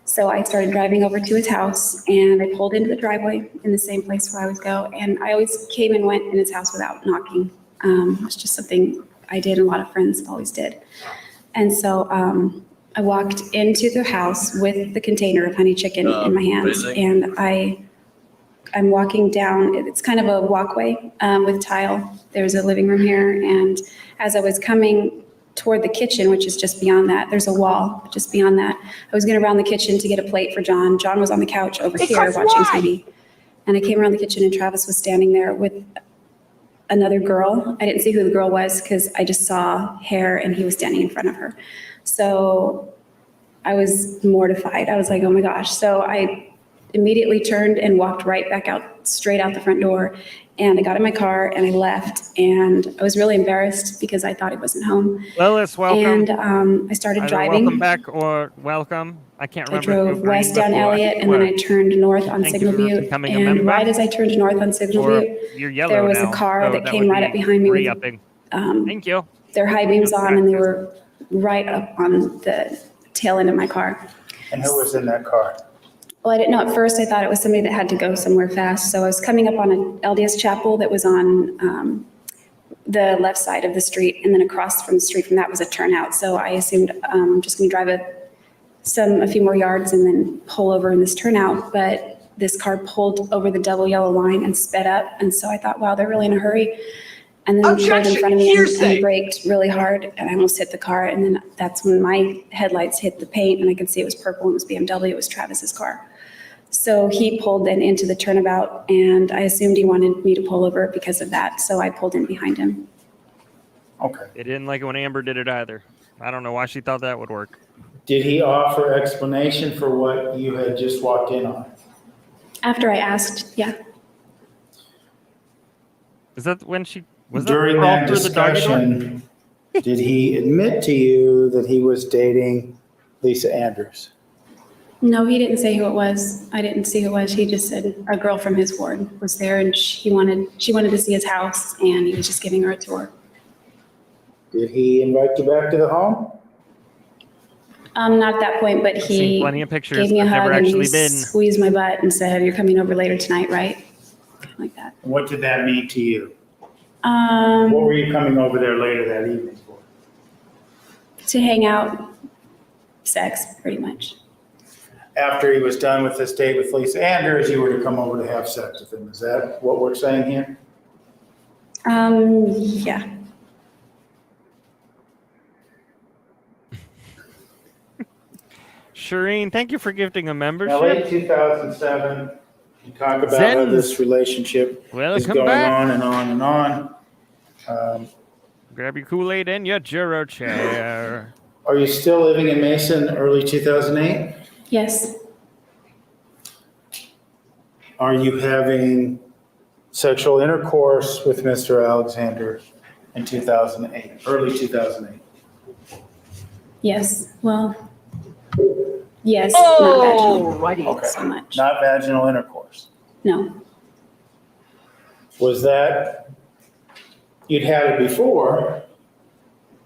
So I started driving over to his house, and I pulled into the driveway in the same place where I always go. And I always came and went in his house without knocking. It was just something I did, and a lot of friends always did. And so I walked into the house with the container of honey chicken in my hands, and I'm walking down. It's kind of a walkway with tile. There's a living room here, and as I was coming toward the kitchen, which is just beyond that, there's a wall just beyond that. I was going to round the kitchen to get a plate for John. John was on the couch over here watching TV, and I came around the kitchen, and Travis was standing there with another girl. I didn't see who the girl was because I just saw hair, and he was standing in front of her. So I was mortified. I was like, oh my gosh. So I immediately turned and walked right back out, straight out the front door. And I got in my car and I left. And I was really embarrassed because I thought he wasn't home. Willis, welcome. And I started Either driving. welcome back or welcome. I can't I remember. drove west down Elliott, and then I turned north on Thank you Signal for Butte. becoming a And member. right as I turned north on Signal Or Butte, you're yellow there was now, a car so that that came would right be up behind me with re-upping. Thank you. their high beams on, and they were right up on the tail end of my car. And who was in that car? Well, I didn't know at first. I thought it was somebody that had to go somewhere fast. So I was coming up on an LDS chapel that was on the left side of the street, and then across from the street from that was a turnout. So I assumed I'm just going to drive a few more yards and then pull over in this turnout. But this car pulled over the double yellow line and sped up. And so I thought, wow, they're really in a hurry. And then pulled in front of me and braked really hard, and I almost hit the car. And then that's when my headlights hit the paint, and I could see it was purple and it was BMW. It was Travis's car. So he pulled in into the turnabout, and I assumed he wanted me to pull over because of that. So I pulled in behind him. Okay. They didn't like it when Amber did it either. I don't know why she thought that would work. Did he offer explanation for what you had just walked in on? After I asked, yeah. Is that when she was During that crawl that through the doggy door? discussion, did he admit to you that he was dating Lisa Andrews? No, he didn't say who it was. I didn't see who it was. He just said a girl from his ward was there, and she wanted to see his house, and he was just giving her a tour. Did he invite you back to the home? Not at that point, but I've seen he plenty of pictures. gave me a I've hug never and he actually been. squeezed my butt and said, "You're coming over later tonight, right?" Kind of like that. What did that mean to you? What were you coming over there later that evening for? To hang out, sex, pretty much. after he was done with this date with Lisa Anders, you were to come over to have sex with him. Is that what we're saying here? Yeah. Shireen, thank you for gifting a Now, membership. late 2007, you talk about how Zen's. this relationship is Welcome going back. on and on and on. Grab your Kool-Aid and your juror chair. Are you still living in Mesa in early 2008? Yes. Are you having sexual intercourse with Mr. Alexander in 2008, early 2008? Yes. Well, yes. Oh, not righty. vaginal so much. Not vaginal intercourse. No. Was that, you'd had it before,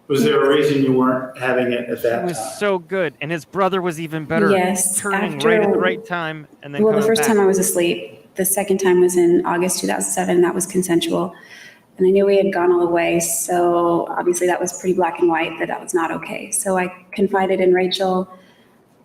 was there a reason you weren't having it at It that was time? so good, and his brother was even better. Yes, Turning after- right at the right time, and then Well, the coming first back. time I was asleep. The second time was in August 2007, and that was consensual. And I knew we had gone all the way, so obviously that was pretty black and white that that was not okay. So I confided in Rachel.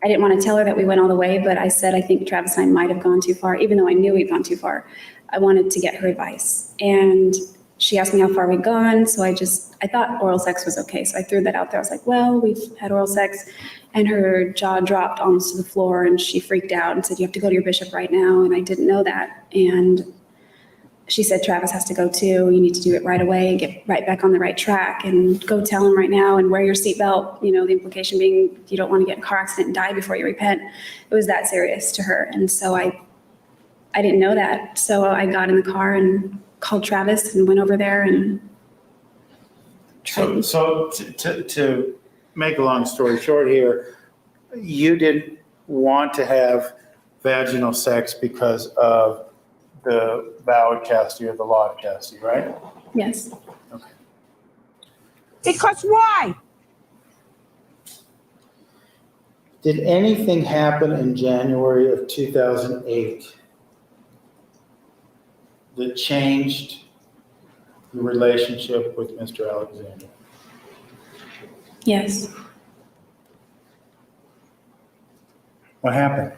I didn't want to tell her that we went all the way, but I said I think Travis and I might have gone too far, even though I knew we'd gone too far. I wanted to get her advice. And she asked me how far we'd gone, so I thought oral sex was okay, so I threw that out there. I was like, well, we've had oral sex, and her jaw dropped almost to the floor, and she freaked out and said, you have to go to your bishop right now, and I didn't know that. And she said, Travis has to go too, you need to do it right away and get right back on the right track, and go tell him right now, and wear your seatbelt, the implication being you don't want to get in a car accident and die before you repent. It was that serious to her, and so I didn't know that, so I got in the car and called Travis and went over there and tried. So to make a long story short here, you didn't want to have vaginal sex because of the vow of chastity or the law of chastity, right? Yes. Okay. Because why? Did anything happen in January of 2008 that changed the relationship with Mr. Alexander? Yes. What happened?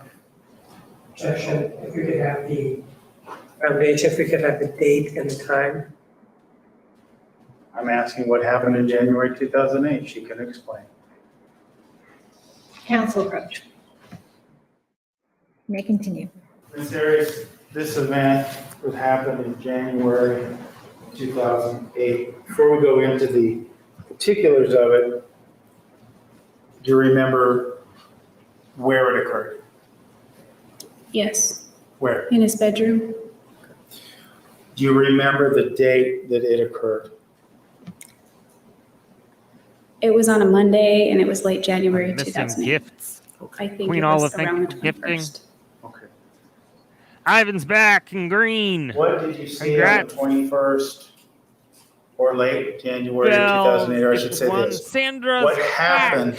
Objection, if we could have the foundation, if we could have the date and the time. I'm asking what happened in January 2008. She can explain. Council approach. May continue. Ms. Arias, this event that happened in January 2008. Before we go into the particulars of it, do you remember where it occurred? Yes. Where? In his bedroom. Do you remember the date that it occurred? It was on a Monday, and it was late January Missing 2008. gifts. I think Queen it was Olive, thank around you the for gifting. 21st. Okay. Ivan's back in green. What did you see Congrats. on the 21st or late January Well, 2008, or I should it's say one. this? Sandra's What back happened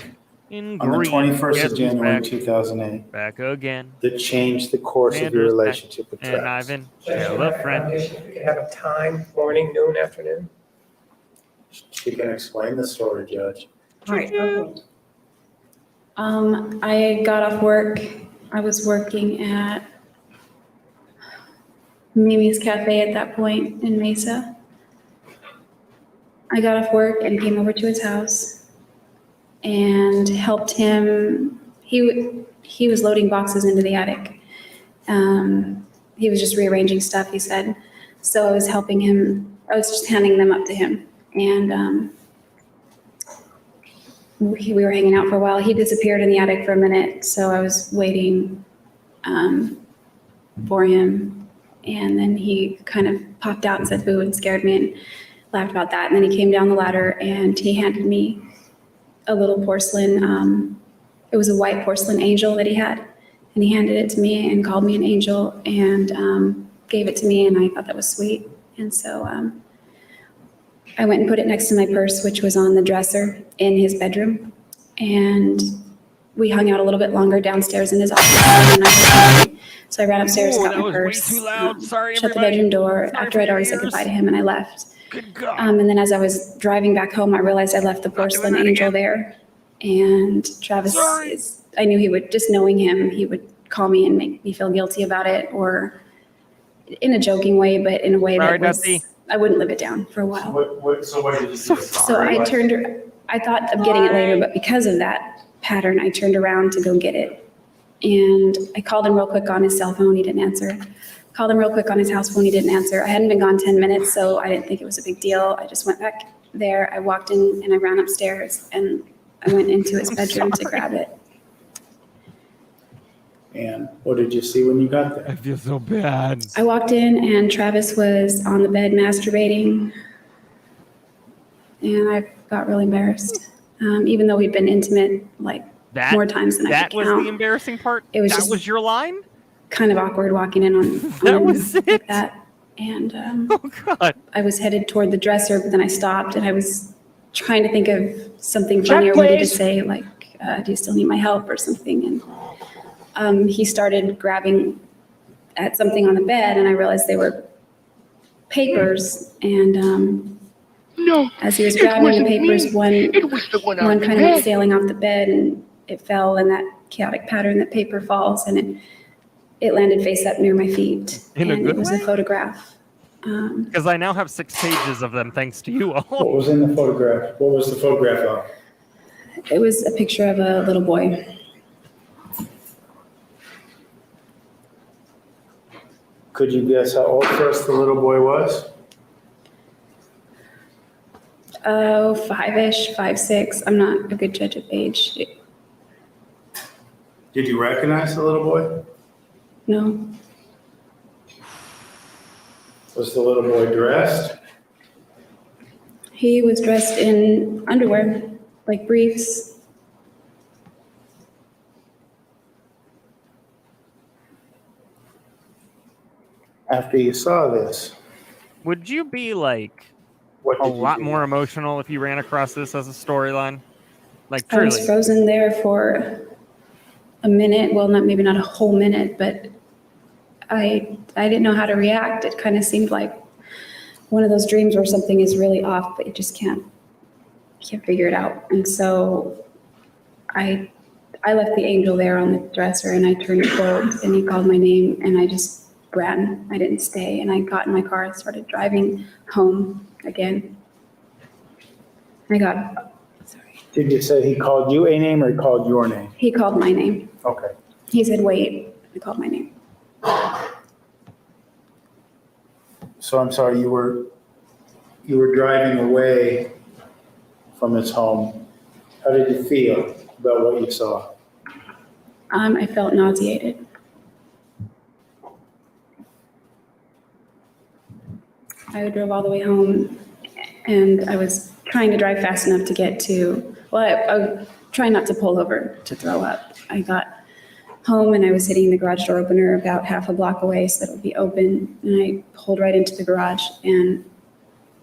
in on the green. 21st Guess of who's January back? 2008 Back again. that changed the course of your Sandra's back. relationship with And Travis? Ivan, Objection, tell have a the friend. foundation, if we could have a time, morning, noon, afternoon. She can explain the story, Judge. All right, overruled. I got off work. I was working at Mimi's Cafe at that point in Mesa. I got off work and came over to his house and helped him. He was loading boxes into the attic. He was just rearranging stuff, he said. So I was helping him. I was just handing them up to him. And we were hanging out for a while. He disappeared in the attic for a minute, so I was waiting for him. And then he kind of popped out and said boo and scared me and laughed about that. And then he came down the ladder and he handed me a little porcelain, it was a white porcelain angel that he had. And he handed it to me and called me an angel and gave it to me, and I thought that was sweet. And so I went and put it next to my purse, which was on the dresser in his bedroom. And we hung out a little bit longer downstairs in his office. So I ran upstairs, Oh, got that my was way purse, too loud. Sorry, shut the everybody. bedroom door Sorry after for I'd your already said ears. goodbye to him, and I left. Good God. And then as I was driving back home, I realized I left the Not doing porcelain that angel again. there. And Travis Sorry. is I knew he would, just knowing him, he would call me and make me feel guilty about it, or in a joking way, but in a way Sorry, that was, Dusty. I wouldn't live it down for a while. So what did you do? So I thought of getting it later, but because of that pattern, I turned around to go get it. And I called him real quick on his cell phone, he didn't answer. Called him real quick on his house phone, he didn't answer. I hadn't been gone 10 minutes, so I didn't think it was a big deal. I just went back there, I walked in and I ran upstairs and I went into his bedroom to grab it. And what did you see when you got there? I feel so bad. I walked in and Travis was on the bed masturbating. And I got really embarrassed, even though we'd been intimate like more times than I That could was count. the embarrassing part? It was that just- was your line? Kind of awkward walking in on That was like it? that. And Oh, God. I was headed toward the dresser, but then I stopped and I was trying to think of something Check, funny or witty to please. say, like, do you still need my help or something? And he started grabbing at something on the bed and I realized they were papers. And No, as he was it grabbing the wasn't papers, me. one it was the one on kind of the went bed. sailing off the bed and it fell in that chaotic pattern that paper falls, and it landed face up near my feet. In a and good it was way? a photograph. Because I now have 6 pages of them thanks to you all. What was in the photograph? What was the photograph of? It was a picture of a little boy. Could you guess how old first the little boy was? Oh, 5-ish, 5, 6. I'm not a good judge of age. Did you recognize the little boy? No, Was the little boy dressed? he was dressed in underwear, like briefs. After you saw this, Would you be like what a did you lot do? more emotional if you ran across this as a storyline? Like, I was truly. frozen there for a minute. Well, maybe not a whole minute, but I didn't know how to react. It kind of seemed like one of those dreams where something is really off, but you just can't figure it out. And so I left the angel there on the dresser and I turned cold and he called my name and I just ran. I didn't stay and I got in my car and started driving home again. Did you say he called you a name or he called your name? He called my name. Okay. He said, wait. He called my name. So I'm sorry, you were driving away from his home. How did you feel about what you saw? I felt nauseated. I drove all the way home and I was trying to drive fast enough to get to, I was trying not to pull over to throw up. I got home and I was hitting the garage door opener about half a block away so that it would be open. And I pulled right into the garage and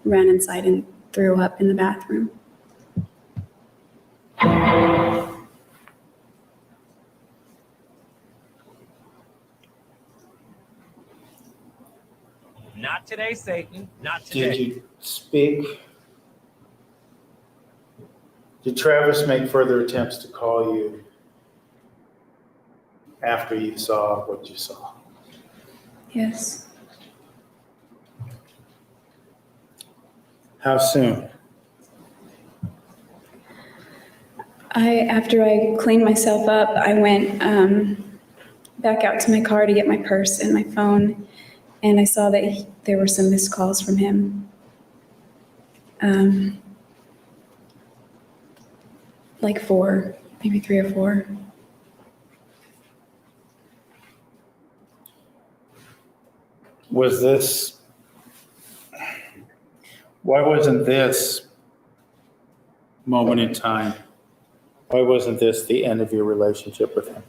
ran inside and threw up in the bathroom. Not today, Satan. Not Did today. you speak? Did Travis make further attempts to call you after you saw what you saw? Yes. How soon? After I cleaned myself up, I went back out to my car to get my purse and my phone, and I saw that there were some missed calls from him. Like 4, maybe 3 or 4. Was this, why wasn't this moment in time, why wasn't this the end of your relationship with him?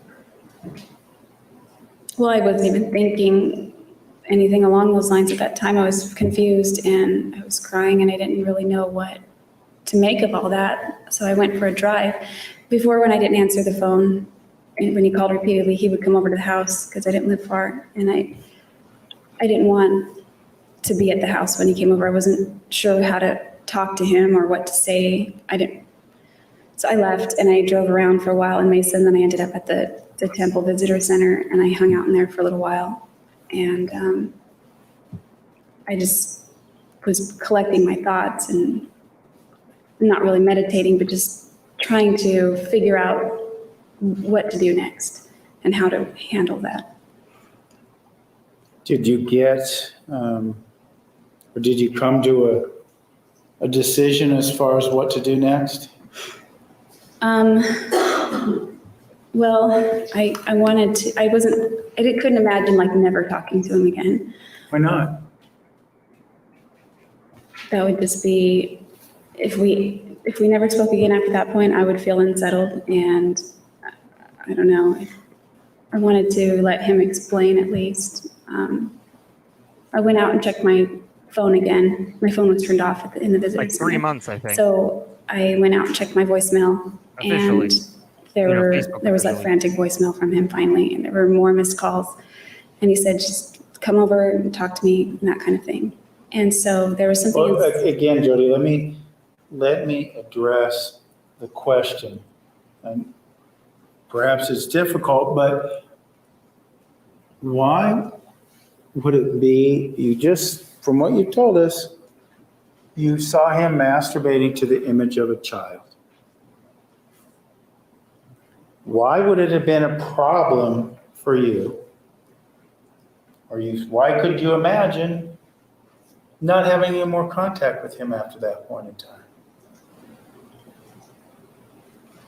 Well, I wasn't even thinking anything along those lines at that time. I was confused and I was crying and I didn't really know what to make of all that. So I went for a drive. Before, when I didn't answer the phone, and when he called repeatedly, he would come over to the house because I didn't live far. And I didn't want to be at the house when he came over. I wasn't sure how to talk to him or what to say. So I left and I drove around for a while in Mesa, and then I ended up at the Temple Visitor Center, and I hung out in there for a little while. And I just was collecting my thoughts and not really meditating, but just trying to figure out what to do next and how to handle that. Did you get, or did you come to a decision as far as what to do next? Well, I wanted to, I couldn't imagine like never talking to him again. Why not? That would just be, if we never spoke again after that point, I would feel unsettled, and I don't know. I wanted to let him explain at least. I went out and checked my phone again. My phone was turned off in the visitor Like 3 center. months, I think. So I went out and checked my voicemail, Officially. and there Facebook was that officially. frantic voicemail from him finally, and there were more missed calls. And he said, just come over and talk to me, and that kind of thing. And so there was something. Well, again, Jodi, let me address the question. And perhaps it's difficult, but why would it be, from what you told us, you saw him masturbating to the image of a child. Why would it have been a problem for you? Why could you imagine not having any more contact with him after that point in time?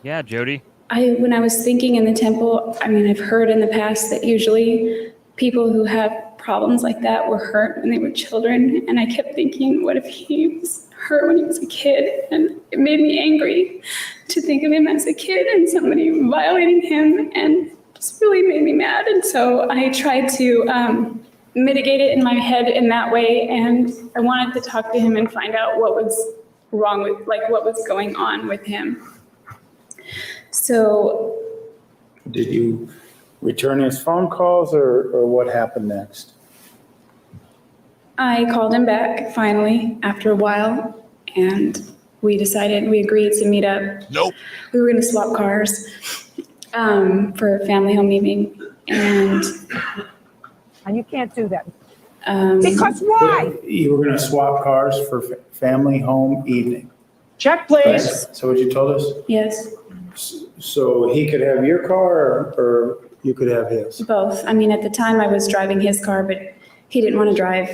Yeah, Jodi. When I was thinking in the temple, I've heard in the past that usually people who have problems like that were hurt when they were children. And I kept thinking, what if he was hurt when he was a kid? And it made me angry to think of him as a kid and somebody violating him, and just really made me mad. And so I tried to mitigate it in my head in that way. And I wanted to talk to him and find out what was wrong with, what was going on with him. So, Did you return his phone calls, or what happened next? I called him back finally after a while, and we agreed to meet up. Nope. We were going to swap cars for a family home evening, and You can't do that. um, Because why? You were going to swap cars for family home evening. Check, please. So what you told us? yes, So he could have your car, or you could have his? both. At the time I was driving his car, but he didn't want to drive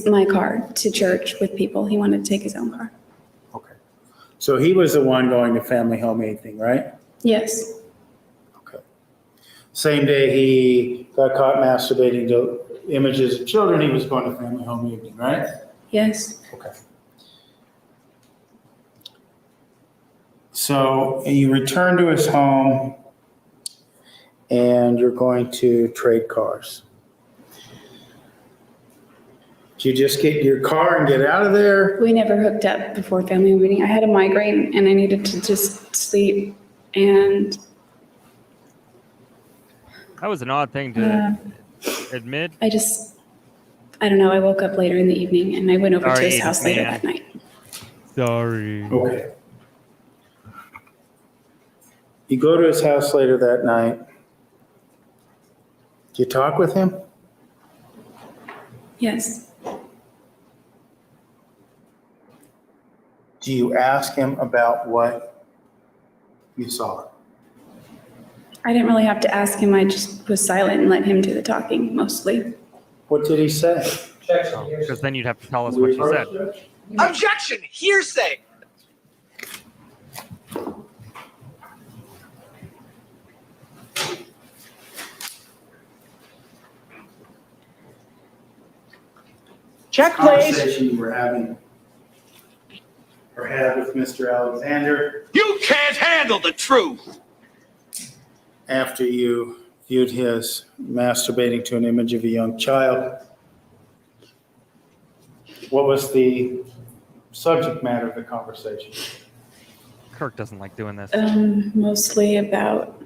my car to church with people. He wanted to take his own car. Okay. So he was the one going to family home evening, right? Yes, Okay. Same day he got caught masturbating to images of children, he was going to family home evening, right? yes, Okay. So you return to his home and you're going to trade cars. Did you just get your car and get out of there? we never hooked up before family home meeting. I had a migraine and I needed to just sleep, and That was an odd thing to admit. I don't know, I woke up later in the evening and I went over to Sorry, his house later man. that night. Sorry. Okay. You go to his house later that night. Do you talk with him? Yes, Do you ask him about what you saw? I didn't really have to ask him. I just was silent and let him do the talking mostly. What did he say? Because then you'd have to tell us what she said. Objection! Hearsay! Check, please. Conversation you were having or had with Mr. Alexander You can't handle the truth. after you viewed his masturbating to an image of a young child. What was the subject matter of the conversation? Kirk doesn't like doing this. Mostly about,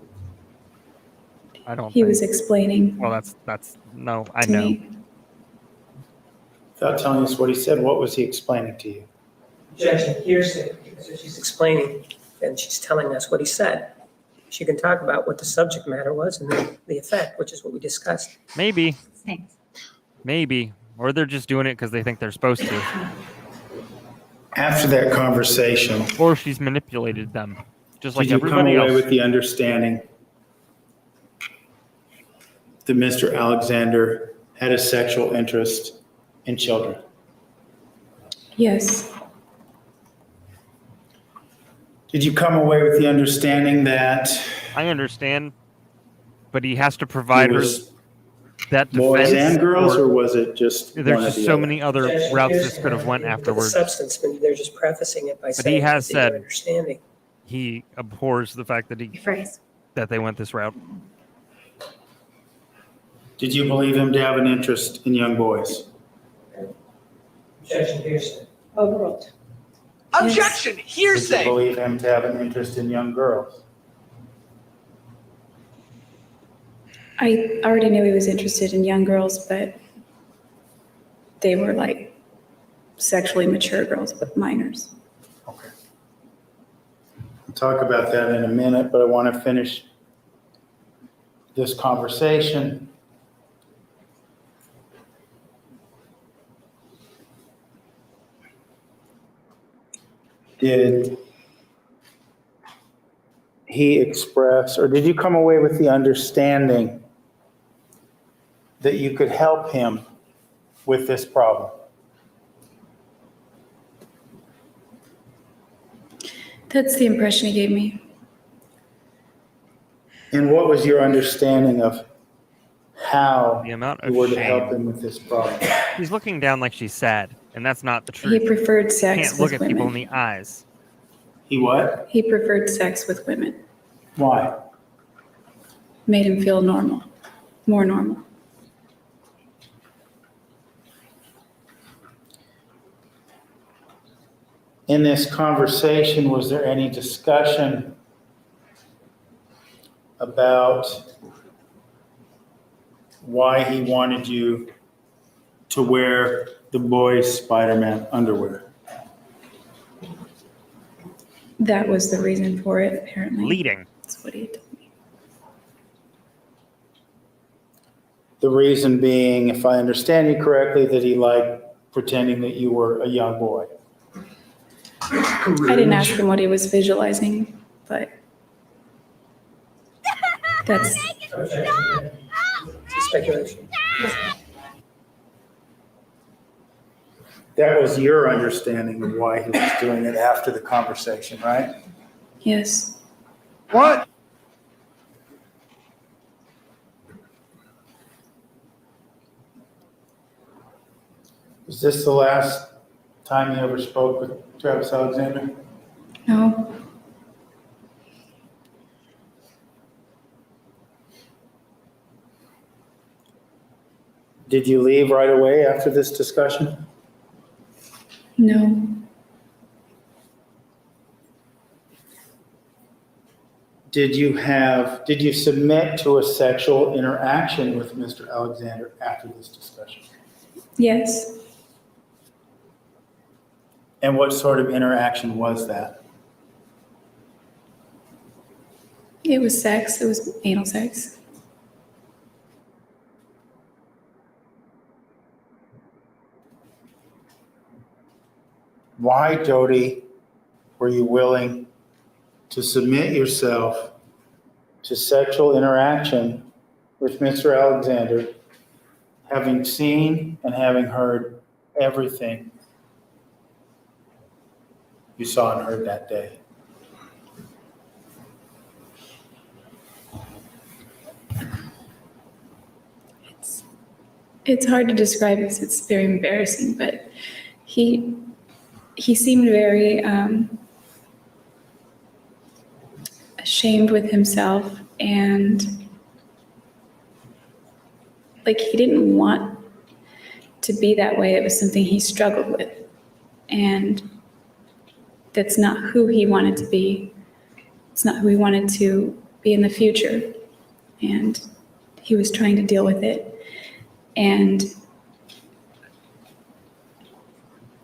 I don't he think. was explaining Well, that's no, I to know. me. Without telling us what he said, what was he explaining to you? Objection, hearsay. That's what she's explaining. and she's telling us what he said. She can talk about what the subject matter was and the effect, which is what we discussed. Maybe, Thanks. maybe, or they're just doing it because they think they're supposed to, After that conversation, or she's manipulated them, just like did you come everybody away else. with the understanding that Mr. Alexander had a sexual interest in children? Yes, Did you come away with the understanding that I understand, but he has to it provide her was that boys defense. and girls, or was it just There's one or just the so other? many other routes this could have went The afterwards. substance, they're just prefacing it by he saying has that your said- understanding. He abhors the fact that Phrase. they went this route. Did you believe him to have an interest in young boys? Objection, hearsay. Overruled. Objection! Did you Hearsay! believe him to have an interest in young girls? I already knew he was interested in young girls, but they were like sexually mature girls, but minors. Okay. We'll talk about that in a minute, but I want to finish this conversation. Did he express, or did you come away with the understanding that you could help him with this problem? That's the impression he gave me. And what was your understanding of how The amount you of were to help shame. him with this problem? He's looking down like she's sad, and that's not the He truth. preferred sex Can't look with at people in women. the eyes. He what? He preferred sex with women. Why? Made him feel normal, more normal. In this conversation, was there any discussion about why he wanted you to wear the boys' Spider-Man underwear? That was the reason for it, apparently. Leading. That's what he told me. The reason being, if I understand you correctly, that he liked pretending that you were a young boy. I didn't ask him what he was visualizing, but that's, Objection. Speculation. That was your understanding of why he was doing it after the conversation, right? yes. What? Was this the last time you ever spoke with Travis Alexander? No, Did you leave right away after this discussion? no, Did you submit to a sexual interaction with Mr. Alexander after this discussion? yes. And what sort of interaction was that? It was sex. It was anal sex. Why, Jodi, were you willing to submit yourself to sexual interaction with Mr. Alexander, having seen and having heard everything you saw and heard that day? It's hard to describe because it's very embarrassing, but he seemed very ashamed with himself, and like he didn't want to be that way. It was something he struggled with, and that's not who he wanted to be. It's not who he wanted to be in the future, and he was trying to deal with it. And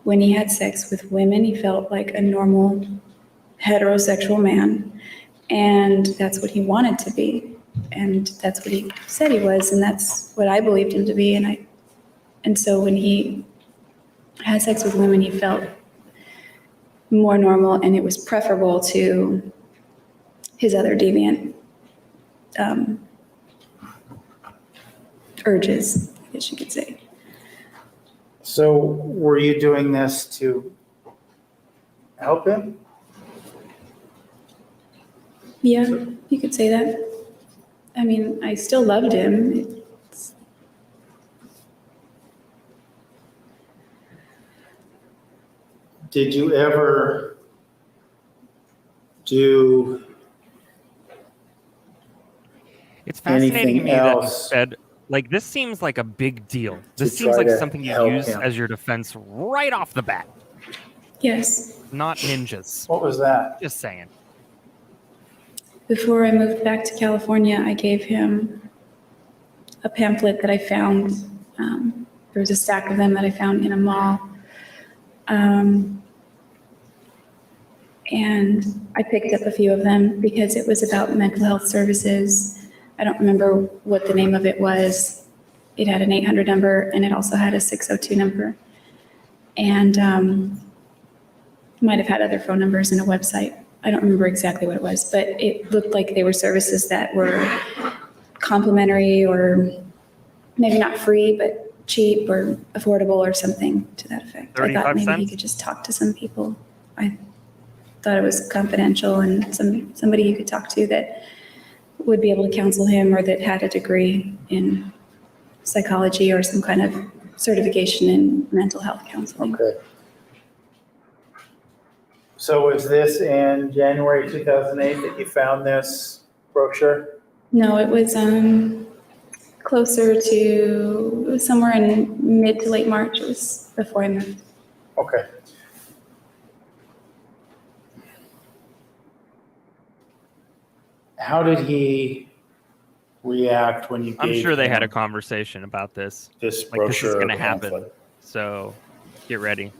when he had sex with women, he felt like a normal heterosexual man, and that's what he wanted to be, and that's what he said he was, and that's what I believed him to be, and so when he had sex with women, he felt more normal, and it was preferable to his other deviant urges, I guess you could say. So were you doing this to help him? Yeah, you could say that. I mean, I still loved him. Did you ever do It's fascinating to anything me that else instead, like, this seems like a big deal. to This seems try like to something you help use him? as your defense right off the bat, Yes. not ninjas. What was that? Just saying. Before I moved back to California, I gave him a pamphlet that I found. There was a stack of them that I found in a mall. And I picked up a few of them because it was about mental health services. I don't remember what the name of it was. It had an 800 number and it also had a 602 number. And might have had other phone numbers and a website. I don't remember exactly what it was, but it looked like they were services that were complimentary or maybe not free, but cheap or affordable or something to that effect. I thought 35 maybe he cents? could just talk to some people. I thought it was confidential and somebody you could talk to that would be able to counsel him or that had a degree in psychology or some kind of certification in mental health counseling. Okay. So was this in January 2008 that you found this brochure? No, it was closer to, it was somewhere in mid to late March. It was before I moved. Okay. How did he react when you gave I'm sure they had a him conversation about this. this Like, this is brochure? going to happen. pamphlet? So get ready.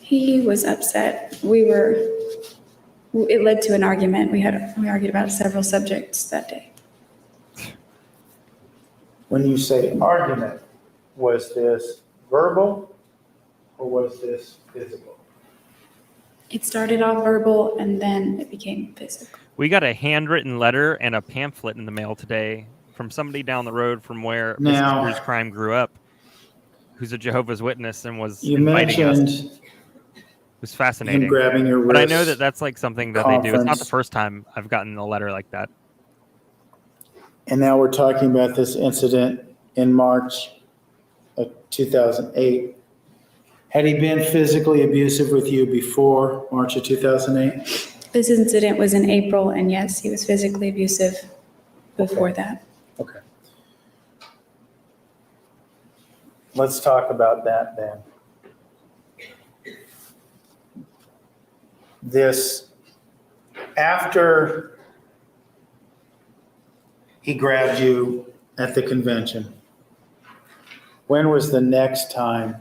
He was upset. It led to an argument. We argued about several subjects that day. When you say argument, was this verbal or was this physical? It started off verbal and then it became physical. We got a handwritten letter and a pamphlet in the mail today from somebody down the road from where Now- Mrs. Bruce Crime grew up, who's a Jehovah's Witness and was You inviting us. mentioned It was him fascinating. grabbing your wrist. But I know that that's like something that they do. It's not the conference. first time I've gotten a letter like that. And now we're talking about this incident in March of 2008. Had he been physically abusive with you before March of 2008? This incident was in April, and yes, he was physically abusive before that. Okay. Let's talk about that then. This, after he grabbed you at the convention, when was the next time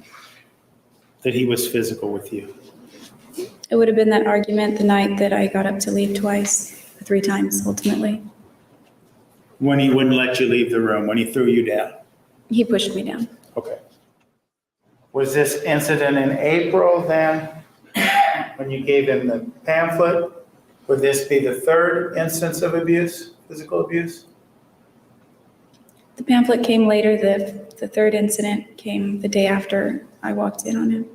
that he was physical with you? It would have been that argument the night that I got up to leave twice, 3 times ultimately. When he wouldn't let you leave the room, when he threw you down? He pushed me down. Okay. Was this incident in April then, when you gave him the pamphlet? Would this be the third instance of abuse, physical abuse? The pamphlet came later. The third incident came the day after I walked in on him.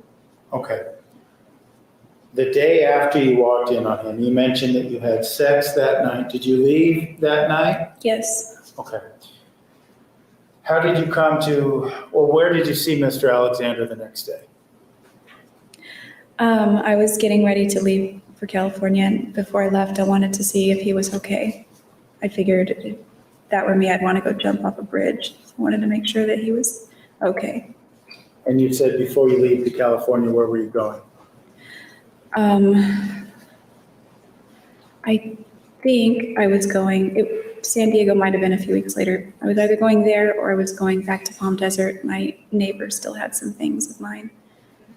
Okay. The day after you walked in on him, you mentioned that you had sex that night. Did you leave that night? Yes. Okay. How did you come to, or where did you see Mr. Alexander the next day? I was getting ready to leave for California, and before I left, I wanted to see if he was okay. I figured if that were me, I'd want to go jump off a bridge. I wanted to make sure that he was okay. And you said before you leave to California, where were you going? I think I was going, San Diego might have been a few weeks later. I was either going there or I was going back to Palm Desert. My neighbor still had some things of mine.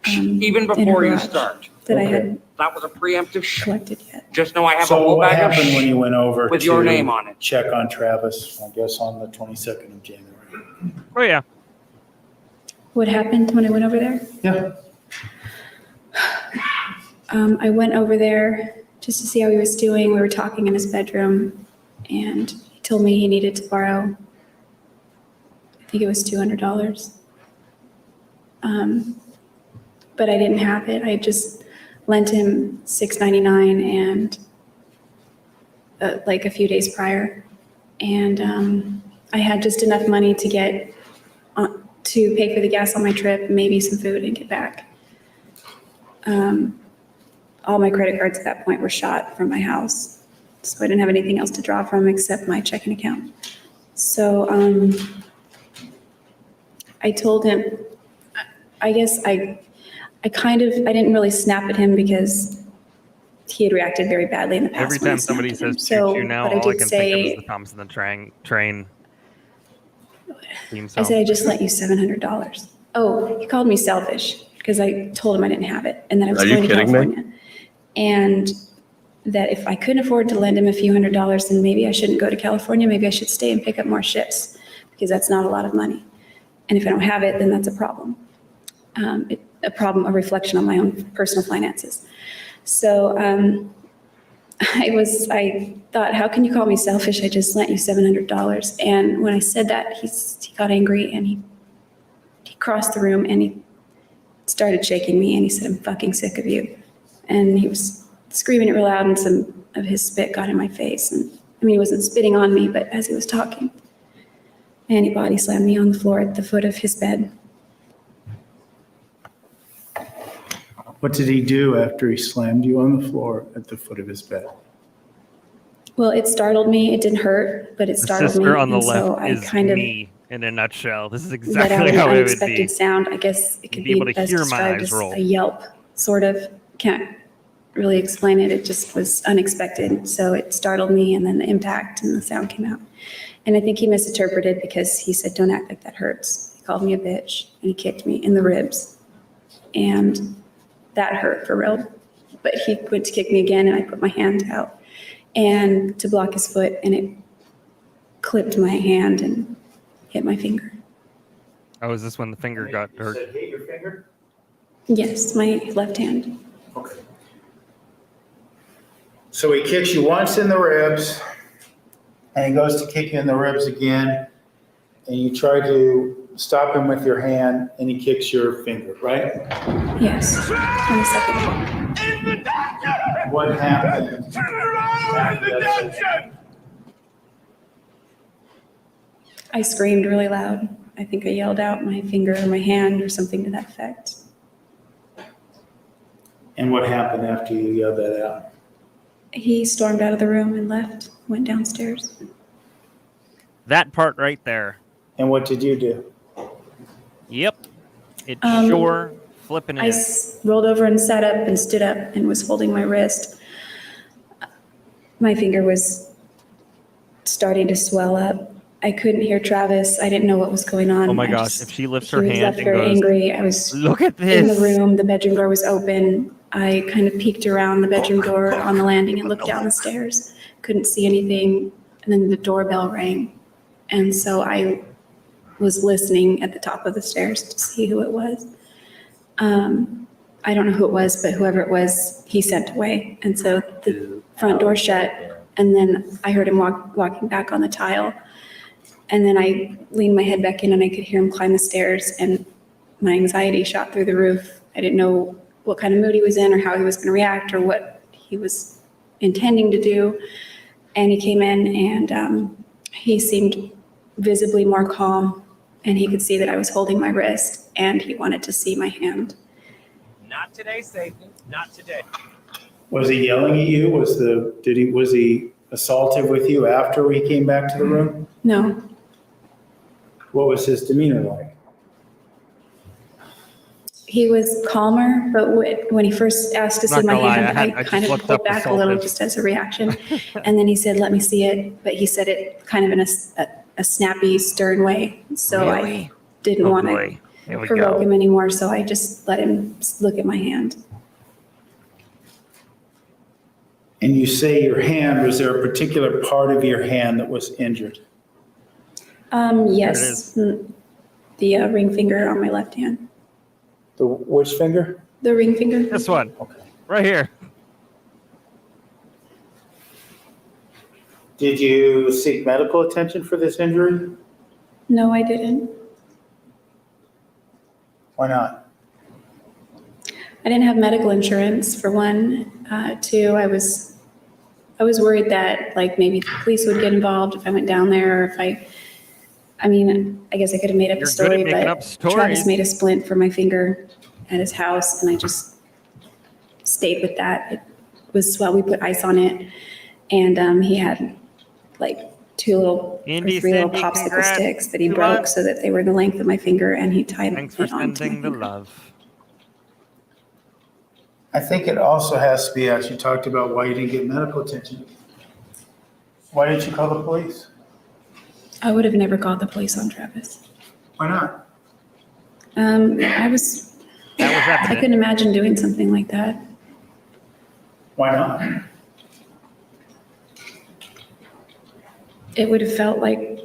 Even in a before you garage start. that I Okay. had That was a preemptive shot. collected yet. Just know I have a So whole what bag of happened when you went over with your to name on it? check on Travis, I guess on the 22nd of January? Oh yeah. What happened when I went over there? Yeah. I went over there just to see how he was doing. We were talking in his bedroom, and he told me he needed to borrow, I think it was $200. But I didn't have it. I just lent him $6.99 and like a few days prior. And I had just enough money to get to pay for the gas on my trip, maybe some food, and get back. All my credit cards at that point were shot from my house, so I didn't have anything else to draw from except my checking account. So I told him, I guess I didn't really snap at him because he had reacted very badly in the past. Every when I time snapped somebody at him. says choo choo now, but I all I did can think of is say, the Thompson the Train theme I song. said, I just lent you $700. Oh, he called me selfish because I told him I didn't have it and that I was Are you going to kidding me? California. And that if I couldn't afford to lend him a few $100s, then maybe I shouldn't go to California. Maybe I should stay and pick up more shifts because that's not a lot of money. And if I don't have it, then that's a problem. A reflection on my own personal finances. So I thought, how can you call me selfish? I just lent you $700. And when I said that, he got angry and he crossed the room and he started shaking me and he said, I'm fucking sick of you. And he was screaming it real loud and some of his spit got in my face. And I mean, he wasn't spitting on me, but as he was talking. And he body slammed me on the floor at the foot of his bed. What did he do after he slammed you on the floor at the foot of his bed? Well, it startled me. It didn't hurt, but it The startled me. sister on the And so left I is kind of me in a nutshell. This is let out exactly an how it would unexpected be. sound. I guess it could You'd be able be to best hear my described eyes as roll. a yelp, sort of. Can't really explain it. It just was unexpected. So it startled me, and then the impact and the sound came out. And I think he misinterpreted because he said, don't act like that hurts. He called me a bitch, and he kicked me in the ribs. And that hurt for real. But he went to kick me again, and I put my hand out and to block his foot, and it clipped my hand and hit my finger. Oh, is this when the finger got hurt? said hit your finger? Yes, my left hand. Okay. So he kicks you once in the ribs, and he goes to kick you in the ribs again, and you try to stop him with your hand, and he kicks your finger, right? Yes, on the second one. What happened? after that? I screamed really loud. I think I yelled out my finger or my hand or something to that effect. And what happened after you yelled that out? He stormed out of the room and left, went downstairs. That part right there. And what did you do? Yep. It Um, sure flipping I is. rolled over and sat up and stood up and was holding my wrist. My finger was starting to swell up. I couldn't hear Travis. I didn't know what was going on. Oh my I gosh, just- if she lifts he her was hand left and very goes, angry. I was look at in the this. room. The bedroom door was open. I kind of peeked around the bedroom door on the landing and looked down the stairs. Couldn't see anything. And then the doorbell rang. And so I was listening at the top of the stairs to see who it was. I don't know who it was, but whoever it was, he sent away. And so the front door shut. And then I heard him walking back on the tile. And then I leaned my head back in and I could hear him climb the stairs. And my anxiety shot through the roof. I didn't know what kind of mood he was in or how he was going to react or what he was intending to do. And he came in and he seemed visibly more calm, and he could see that I was holding my wrist and he wanted to see my hand. Not today, Satan. Not today. Was he yelling at you? Was he assaultive with you after he came back to the room? No, What was his demeanor like? he was calmer, but when he first asked to see Not my gonna lie, hand, I I just kind of looked pulled up back a little assaultive. just as a reaction. And then he said, let me see it, but he said it kind of in a snappy, stern way. So I didn't Oh want to boy. Here we provoke go. him anymore, so I just let him look at my hand. And you say your hand, was there a particular part of your hand that was injured? Yes, the ring finger on my left hand. The which finger? The ring finger. This one, Okay. right here. Did you seek medical attention for this injury? No, I didn't. Why not? I didn't have medical insurance for one. Two, I was worried that like maybe the police would get involved if I went down there, or if I mean, I guess I could have made up You're a good at story, making but up stories. Travis made a splint for my finger at his house, and I just stayed with that. It was swell. We put ice on it, and he had like two little or Indy, three little Cindy, popsicle congrats. sticks that he Come broke on. so that they were the length of my finger, and he tied Thanks for it onto my sending the finger. love. I think it also has to be, as you talked about, why you didn't get medical attention. Why didn't you call the police? I would have never called the police on Travis. Why not? I That was evident. couldn't imagine doing something like that. Why not? It would have felt like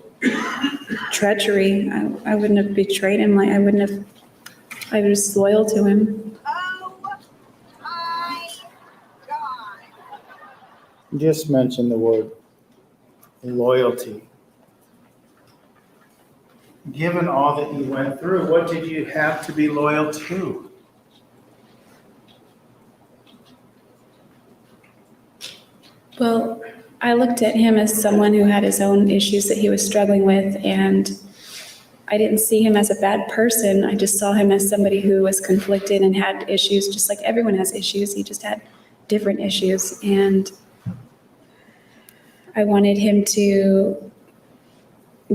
treachery. I wouldn't have betrayed him. Like I was loyal to him. Oh, my God. You just mentioned the word loyalty. Given all that you went through, what did you have to be loyal to? Well, I looked at him as someone who had his own issues that he was struggling with, and I didn't see him as a bad person. I just saw him as somebody who was conflicted and had issues, just like everyone has issues. He just had different issues, and I wanted him to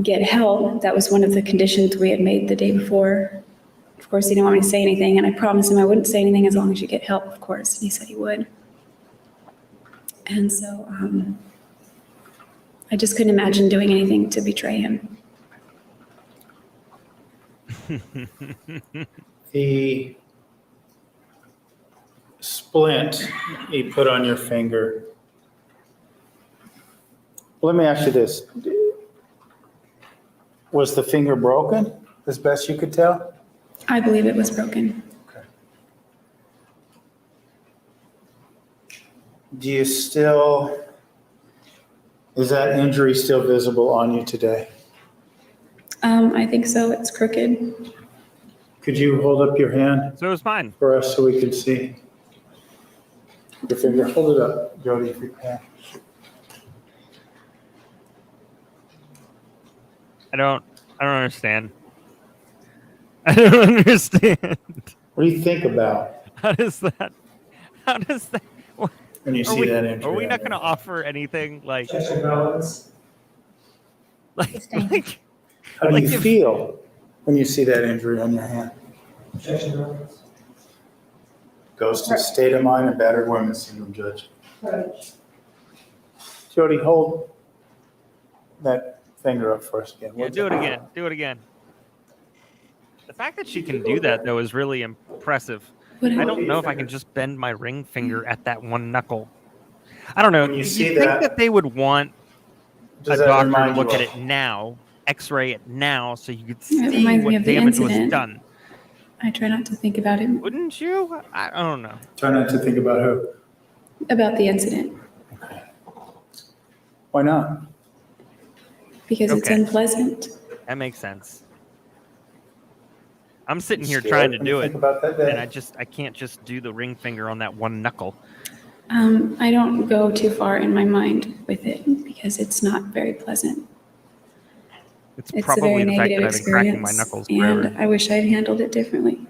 get help. That was one of the conditions we had made the day before. Of course, he didn't want me to say anything, and I promised him I wouldn't say anything as long as you get help, of course, and he said he would. And so I just couldn't imagine doing anything to betray him. The splint you put on your finger. Let me ask you this. Was the finger broken, as best you could tell? I believe it was broken. Do you still, is that injury still visible on you today? I think so. It's crooked. Could you hold up your hand So is mine. for us so we can see? Your finger, hold it up, Jodi, if you can. I don't understand. I don't understand. What do you think about How does that? when you Are see we, that injury? are we not on going to your- offer anything like Objection, relevance. like How do like you if- feel when you see that injury on your hand? Objection, relevance. Goes to state of mind and battered women syndrome, Judge. Right. Jodi, hold that finger up for us again. Yeah, do it again. Do it again. The fact that she can do that though is really impressive. I don't know if I can just bend my ring finger at that one knuckle. I don't know. When you You'd see think that- that they would want a Does that doctor to remind look you at of- it now, X-ray it now, so you could It see reminds me what of the damage was incident. done. I try not to think about it, Wouldn't you? I don't know. Try not to think about who. about the incident, Why not? because it's Okay. unpleasant. That makes sense. I'm sitting here Scared trying to when you do think it, about that day? and I can't just do the ring finger on that one knuckle. I don't go too far in my mind with it because it's not very pleasant. It's It's a probably very the fact that negative I've been cracking my experience, knuckles and forever. I wish I'd handled it differently.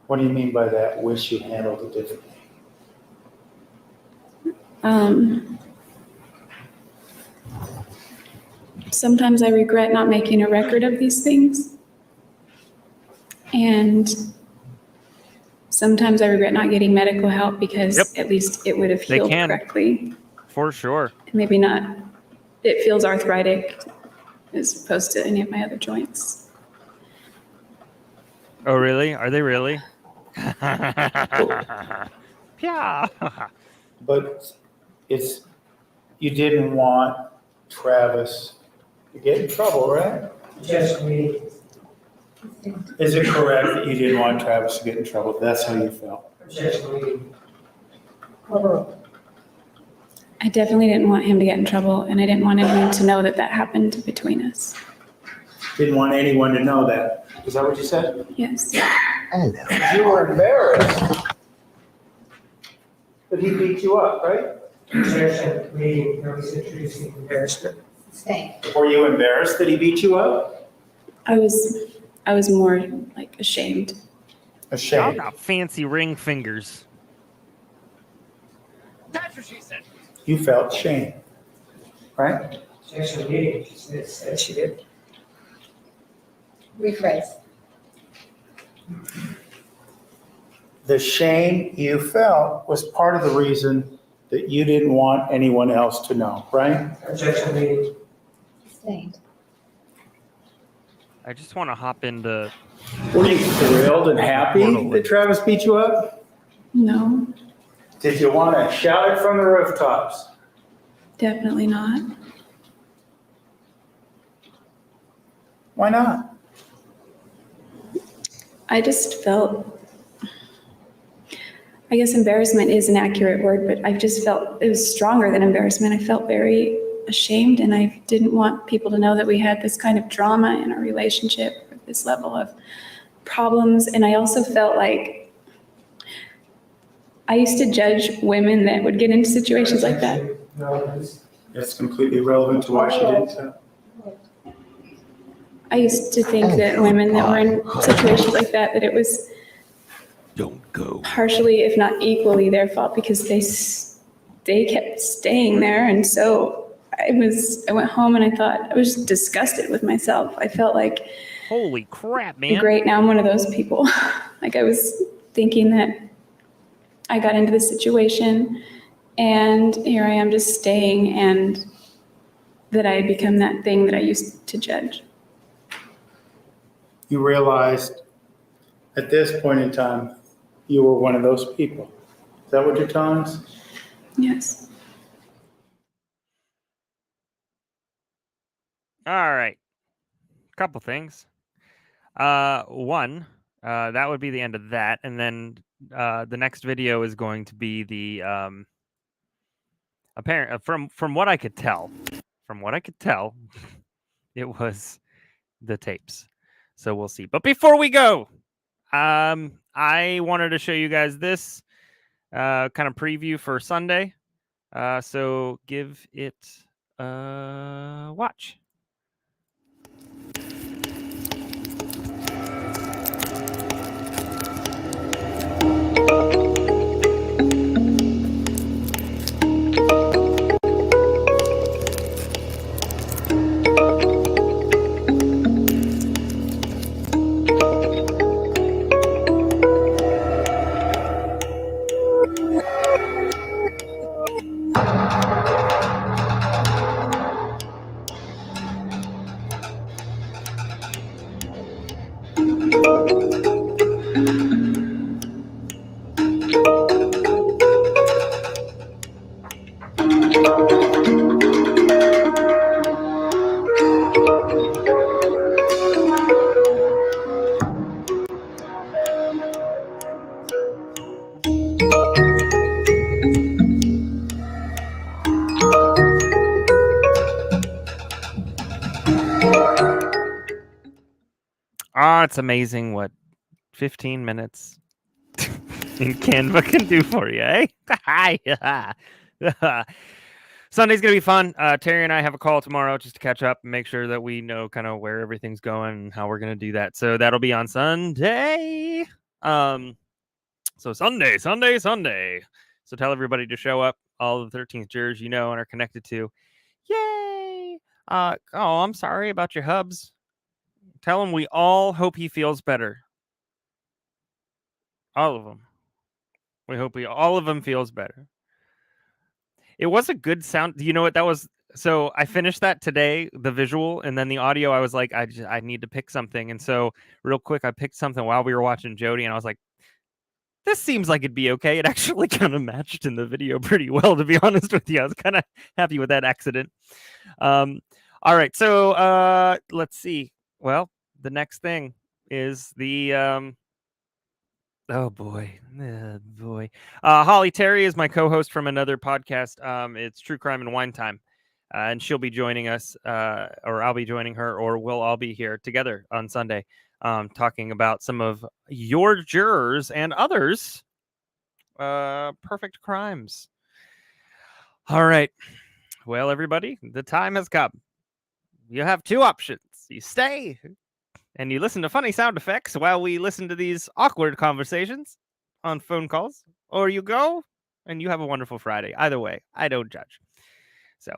What do you mean by that? Wish you handled it differently. Sometimes I regret not making a record of these things. And sometimes I regret not getting medical help because Yep. at least it would have They healed can. correctly. For sure. Maybe not, it feels arthritic as opposed to any of my other joints. Oh, really? Are they really? Yeah. But you didn't want Travis to get in trouble, right? Objection meeting. Is it correct that you didn't want Travis to get in trouble? That's how you felt? Objection meeting. Overall. I definitely didn't want him to get in trouble, and I didn't want anyone to know that that happened between us. Didn't want anyone to know that. Is that what you said? Yes. You were embarrassed that he beat you up, right? Objection meeting. Now he's introducing embarrassment. Sustained. Were you embarrassed that he beat you up? I was more like ashamed. Y'all Ashamed. got fancy ring fingers. That's what she said. You felt shame, right? Objection meeting. She said she did. Rephrase. The shame you felt was part of the reason that you didn't want anyone else to know, right? Objection meeting. Sustained. I just want to hop into. Were you thrilled and happy that Travis beat you up? No, Did you want to shout it from the rooftops? definitely not. Why not? I just felt, I guess embarrassment is an accurate word, but I just felt it was stronger than embarrassment. I felt very ashamed, and I didn't want people to know that we had this kind of drama in our relationship, this level of problems. And I also felt like I used to judge women that would get into situations like that. No, please. It's completely irrelevant to why she did so. I used to think that women that were in situations like that, that it was partially, if not equally, their fault because they kept staying there. And so I went home and I was disgusted with myself. I felt like, Holy crap, man. great, now I'm one of those people. Like I was thinking that I got into this situation and here I am just staying, and that I had become that thing that I used to judge. You realized at this point in time, you were one of those people. Is that what you're telling us? Yes. All right. Couple things. One, that would be the end of that. And then the next video is going to be the apparent from what I could tell, it was the tapes. So we'll see. But before we go, I wanted to show you guys this kind of preview for Sunday. So give it a watch. It's amazing what 15 minutes in Canva can do for you, eh? Sunday's going to be fun. Terry and I have a call tomorrow just to catch up and make sure that we know kind of where everything's going and how we're going to do that. So that'll be on Sunday. So Sunday. So tell everybody to show up. All the 13th jurors you know and are connected to. Yay! I'm sorry about your hubs. Tell him we all hope he feels better. All of them. We hope all of them feels better. It was a good sound. You know what? That was So I finished that today, the visual, and then the audio. I was like, I need to pick something, and so real quick, I picked something while we were watching Jodi, and I was like, this seems like it'd be okay. It actually kind of matched in the video pretty well, to be honest with you. I was kind of happy with that accident. All right, so let's see. Well, the next thing is the oh boy. Holly Terry is my co-host from another podcast. It's True Crime and Wine Time. And she'll be joining us, or I'll be joining her, or we'll all be here together on Sunday, talking about some of your jurors and others' perfect crimes. All right. Well, everybody, the time has come. You have two options. You stay and you listen to funny sound effects while we listen to these awkward conversations on phone calls, or you go and you have a wonderful Friday. Either way, I don't judge. So,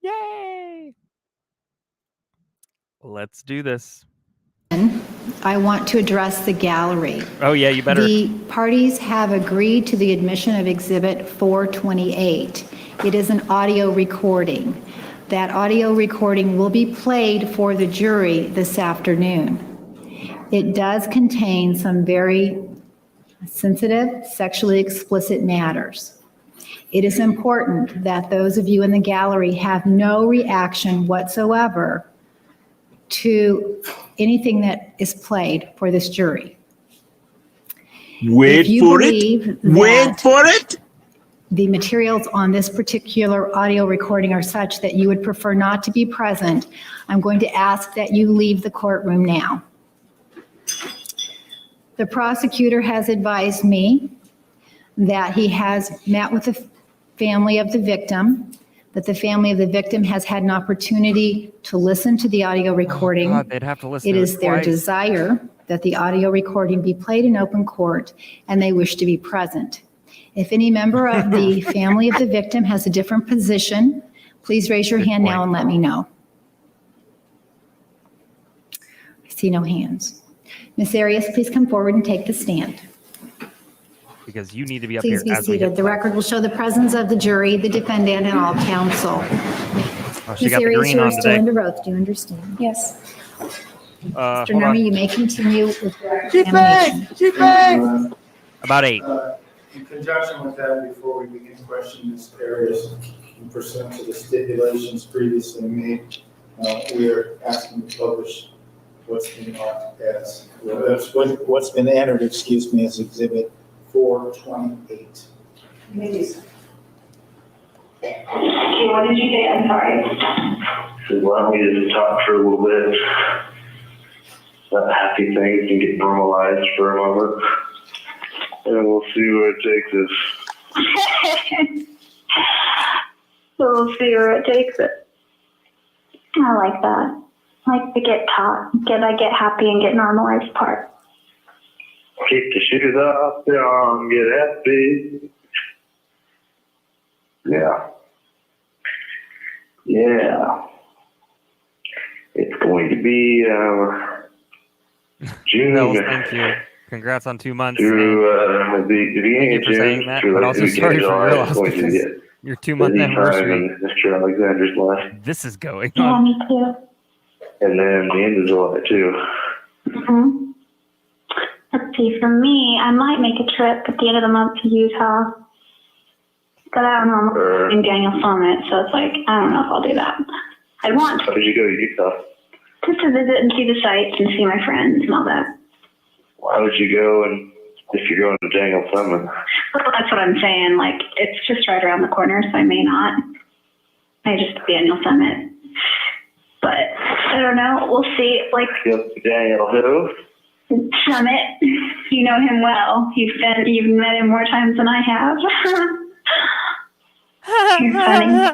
yay! Let's do this. I want to address the gallery. Oh, yeah, you better. The parties have agreed to the admission of Exhibit 428. It is an audio recording. That audio recording will be played for the jury this afternoon. It does contain some very sensitive, sexually explicit matters. It is important that those of you in the gallery have no reaction whatsoever to anything that is played for this jury. Wait for it. Wait for it. The materials on this particular audio recording are such that you would prefer not to be present, I'm going to ask that you leave the courtroom now. The prosecutor has advised me that he has met with the family of the victim, that the family of the victim has had an opportunity to listen to the audio recording. God, they'd have to listen It to is their twice. desire that the audio recording be played in open court, and they wish to be present. If any member of the family of the victim has a different position, please raise your hand now and let me know. I see no hands. Ms. Arias, please come forward and take the stand. Because you need to be up Please here be as we seated. hit The play. record will show the presence of the jury, the defendant, and all counsel. Oh, she Ms. got the Arias, green you are on still today. under oath. Do you understand? Yes. Mr. Hold Nami, on. you may continue with your examination. About 8. In conjunction with that, before we begin questioning Ms. Arias, in pursuant to the stipulations previously made, we are asking to publish what's been marked as, what's been entered, excuse me, as Exhibit 428. Okay, what did you say? I'm sorry. So why don't we just talk for a little bit about happy things and get normalized for a moment, and we'll see where it takes us. We'll see where it takes it. I like that. I like to get happy and get normalized part. Keep the shoes off, young, get happy. Yeah. Yeah. It's going to be June. Bells, thank you. Congrats on 2 months. Through the Thank beginning you of for June. saying that, through but the also beginning sorry of for July, your it's loss going to because get your 2-month busy time anniversary. in Mr. Alexander's life. This is going Yeah, on. me too. And then the end of July, too. Mm-hmm. Let's see, for me, I might make a trip at the end of the month to Utah. But I don't know, I'm in Daniel Summit, so it's like, I don't know if I'll do that. I'd want How did you go to Utah? just to visit and see the sights and see my friends and all that. Why would you go, and if you're going to Daniel Summit? Well, that's what I'm saying. Like, it's just right around the corner, so I may not. I just Daniel Summit. But I don't know. We'll see. Like, Daniel who? Summit, you know him well. You've met him more times than I have. You're funny.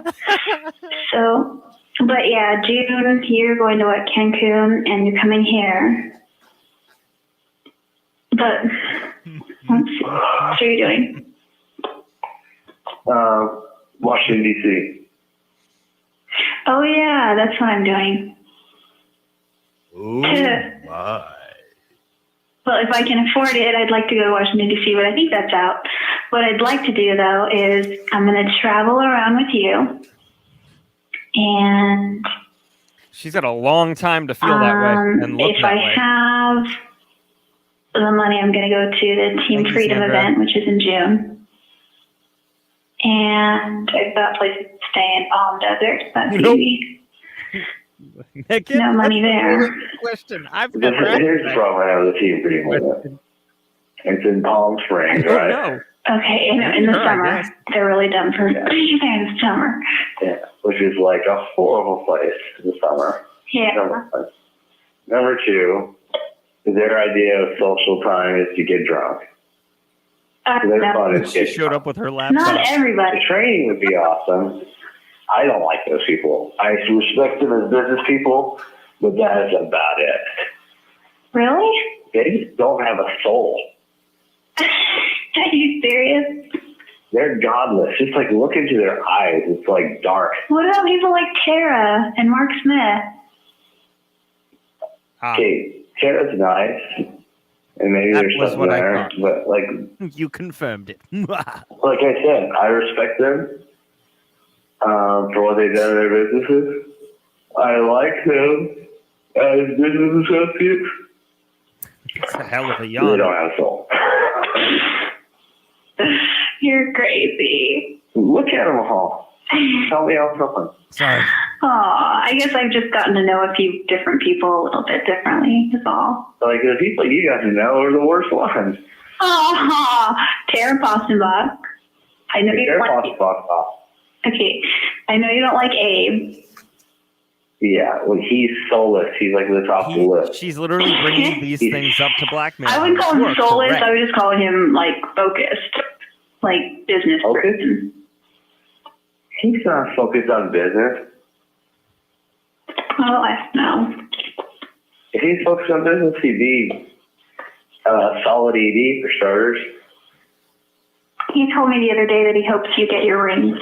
So, but yeah, June, you're going to Cancun, and you're coming here. But let's see. What are you doing? Washington, D.C. Oh yeah, that's what I'm doing. Oh my. Well, if I can afford it, I'd like to go to Washington, D.C., but I think that's out. What I'd like to do, though, is I'm going to travel around with you, And She's got a long time to feel that way and look if that I way. have the money, I'm going to go to the Team Thank you, Freedom Sandra. event, which is in June. And I've got places to stay in Palm Desert. That's Nope. easy. Megan, No money that's a there. really good question. I've never asked Here's the that problem I have with the Team Freedom event. question. It's in Palm I Springs, don't right? know. Okay, in the Sure, I summer. guess. They're really done for there in the summer. Yeah, which is like a horrible place in the summer. Yeah. Number two, their idea of social time is to get drunk. Their fun is She getting showed up with her laptop. Not everybody. The training would be awesome. I don't like those people. I respect them as business people, but that is about it. Really? They just don't have a soul. Are you serious? They're godless. Just like look into their eyes. It's like dark. What about people like Tara and Mark Smith? Okay, Tara's nice. And maybe That there's was something what I there. But like You confirmed it. like I said, I respect them for what they've done in their businesses. I like them as business associates. It's a hell of a They yawn. don't have a soul. You're crazy. Look at them all. Tell me how something. Sorry. Oh, I guess I've just gotten to know a few different people a little bit differently, is all. Like the people you got to know are the worst ones. Oh, Tara Postenbach. I know you They're don't like. Okay, I know you don't like Abe. Yeah, well, he's soulless. He's like the top of the list. She's literally bringing these things up to blackmail. I wouldn't call You him are soulless. correct. I would just call him like focused, like business person. He's not focused on business. Oh, I know. If he's focused on business, he'd be a solid ED for starters. He told me the other day that he hopes you get your ring.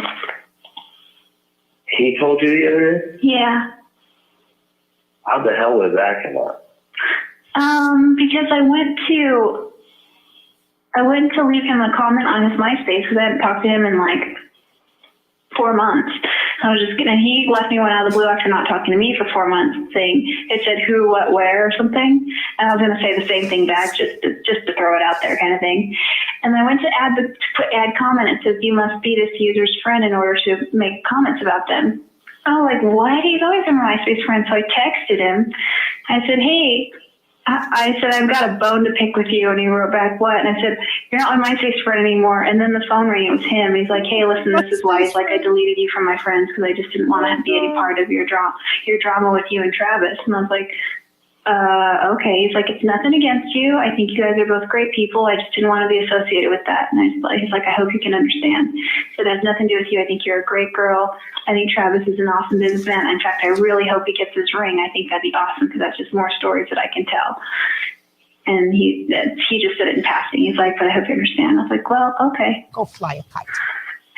He told you the other day? Yeah. How the hell did that come up? Because I went to leave him a comment on his MySpace because I hadn't talked to him in like 4 months. I was just gonna, he left me one out of the blue after not talking to me for 4 months saying, it said who, what, where or something. And I was gonna say the same thing back just to throw it out there kind of thing. And I went to add comment. It says you must be this user's friend in order to make comments about them. I was like, what? He's always been my MySpace friend. So I texted him. I said, hey, I said, I've got a bone to pick with you. And he wrote back, what? And I said, you're not my MySpace friend anymore. And then the phone rang. It was him. He's like, hey, listen, this is why. He's like, I deleted you from my friends because I just didn't want to be any part of your drama with you and Travis. And I was like, okay. He's like, it's nothing against you. I think you guys are both great people. I just didn't want to be associated with that. And he's like, I hope you can understand. So it has nothing to do with you. I think you're a great girl. I think Travis is an awesome businessman. In fact, I really hope he gets his ring. I think that'd be awesome because that's just more stories that I can tell. And he just said it in passing. He's like, but I hope you understand. I was like, well, okay. Go fly a kite.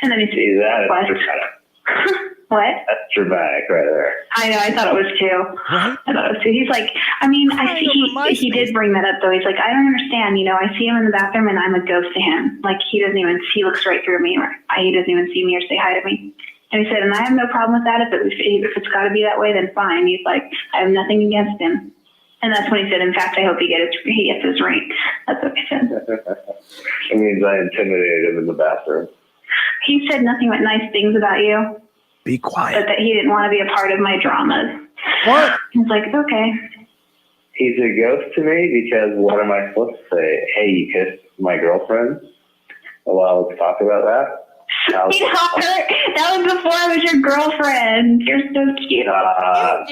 And then he See, that what? is dramatic. What? That's dramatic right there. I know, I thought it was too. Right? I thought it was too. He's like, I mean, I see he did bring that up though. He's like, I don't understand. You know, I see him in the bathroom and I'm a ghost to him. Like he looks right through me, or he doesn't even see me or say hi to me. And he said, and I have no problem with that. If it's got to be that way, then fine. He's like, I have nothing against him. And that's when he said, in fact, I hope he gets his ring. That's what he said. It means I intimidated him in the bathroom. He said nothing but nice things about you. Be But quiet. that he didn't want to be a part of my dramas. What? He's like, okay. He's a ghost to me because what am I supposed to say? Hey, you kissed my girlfriend? Well, let's talk about that. That was before I was your girlfriend. You're so cute. Nah.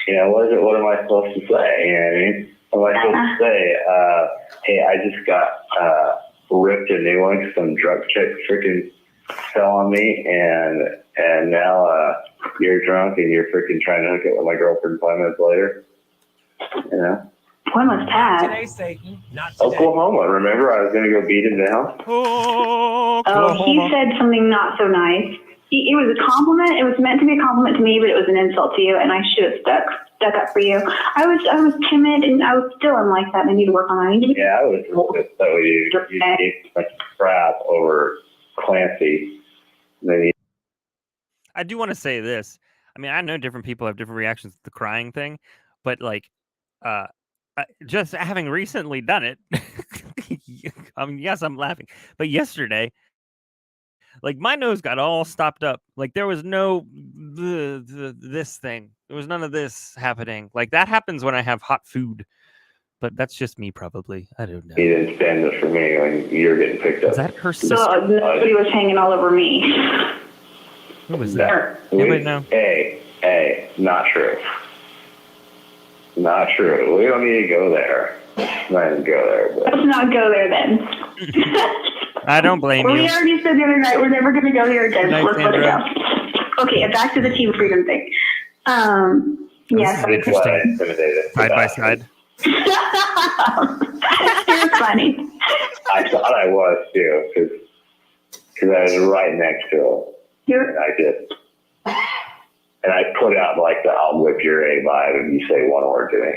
You know, what am I supposed to say? You know what I mean? What am I supposed to say? Hey, I just got ripped a new one because some drunk chick freaking fell on me, and now you're drunk and you're freaking trying to hook it with my girlfriend 5 minutes later. You know? When was that? Today, Satan. Not today. Oklahoma. Remember, I was going to go beat him down. Oh, Oklahoma. he said something not so nice. It was a compliment. It was meant to be a compliment to me, but it was an insult to you, and I should have stuck up for you. I was timid, and I was still like that. And I need to work on that. Yeah, I was pissed that you gave so much crap over Clancy. And then I do want to say this. I mean, I know different people have different reactions to the crying thing, but like, just having recently done it, I mean, yes, I'm laughing, but yesterday, like my nose got all stopped up. Like there was no this thing. There was none of this happening. Like that happens when I have hot food, but that's just me, probably. I don't know. He didn't stand this for me when you're getting picked up. Is that her sister? Nobody was hanging all over me. Who was that? No. Anybody know? Hey, not true. Not true. We don't need to go there. Not even go there. But. Let's not go there then. I don't blame We you. already said the other night we're never going to go here again. Good night, Let's let it Sandra. go. Okay, back to the team freedom thing. Yes. This is interesting. Side by side. You're funny. I thought I was too, because I was right next to him. And I did. And I put out like the I'll whip your A vibe if you say one word to me.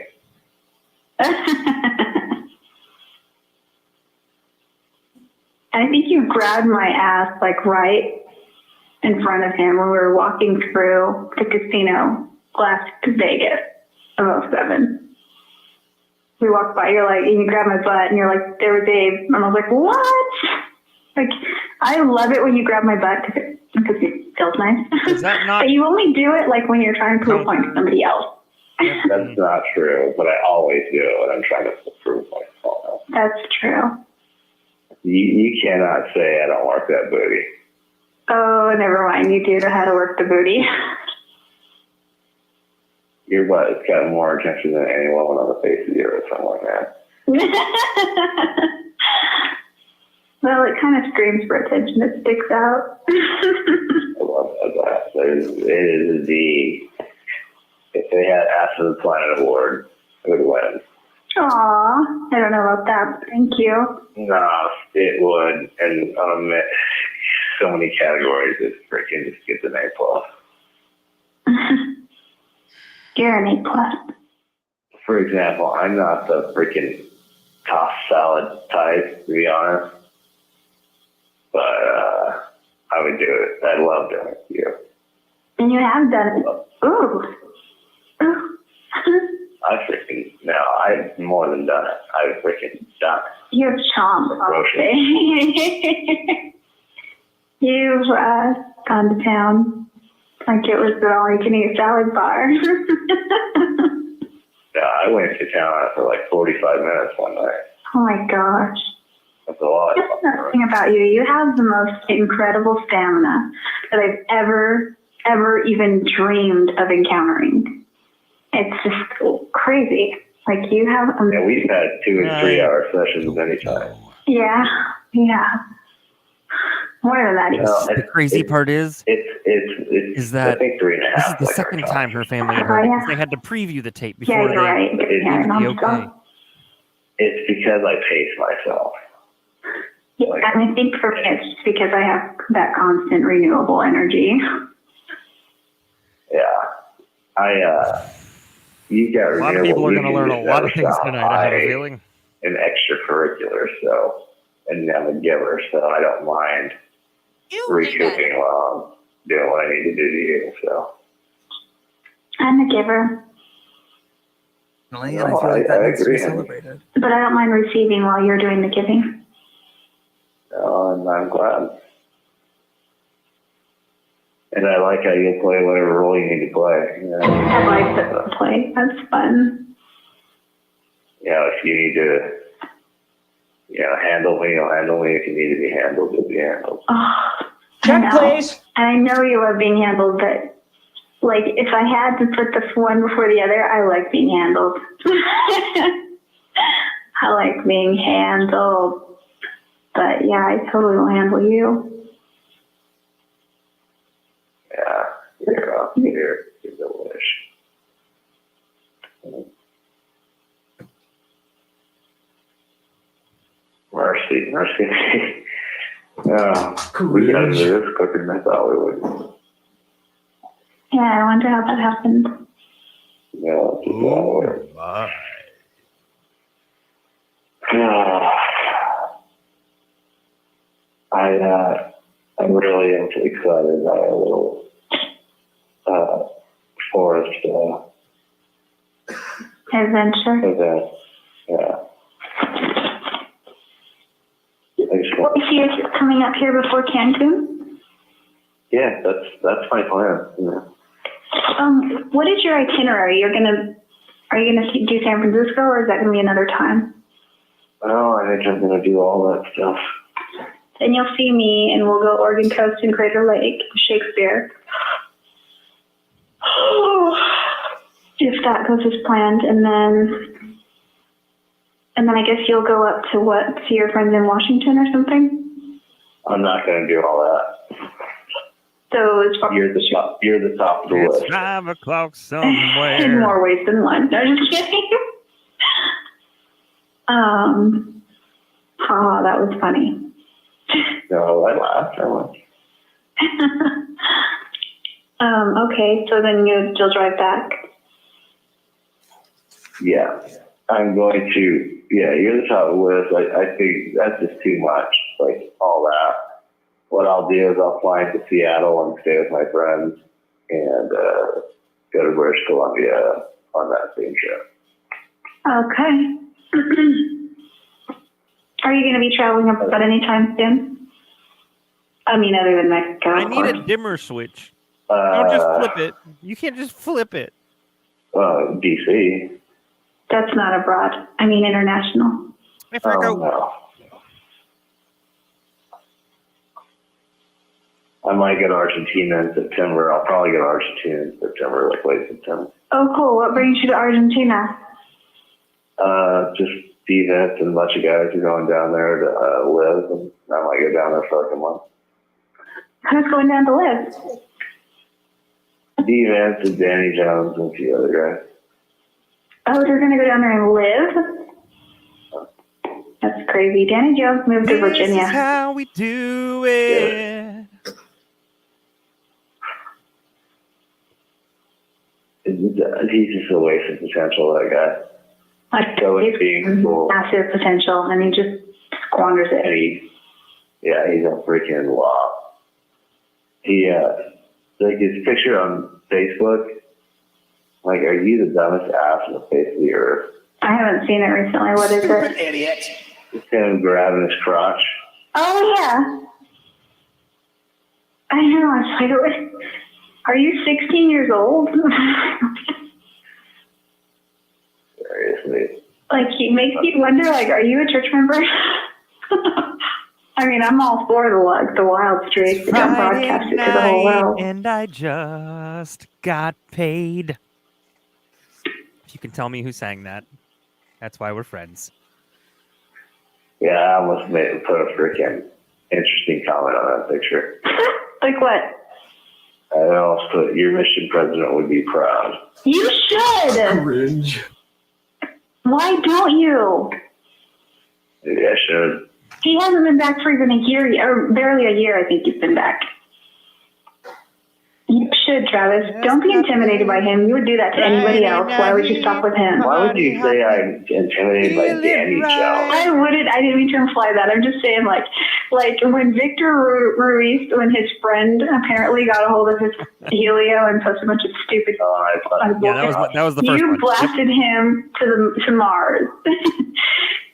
I think you grabbed my ass like right in front of him when we were walking through the casino last Vegas of 07. We walked by, you're like, and you grab my butt and you're like, there was Abe. And I was like, what? Like, I love it when you grab my butt because it feels nice. Is that not? But you only do it like when you're trying to prove a point to somebody else. That's not true, but I always do it when I'm trying to prove myself. That's true. You cannot say I don't work that booty. Oh, never mind. You do know how to work the booty. Your butt has got more attention than any woman on the face of the earth, something like that. Well, it kind of screams for attention. It sticks out. I love that. It is the, if they had Ass of the Planet Award, it would win. Aw, I don't know about that, but thank you. No, it would. And so many categories, it's freaking just gets an A+. You're an A+. For example, I'm not the freaking tossed salad type, to be honest. But I would do it. I love doing it to you. And you have done it. Ooh. Ooh. I've more than done it. I've freaking done it. You have chomp. You've gone to town like it was the all-you-can-eat salad bar. Yeah, I went to town for like 45 minutes one night. Oh my gosh. That's a lot. That's another thing about you. You have the most incredible stamina that I've ever even dreamed of encountering. It's just crazy. Like you have. Yeah, we've had 2 and 3 hour sessions anytime. Yeah. More than that. The crazy part is that I think 3.5. this is the second time her family had heard it, because they had to preview the tape before Yeah, you're right. they be okay. It's because I pace myself. Yeah, and I think for me it's just because I have that constant renewable energy. Yeah. You got a lot of people are going to learn a lot of things tonight, I have a feeling. An extracurricular, and I'm a giver, so I don't mind recouping while I'm doing what I need to do to you, so. I'm a giver. And I feel like that needs to be celebrated. But I don't mind receiving while you're doing the giving. And I'm glad. And I like how you play whatever role you need to play. You know? I like to play. That's fun. If you need to, handle me, you'll handle me. If you need to be handled, you'll be handled. Oh, Check, please. And I know you love being handled, but like if I had to put the one before the other, I like being handled. I like being handled. But yeah, I totally will handle you. Yeah, you're delish. Mercy. We got to do this quicker than I thought we would. Yeah, I wonder how that happened. My. I really am excited by a little Adventure. event. Yeah. Well, is you coming up here before Cancun? Yeah, that's my plan. Yeah. What is your itinerary? Are you gonna do San Francisco, or is that gonna be another time? Oh, I think I'm gonna do all that stuff. Then you'll see me, and we'll go Oregon Coast and Crater Lake, Shakespeare. If that goes as planned, and then I guess you'll go up to see your friends in Washington or something? I'm not gonna do all that. So it's You're the top of the It's list. 5 o'clock in somewhere. more ways than one. No, just kidding. That was funny. No, I laughed. Okay, so then you'll drive back. Yeah, I'm going to. Yeah, you're the top of the list. I think that's just too much. Like all that. What I'll do is I'll fly into Seattle and stay with my friends and go to British Columbia on that same trip. Okay. Are you going to be traveling up about any time soon? I mean, other than Mexico. I of need a course. dimmer switch. Don't just flip it. You can't just flip it. DC. That's not abroad. I mean, international. If I go, No. I might go to Argentina in September. I'll probably go to Argentina in September, like late September. Oh, cool. What brings you to Argentina? Just the events and a bunch of guys are going down there to live, and I might go down there for like a month. Who's going down to live? The events and Danny Jones and a few other guys. Oh, they're going to go down there and live? That's crazy. Danny Jones moved to this Virginia. is how we do it. He's just a waste of potential, that guy. Like, So it's he's being cool. massive potential, and he just squanders it. And he's a freaking law. Like his picture on Facebook, like, are you the dumbest ass on the face of the earth? I haven't seen it recently. What is it? Idiot. It's him grabbing his crotch. Oh, yeah. I know. It's like, are you 16 years old? Seriously. Like, he makes you wonder, like, are you a church member? I mean, I'm all for the wild streak. Don't broadcast it to the whole world. And I just got paid. If you can tell me who sang that, that's why we're friends. Yeah, I almost put a freaking interesting comment on that picture. Like what? I almost put, your mission president would be proud. You should! Cringe. Why don't you? Maybe I should. He hasn't been back for even a year, or barely a year, I think he's been back. You should, Travis. Don't be intimidated by him. You would do that to anybody else. Why would you stop with him? Why would you say I'm intimidated by Danny Jones? I wouldn't. I didn't mean to imply that. I'm just saying, like when Victor Ruiz, when his friend apparently got a hold of his Helio and posted a bunch of stupid. That was the first you one. blasted him to Mars.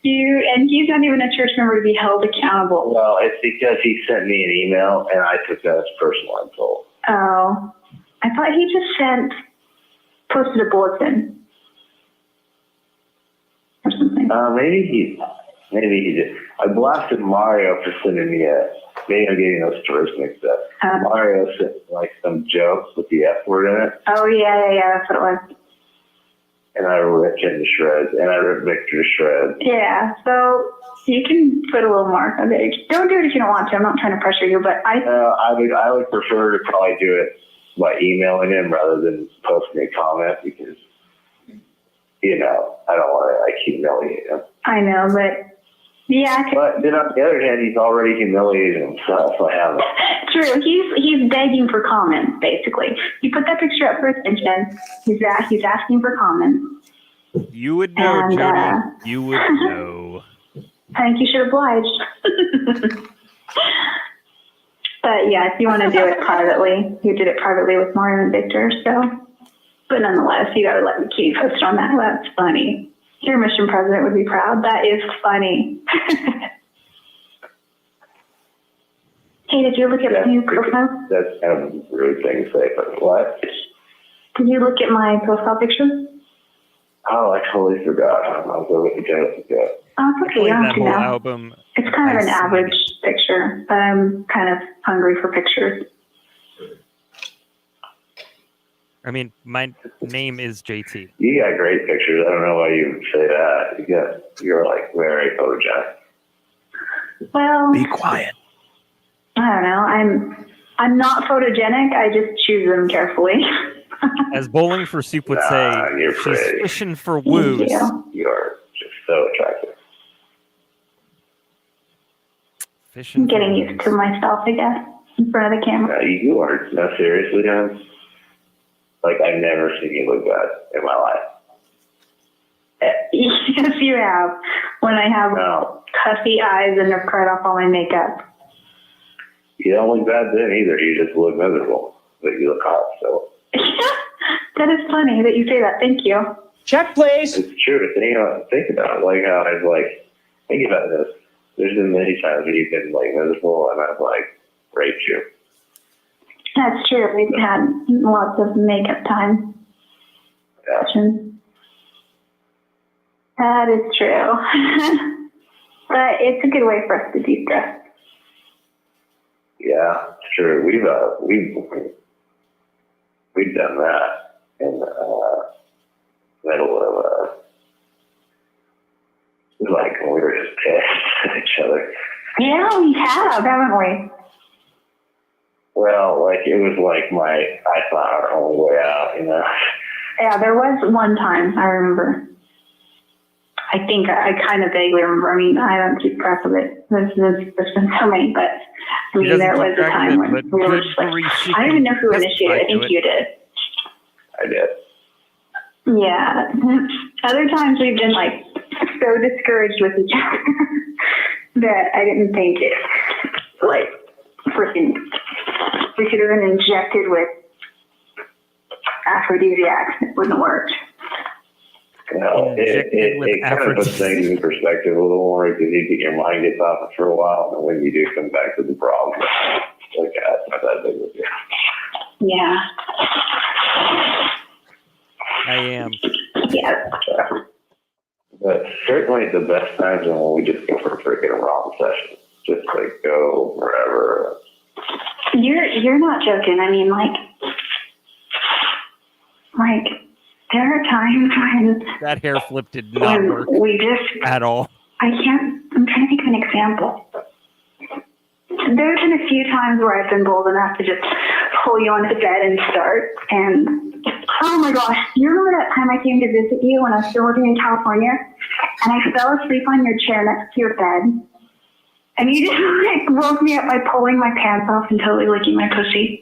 And he's not even a church member to be held accountable. Well, it's because he sent me an email and I took that as personal insult. Oh, I thought he just posted a bulletin or something. Maybe he did. I blasted Mario for sending me maybe I'm getting those stories mixed up. Mario sent like some jokes with the F word in it. Oh, yeah, that's what it was. And I ripped him to shreds, and I ripped Victor to shreds. Yeah, so you can put a little mark on it. Don't do it if you don't want to. I'm not trying to pressure you, but I would prefer to probably do it by emailing him rather than posting a comment because, I don't want to humiliate him. I know, but yeah. But then on the other hand, he's already humiliated himself. I haven't. True. He's begging for comments, basically. You put that picture up for attention. He's asking for comments. You would know, Jodi. You would know. I think you should oblige. But yeah, if you want to do it privately, you did it privately with Mario and Victor, so But nonetheless, you gotta let me keep posted on that. That's funny. Your mission president would be proud. That is funny. Hey, did you look at my profile? That's kind of a rude thing to say, but what? Did you look at my profile picture? Oh, I totally forgot. I'll go with the joke. Yeah. Oh, it's okay. You don't that have to whole know. album. It's kind of an I see. average picture, but I'm kind of hungry for pictures. I mean, my name is JT. You got great pictures. I don't know why you would say that. You're like very photogenic. Well, Be quiet. I don't know. I'm not photogenic. I just choose them carefully. As Bowling for Soup would say, you're she's pretty. fishing for woos. Thank you. You're just so attractive. Fishing I'm getting for used woos. to myself, I guess, in front of the camera. You are. No, seriously, hon. Like, I've never seen you look bad in my life. Yes, you have. When I have No. puffy eyes and have cried off all my makeup. You don't look bad then either. You just look miserable. But you look hot, so. That is funny that you say that. Thank you. Check, please. It's true. Think about it. Like, how I've, think about this. There's been many times when you've been, miserable, and I've, raped you. That's true. We've had lots of makeup time. Yeah. That is true. But it's a good way for us to de-stress. Yeah, it's true. We've done that in the middle of when we were just pissed at each other. Yeah, we have, haven't we? Well, it was I thought our only way out, Yeah, there was one time, I remember. I think I kind of vaguely remember. I mean, I don't keep track of it. There's been so many, but I mean, there was a time when we were just I don't even know who initiated it. I think you did. I did. Yeah. Other times we've been so discouraged with each other that I didn't think it freaking we could have been injected with aphrodisiacs. It wouldn't work. No, it kind of puts things in perspective a little more because your mind gets off it for a while, and when you do come back to the problem, it's not that big of a deal. Yeah. I am. Yeah. But certainly the best times are when we just go for a freaking romp session. Just go wherever. You're not joking. I mean, there are times when That hair flip did not work we just at all. I'm trying to think of an example. There's been a few times where I've been bold enough to just pull you onto bed and start. And oh my gosh, you remember that time I came to visit you when I was still living in California, and I fell asleep on your chair next to your bed, and you just woke me up by pulling my pants off and totally licking my pussy.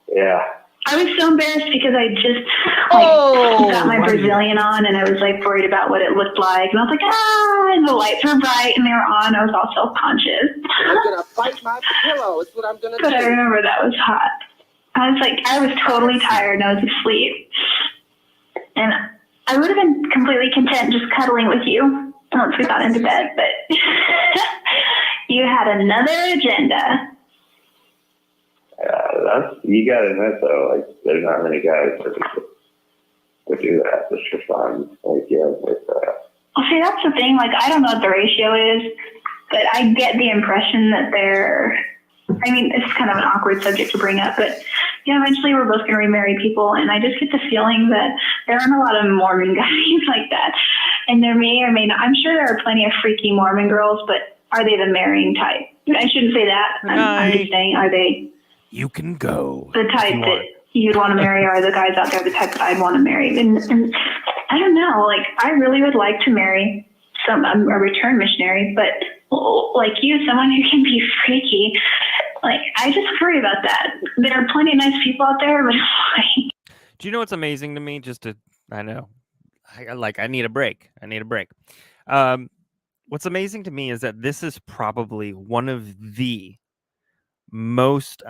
Yeah. I was so embarrassed because I just got my Brazilian on, and I was worried about what it looked like, and I was and the lights were bright and they were on. I was all self-conscious. I'm gonna bite my pillow. It's what I'm gonna do. But I remember that was hot. I was totally tired and I was asleep, and I would have been completely content just cuddling with you once we got into bed, but you had another agenda. You got to admit though, there's not many guys that would do that just for fun. Well, see, that's the thing. I don't know what the ratio is, but I get the impression that it's kind of an awkward subject to bring up, but eventually we're both going to remarry people, and I just get the feeling that there aren't a lot of Mormon guys like that, and there may or may not. I'm sure there are plenty of freaky Mormon girls, but are they the marrying type? I shouldn't say that. I'm just saying, are they? You can go. The type that you'd want to marry are the guys out there, the type that I'd want to marry. And I don't know, I really would like to marry a return missionary, but like you, someone who can be freaky. I just worry about that. There are plenty of nice people out there, but do you know what's amazing to me? I need a break. What's amazing to me is that this is probably one of the most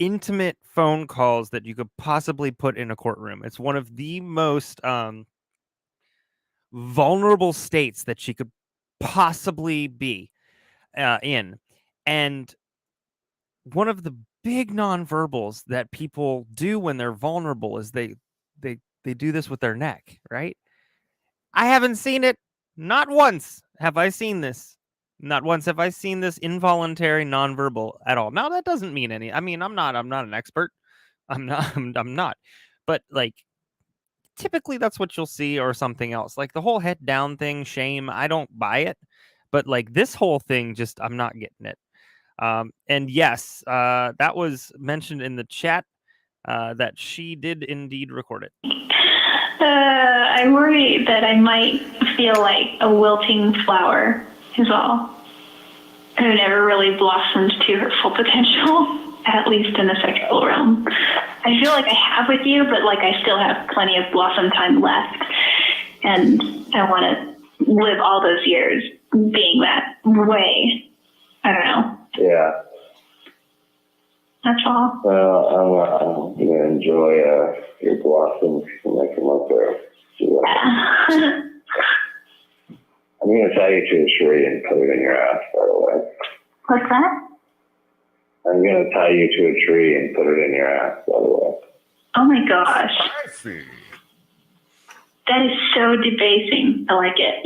intimate phone calls that you could possibly put in a courtroom. It's one of the most vulnerable states that she could possibly be in. And one of the big nonverbals that people do when they're vulnerable is they do this with their neck, right? I haven't seen it. Not once have I seen this. Not once have I seen this involuntary nonverbal at all. Now that doesn't mean any. I mean, I'm not an expert. I'm not. But like typically that's what you'll see, or something else. Like the whole head down thing, shame, I don't buy it. But like this whole thing, just I'm not getting it. And yes, that was mentioned in the chat that she did indeed record it. I worry that I might feel like a wilting flower is all, who never really blossomed to her full potential, at least in the sexual realm. I feel like I have with you, but like I still have plenty of blossom time left, and I want to live all those years being that way. I don't know. Yeah. That's all. Well, I'm gonna enjoy your blossoms when they come up there. I'm gonna tie you to a tree and put it in your ass, by the way. What's that? I'm gonna tie you to a tree and put it in your ass, by the way. Oh my gosh. That is so debasing. I like it.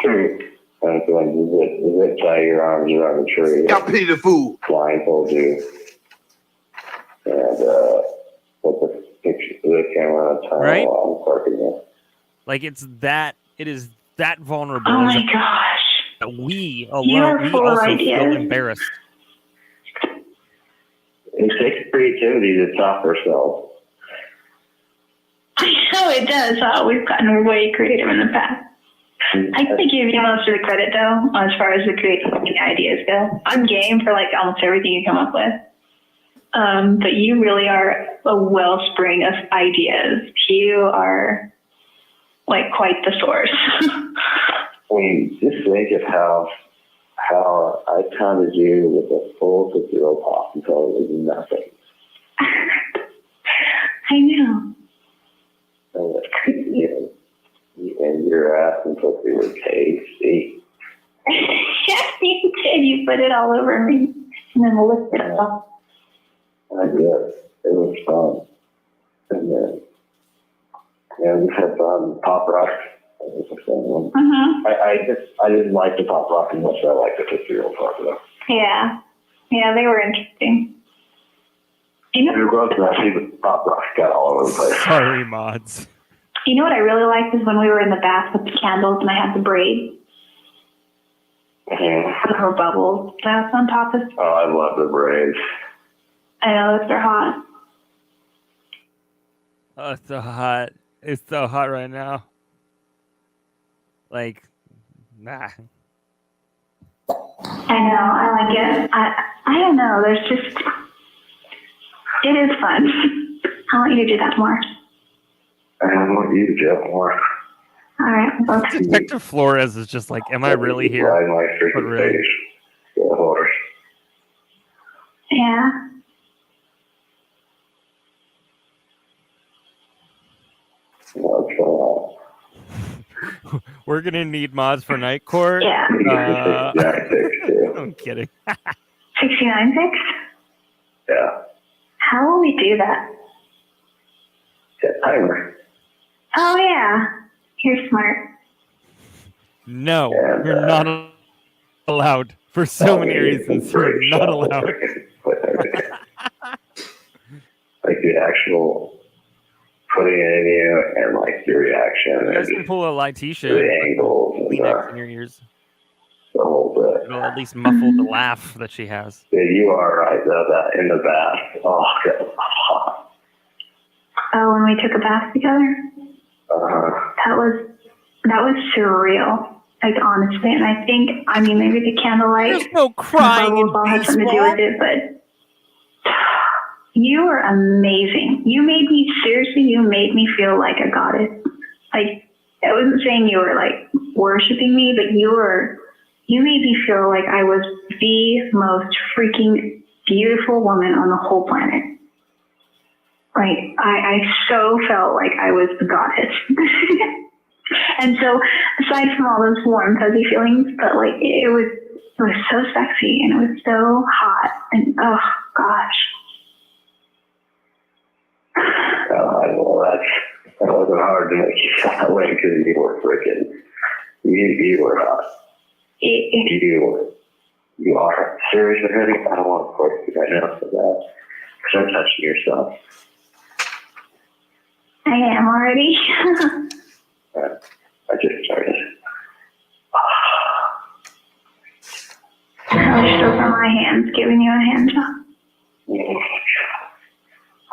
True. And so does it tie your arms around the tree? Stop eating the food. Blindfold you. And put the camera on time Right? while I'm parking it. Like it is that vulnerable. Oh my gosh. That we You alone, are we full of also ideas. feel embarrassed. It takes creativity to top ourselves. I know it does. We've gotten way creative in the past. I can give you most of the credit, though, as far as the creativity ideas go. I'm game for like almost everything you come up with. But you really are a wellspring of ideas. You are like quite the source. I mean, just think of how I pounded you with a full Tootsie-Roll Pop until it was nothing. I know. And your ass and pussy were tasty. Yes, you did. You put it all over me and then licked it off. I did. It was fun. And then, we had fun. Pop Rock. It was a fun one. Mm-hmm. I didn't like the Pop Rock as much as I liked the Tootsie-Roll Pop, though. Yeah. Yeah, they were interesting. You It know, was messy, but the Pop Rock got all over the place. Sorry, mods. you know what I really liked is when we were in the bath with the candles and I had the braid. Mm-hmm. With her bubbles. That's on top of. Oh, I love the braids. I know, those are hot. Oh, it's so hot. It's so hot right now. Like, nah. I know, I like it. I don't know, there's just, it is fun. I want you to do that more. I want you to do it more. All right, well, Detective Flores is just like, am I really here? Ride my But freaking really? face. Get a horse. yeah. What's going on? We're gonna need mods for night court. Yeah. I'm kidding. 69.6? Yeah. How will we do that? Set timer. Oh, yeah. You're smart. No, And, you're not allowed for so many reasons. You're not allowed. Like the actual putting it in you and like your reaction You guys and can pull a Letitia. the angles and Kleenex in your ears. the whole bit. It'll at least muffle the laugh that she has. Yeah, you are right though, that in the bath. Oh, that was hot. Oh, when we took a bath together? That was surreal. Like, honestly. And I think, I mean, maybe the candlelight. There's no crying in all had something to do baseball. with it, but you were amazing. You made me feel like a goddess. Like, I wasn't saying you were like worshiping me, but you were you made me feel like I was the most freaking beautiful woman on the whole planet. Like, I so felt like I was the goddess. And so, aside from all those warm, fuzzy feelings, but like, it was so sexy and it was so hot and, oh gosh. Well, that wasn't hard to make you feel that way because you were freaking, you were hot. You are serious already? I don't want to force you right now for that. Because I'm touching yourself. I am already. I just started. I was still from my hands, giving you a hand job.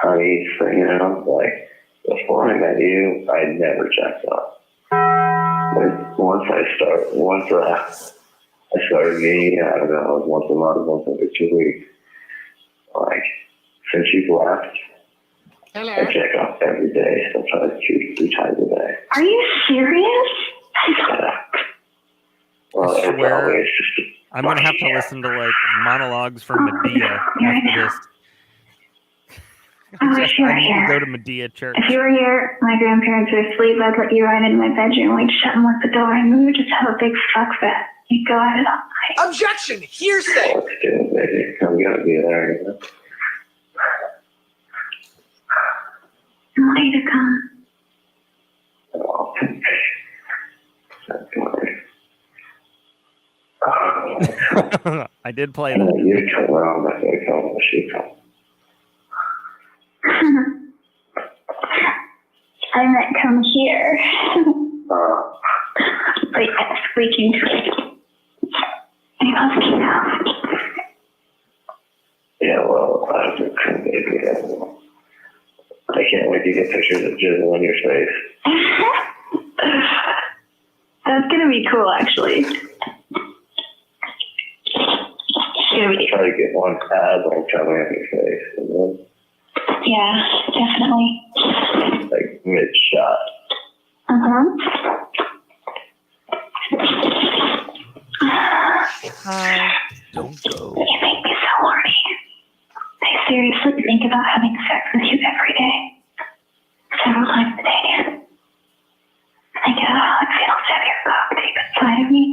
Honey, so, you know, like, before I met you, I never checked up. But once I started meeting, I don't know, once a month, once every 2 weeks. Like, since you've left, I check up every day, sometimes 2-3 times a day. Are you serious? Yeah. Well, I it's swear, always just I'm gonna have to listen to like monologues from Medea after this. I wish you were I need to here. go to Medea church. If you were here, my grandparents would asleep. I'd let you right in my bedroom. We'd shut and lock the door, and we would just have a big fuck fest. You'd go at it all night. Objection! Hearsay! let's do it, baby. I'm gonna be there, you know. I want you to come. Oh, I did play and that. then you come around, I say, come, when she comes. I meant come here. Like a squeaking toy. You must get out. Yeah, well, I don't come, baby. I can't wait to get pictures of Jizzle on your face. That's gonna be cool, actually. Try to get one ad like coming on your face, and then Yeah, definitely. like mid shot. Don't go. You make me so horny. I seriously think about having sex with you every day. Several times a day. I think about how it feels to have your cock deep inside of me.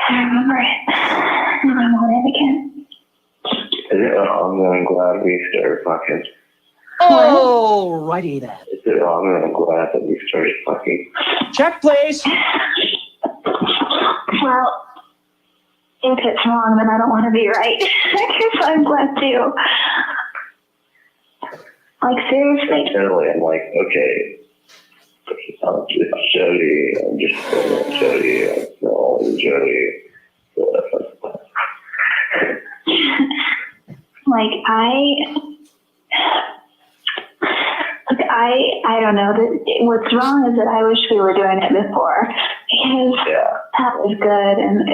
I remember it. And I want it again. Is it wrong that I'm glad we started fucking? Alrighty then. Is it wrong that I'm glad that we started fucking? Check, please. Well, if it's wrong, then I don't want to be right. I guess I'm glad too. Like, seriously. Internally, I'm like, okay, I'm just Jodi. I'm just Jodi. I'm no Jodi. Like, I don't know. What's wrong is that I wish we were doing it before, because that was good, and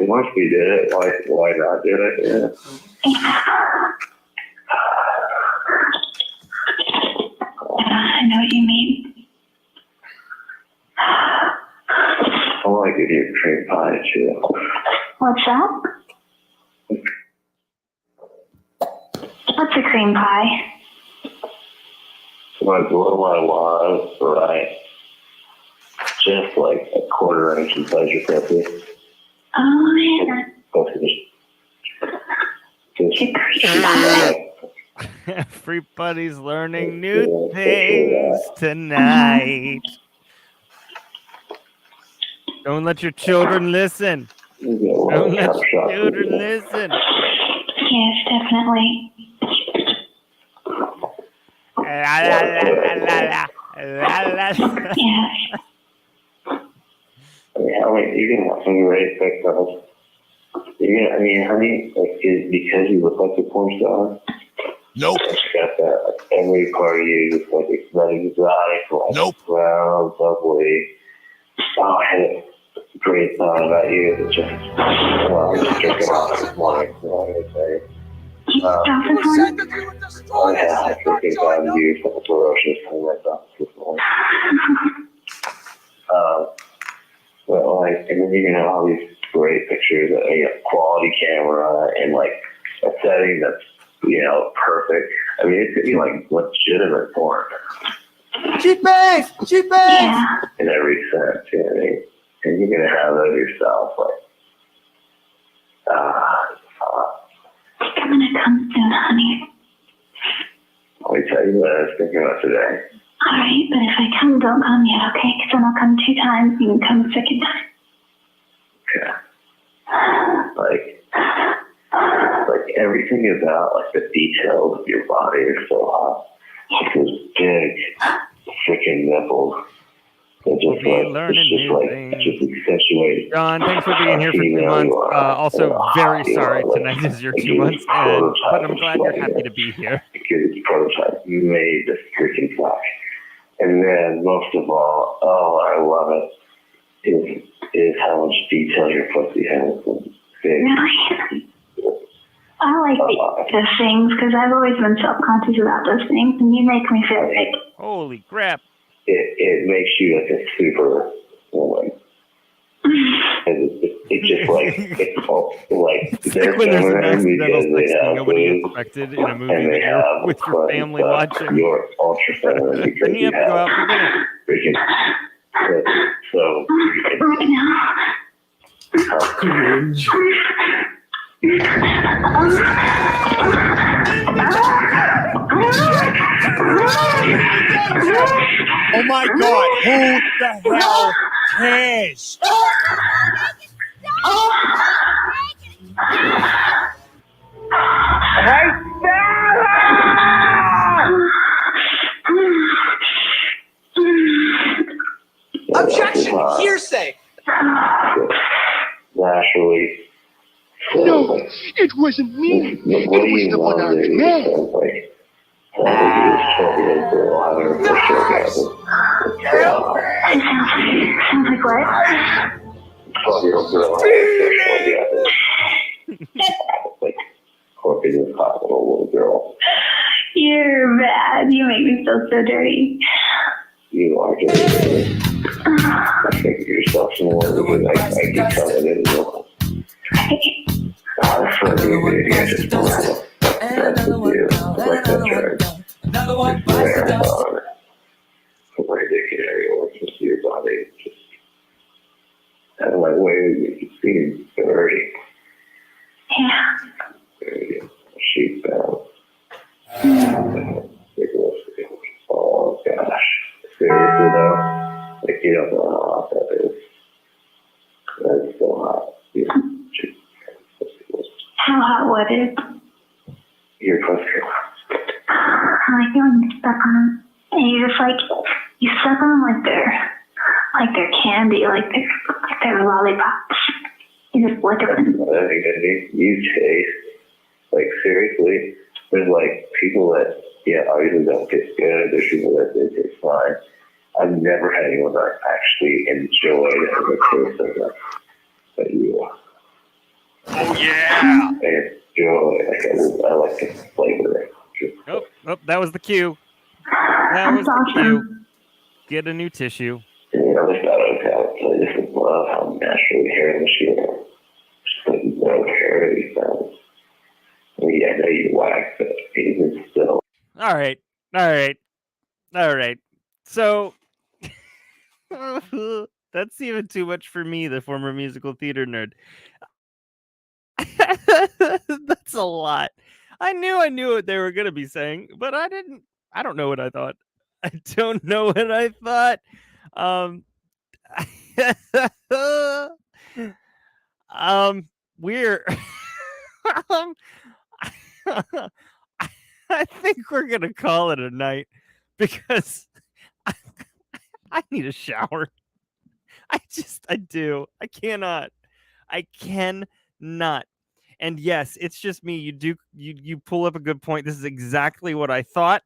once we did it, why not do it? I know what you mean. I want to give you a cream pie too. What's that? What's a cream pie? What do I want, right? Just like a quarter inch in pleasure cookie. Oh, yeah. Everybody's learning new things tonight. Don't let your children listen. Don't let your children listen. Yes, definitely. La, la, la, la, la, la, la. Yes. Yeah, wait, you can have some great pictures. I mean, honey, like, because you look like a porn star. Nope. It's got that, like, every part of you is like exotic, like, Nope. brown, lovely. Oh, I had a great thought about you. It's just, well, I was drinking off this morning, so I would say. Oh, yeah, I freaking found you for the ferocious and right off this morning. But, like, and then you're gonna have all these great pictures, a quality camera, and like a setting that's, you know, perfect. I mean, it's gonna be like legitimate porn. Cheap base! Cheap base! Yeah. In every sense, you know what I mean? And you're gonna have that yourself, like, I think I'm gonna come soon, honey. let me tell you what I was thinking about today. All right, but if I come, don't come yet, okay? Because then I'll come 2 times. You can come the second time. Okay. Like everything about like the details of your body are so hot. Like those big freaking nipples. They're just it's just accentuated. John, thanks for being here for 2 months. Also, very sorry tonight is your 2 months, but I'm glad you're happy to be here. Because it's prototype made this freaking flash. And then most of all, I love it, is how much detail your pussy has. Really? I like those things because I've always been self-conscious about those things, and you make me feel big. Holy crap. It makes you like a super woman. And it's just like, it's all, like, Like when there's an accidental sexting nobody expected in a movie that you're with your family watching. You're ultra feminine because Then you have to go out for dinner. Freaking, so Right now. how cringe. Oh my God, who the hell cares? Objection! Hearsay! Naturally. No, it wasn't me. What do It was you the want to one-armed do? man. Like, girl having her first orgasm. Sounds like what? 12-year-old girl having her first orgasm. Like, corpus in the hospital, little girl. You're bad. You make me feel so dirty. You are dirty. I think of yourself more because I keep telling it as well. I feel you, I just don't have that's with you. Like that's right. It's marathon. My dick area works with your body. It's just, I don't like the way you seem dirty. Yeah. Dirty. Sheep bound. Oh gosh. Seriously though, like you don't know how hot that is. That's so hot. Yeah. How hot what is? Your pussy. I like it when you suck on them. And you just like, you suck on them like they're candy, like they're lollipops. You just lick them. I think you taste, like seriously, there's like people that, obviously don't taste good. There's people that they taste fine. I've never had anyone that actually enjoyed the taste of that. But you are. Oh, yeah. I enjoy, I like the flavor. Oh, that was the cue. That was the cue. Get a new tissue. The photos have, so I just love how naturally hairless you are. Just like no hair to be found. I mean, I know you wax, but even still. All right. So that's even too much for me, the former musical theater nerd. That's a lot. I knew what they were going to be saying, but I don't know what I thought. I don't know what I thought. We're I think we're going to call it a night because I need a shower. I do. I cannot. And yes, it's just me. You pull up a good point. This is exactly what I thought.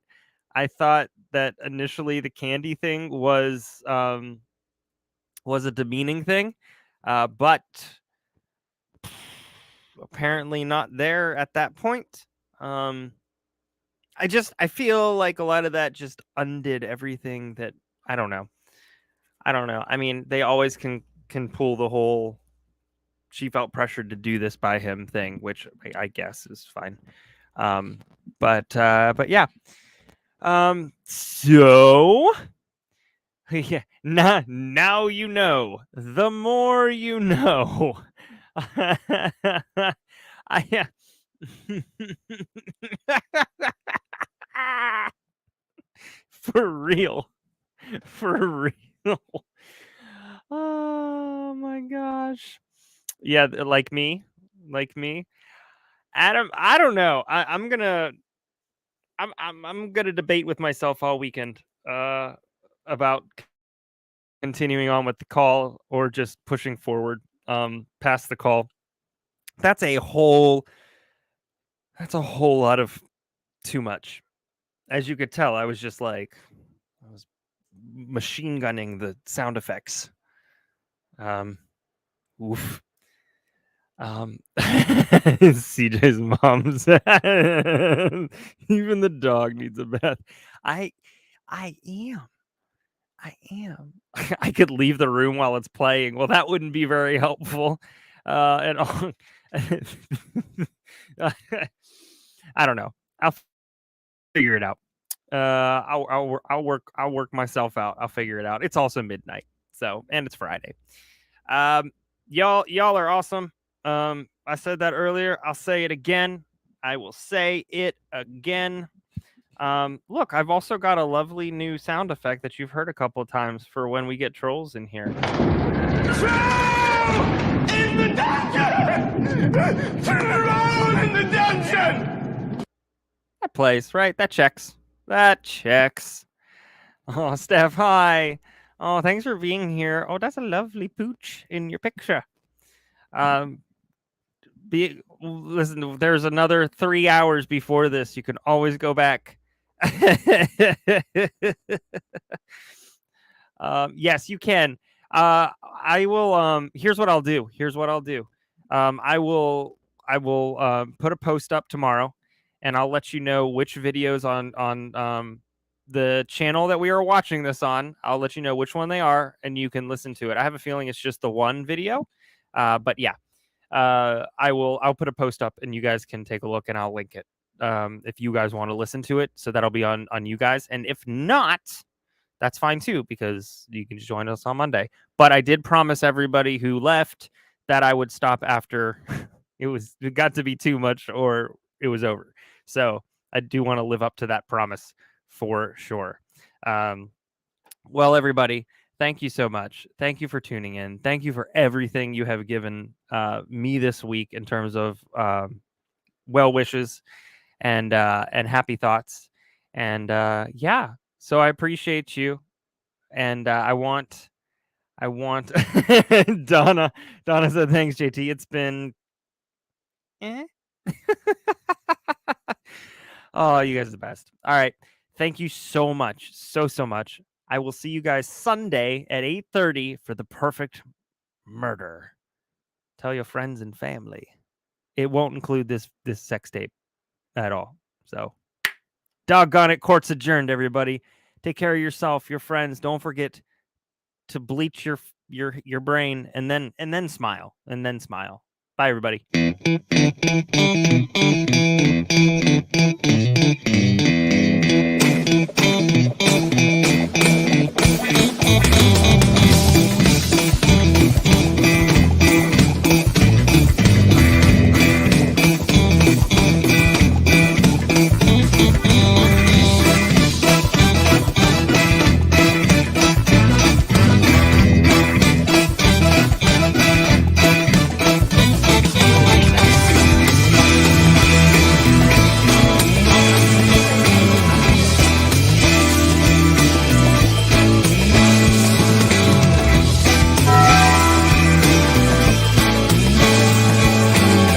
I thought that initially the candy thing was a demeaning thing, but apparently not there at that point. I feel like a lot of that just undid everything that I don't know. I mean, they always can pull the whole she felt pressured to do this by him thing, which I guess is fine. But yeah. So yeah, now you know. The more you know. I for real. For real. Oh my gosh. Yeah, like me. Adam, I don't know. I'm gonna debate with myself all weekend about continuing on with the call or just pushing forward past the call. That's a whole lot of too much. As you could tell, I was just like I was machine gunning the sound effects. Oof. CJ's mom said, even the dog needs a bath. I am. I could leave the room while it's playing. Well, that wouldn't be very helpful. At all. I don't know. I'll figure it out. I'll work myself out. I'll figure it out. It's also midnight, so and it's Friday. Y'all are awesome. I said that earlier. I'll say it again. I will say it again. Look, I've also got a lovely new sound effect that you've heard a couple of times for when we get trolls in here. In the dungeon! Turn around in the dungeon! That plays, right? That checks. Oh, Steph, hi. Oh, thanks for being here. Oh, that's a lovely pooch in your picture. Listen, there's another 3 hours before this. You can always go back. Yes, you can. I will. Here's what I'll do. I will put a post up tomorrow, and I'll let you know which videos on the channel that we are watching this on. I'll let you know which one they are, and you can listen to it. I have a feeling it's just the one video, but yeah. I'll put a post up and you guys can take a look and I'll link it if you guys want to listen to it. So that'll be on you guys. And if not, that's fine too, because you can just join us on Monday. But I did promise everybody who left that I would stop after it got to be too much or it was over. So I do want to live up to that promise for sure. Well, everybody, thank you so much. Thank you for tuning in. Thank you for everything you have given me this week in terms of well wishes and happy thoughts. And yeah, so I appreciate you. And I want Donna said, thanks, JT. It's been Oh, you guys are the best. All right. Thank you so much. So much. I will see you guys Sunday at 8:30 for the perfect murder. Tell your friends and family. It won't include this sex tape at all. So, doggone it, court's adjourned, everybody. Take care of yourself, your friends. Don't forget to bleach your brain and then smile. Bye, everybody.